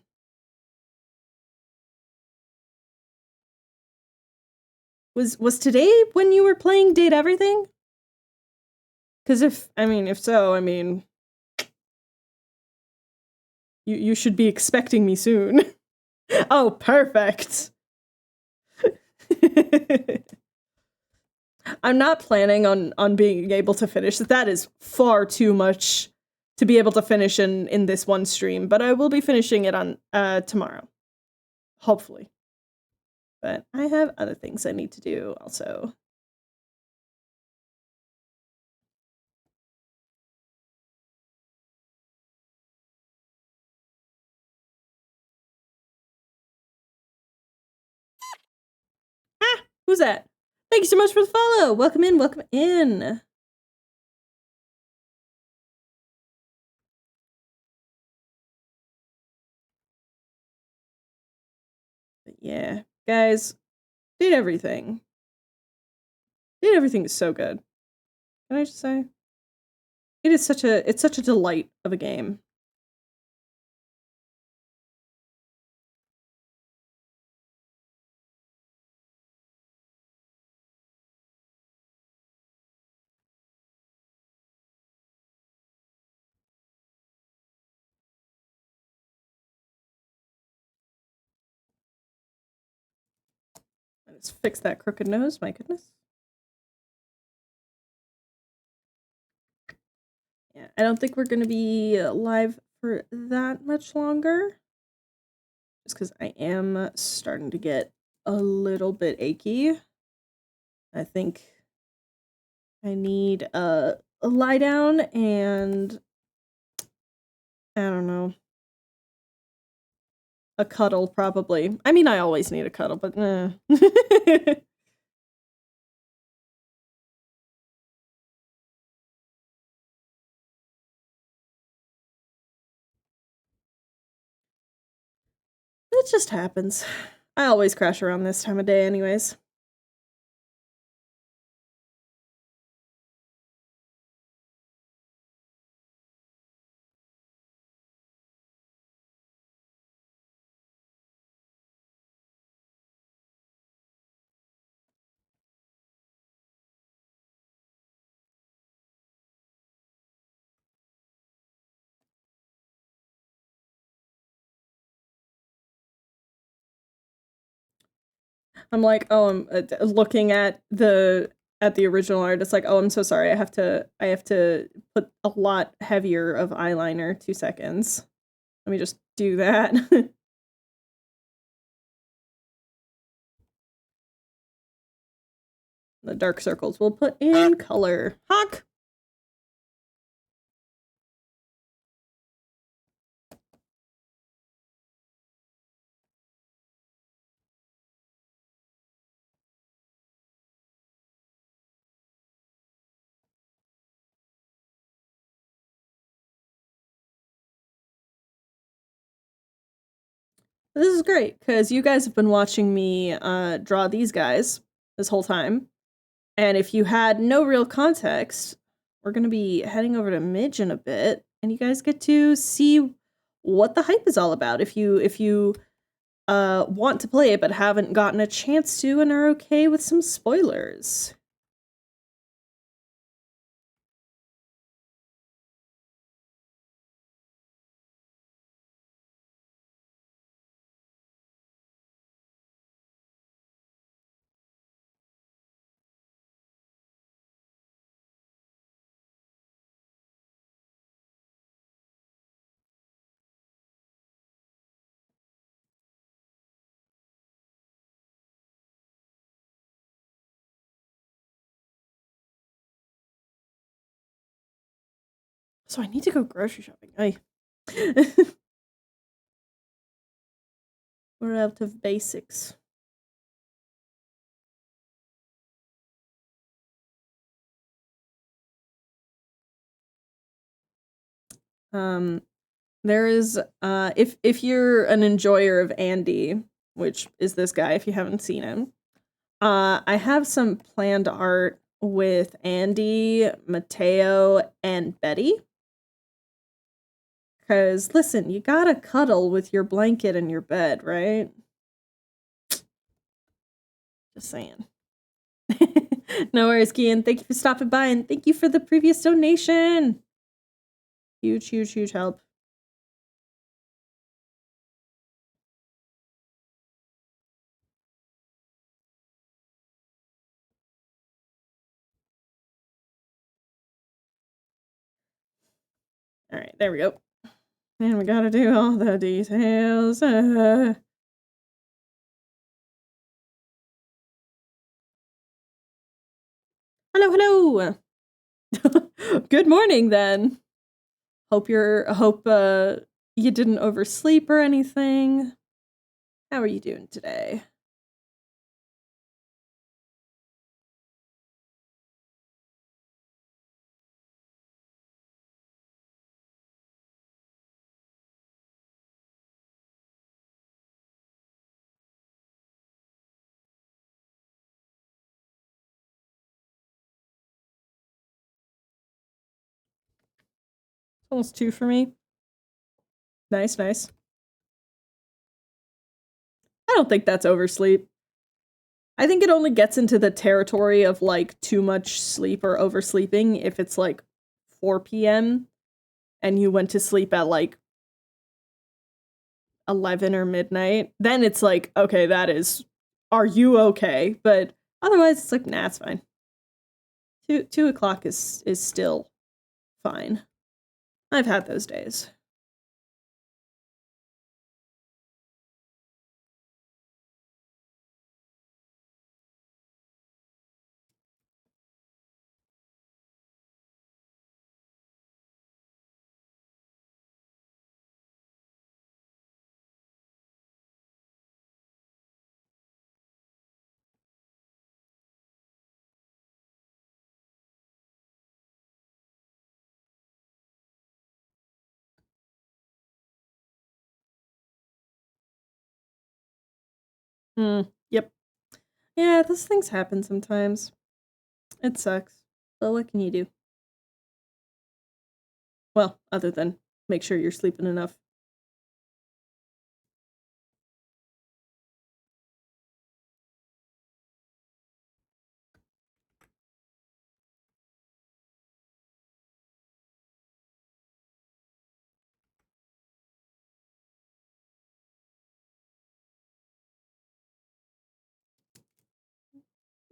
Was today when you were playing Date Everything? Because if so, you should be expecting me soon. Oh, perfect. I'm not planning on being able to finish. That is far too much to be able to finish in this one stream, but I will be finishing it on tomorrow. Hopefully. But I have other things I need to do also. Ah, who's that? Thank you so much for the follow. Welcome in, welcome in. But yeah, guys, Date Everything. Date Everything is so good. Can I just say? It's such a delight of a game. Let's fix that crooked nose, my goodness. Yeah, I don't think we're gonna be live for that much longer. Just because I am starting to get a little bit achy. I think I need a lie down and I don't know. a cuddle, probably. I mean, I always need a cuddle, but it just happens. I always crash around this time of day anyways. I'm like, oh, I'm looking at the original art. It's like, oh, I'm so sorry. I have to put a lot heavier of eyeliner. 2 seconds. Let me just do that. The dark circles we'll put in color. Hawk. This is great, because you guys have been watching me draw these guys this whole time. And if you had no real context, we're going to be heading over to Midge in a bit, and you guys get to see what the hype is all about. If you want to play it but haven't gotten a chance to and are okay with some spoilers. So I need to go grocery shopping. We're out of basics. There is if you're an enjoyer of Andy, which is this guy if you haven't seen him, I have some planned art with Andy, Mateo, and Betty. Cause listen, you gotta cuddle with your blanket in your bed, right? Just saying. No worries, Kian. Thank you for stopping by, and thank you for the previous donation. Huge, huge, huge help. All right, there we go. And we gotta do all the details. Hello, hello. Good morning, then. Hope you didn't oversleep or anything. How are you doing today? Almost 2 for me. Nice, nice. I don't think that's oversleep. I think it only gets into the territory of like too much sleep or oversleeping if it's like 4 p.m. and you went to sleep at like 11 or midnight. Then it's like, okay, are you okay? But otherwise, it's like, nah, it's fine. 2 o'clock is still fine. I've had those days. Yep. Yeah, those things happen sometimes. It sucks. But what can you do? Well, other than make sure you're sleeping enough.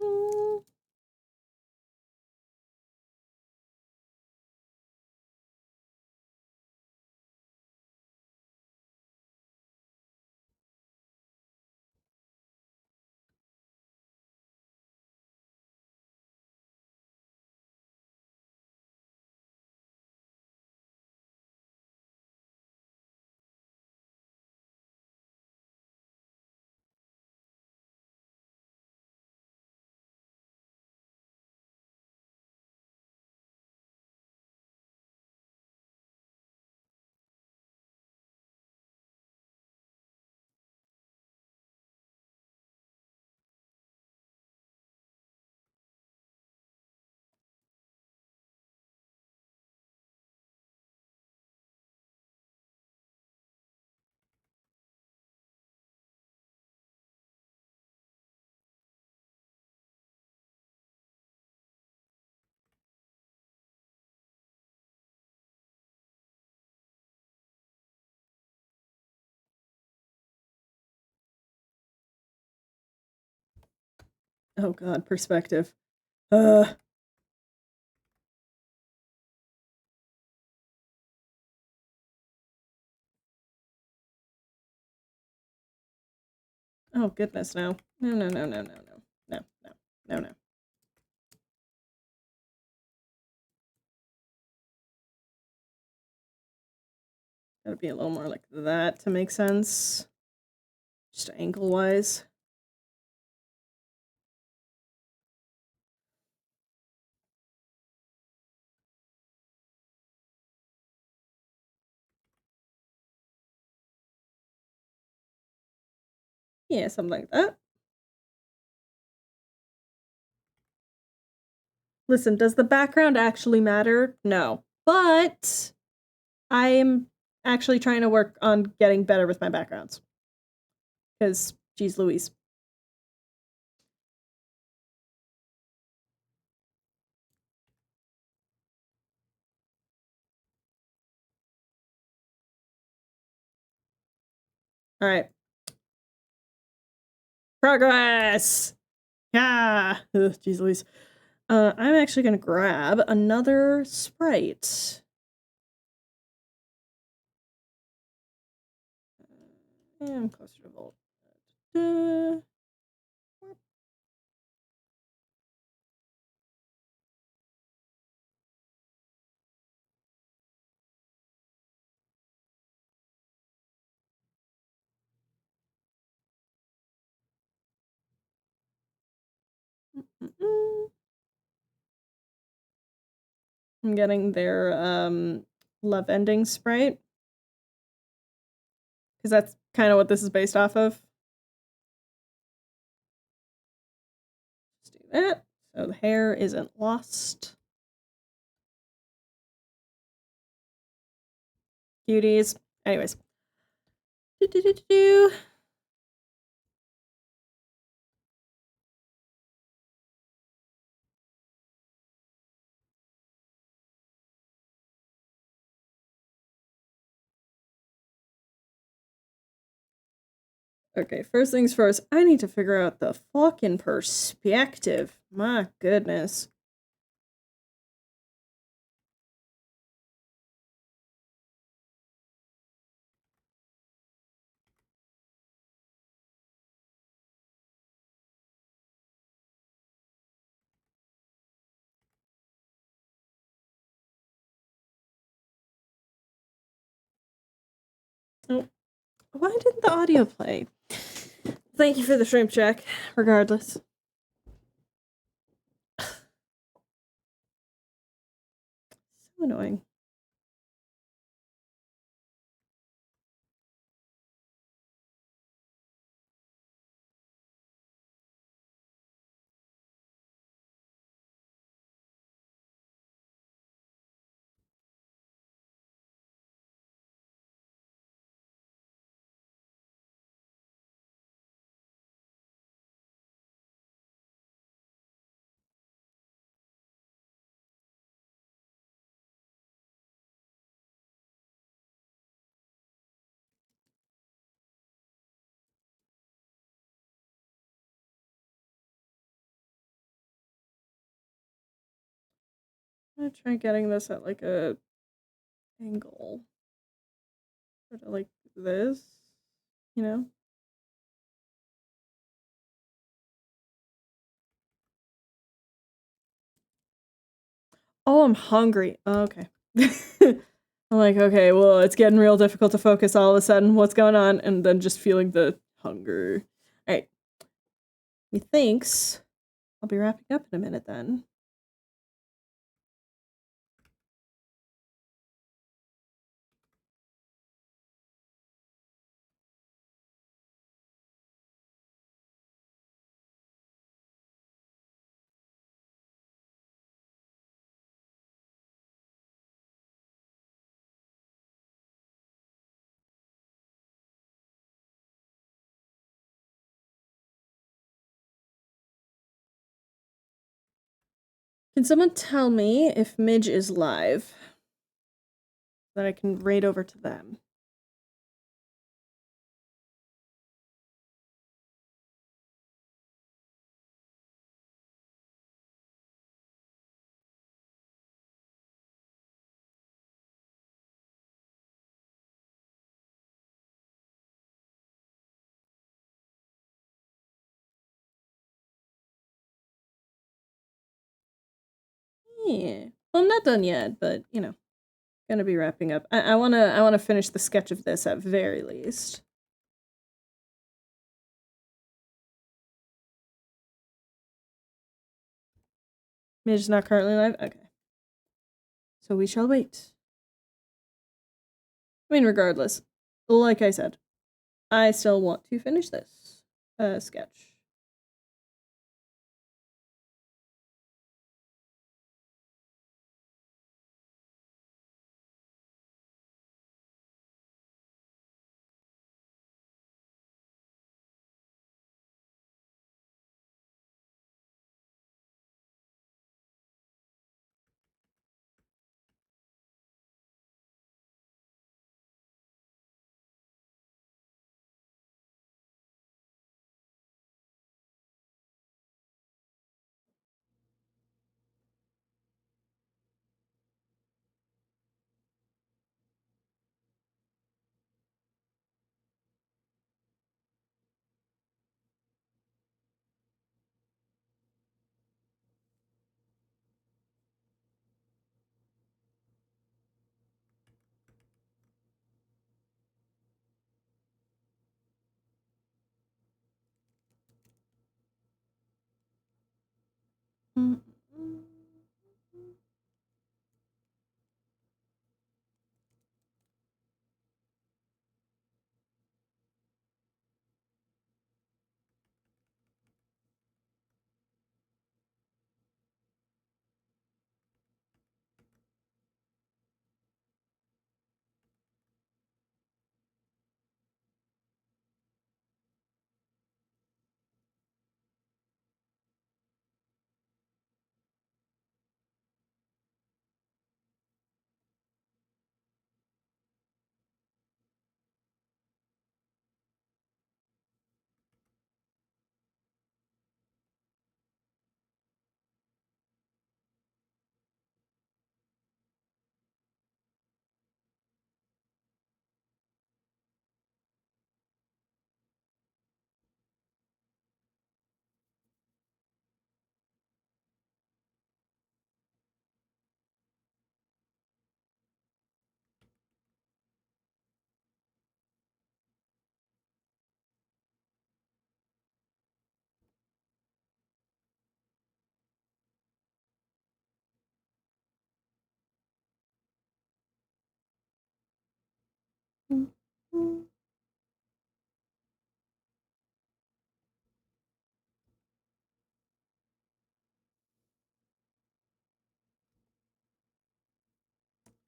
Mm. Oh god, perspective. Uh. Oh goodness, no. No, no, no, no, no, no. No, no, no, no. Gotta be a little more like that to make sense. Just angle-wise. Yeah, something like that. Listen, does the background actually matter? No. But I'm actually trying to work on getting better with my backgrounds. Because, geez Louise. Alright. Progress! Yeah! Ugh, geez Louise. I'm actually gonna grab another sprite. And closer to Volt. I'm getting their love ending sprite. Because that's kind of what this is based off of. Let's do that. So the hair isn't lost. Cuties. Anyways. Do-do-do-do-do. Okay, first things first, I need to figure out the fucking perspective. My goodness. Oh, why didn't the audio play? Thank you for the shrimp check, regardless. So annoying. I'm gonna try getting this at like a angle. Sort of like this, you know? Oh, I'm hungry. Oh, okay. I'm like, okay, well, it's getting real difficult to focus all of a sudden. What's going on? And then just feeling the hunger. All right. Methinks I'll be wrapping up in a minute then. Can someone tell me if Midge is live? That I can raid over to them. Yeah. Well, I'm not done yet, but you know, gonna be wrapping up. I wanna finish the sketch of this at very least. Midge is not currently live? Okay. So we shall wait. I mean, regardless, like I said, I still want to finish this sketch.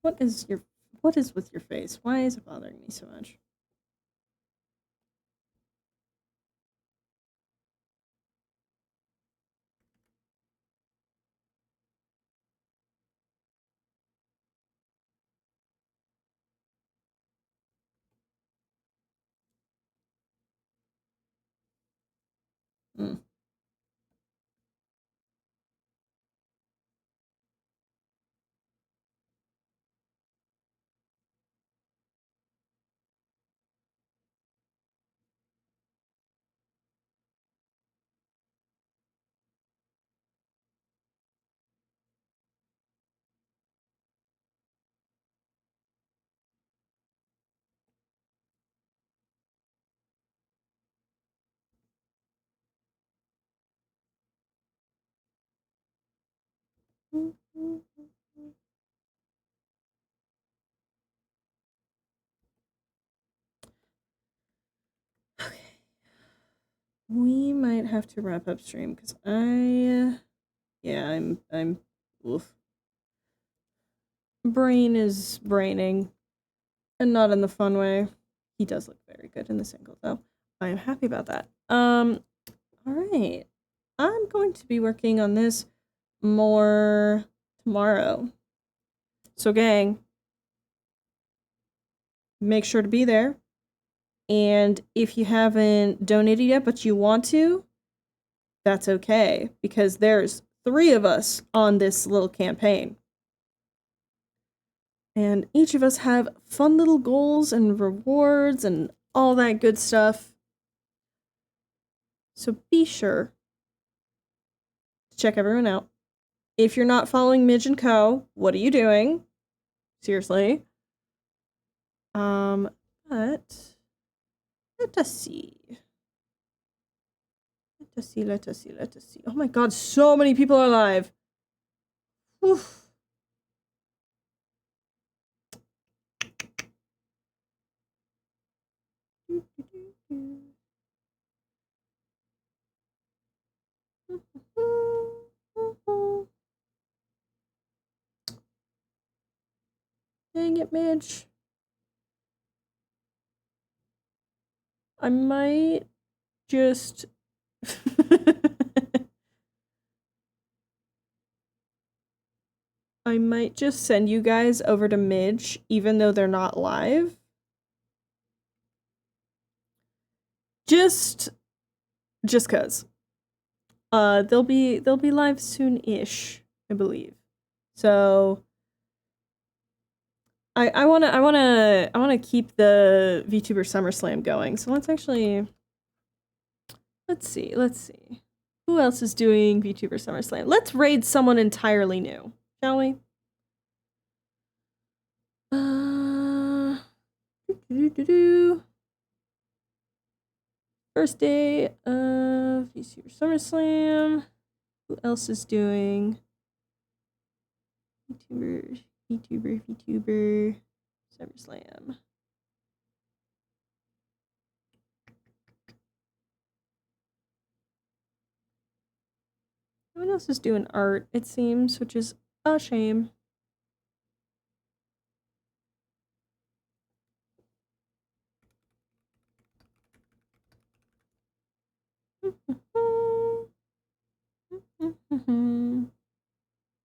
What is with your face? Why is it bothering me so much? Mm. I Okay. We might have to wrap up stream because I'm oof. Brain is braining. And not in the fun way. He does look very good in this angle, though. I am happy about that. Alright. I'm going to be working on this more tomorrow. So, gang, make sure to be there. And if you haven't donated yet, but you want to, that's okay. Because there's 3 of us on this little campaign. And each of us have fun little goals and rewards and all that good stuff. So be sure to check everyone out. If you're not following Midge & Co., what are you doing? Seriously. But let us see. Let us see. Oh my god, so many people are live. Oof. Dang it, Midge. I might just... I might just send you guys over to Midge, even though they're not live. Just cause. They'll be live soon-ish, I believe. So I wanna keep the VTuber SummerSlam going. So let's see. Who else is doing VTuber SummerSlam? Let's raid someone entirely new, shall we? First day of VTuber SummerSlam. Who else is doing VTuber SummerSlam? No one else is doing art, it seems, which is a shame.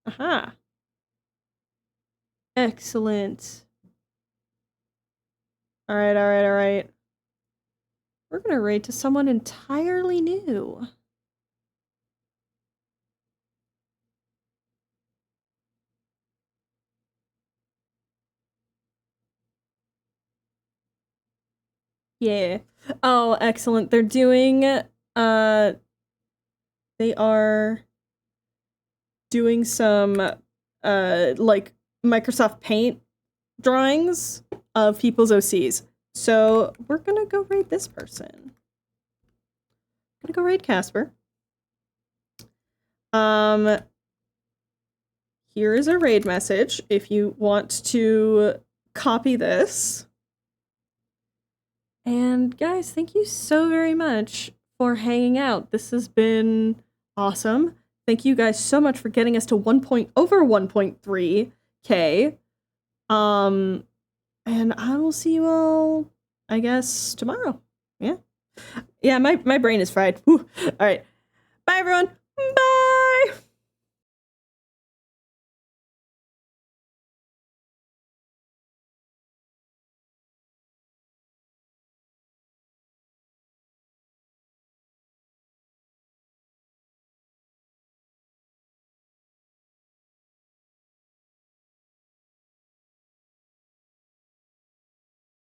Aha. Excellent. All right. We're gonna raid to someone entirely new. Yeah. Oh, excellent. They're doing, they are doing some, like, Microsoft Paint drawings of people's OCs. So, we're gonna go raid this person. I'm gonna go raid Casper. Here is a raid message if you want to copy this. And guys, thank you so very much for hanging out. This has been awesome. Thank you guys so much for getting us to over 1.3K. And I will see you all, I guess, tomorrow. Yeah. Yeah, my brain is fried. Whew. All right. Bye, everyone. Bye.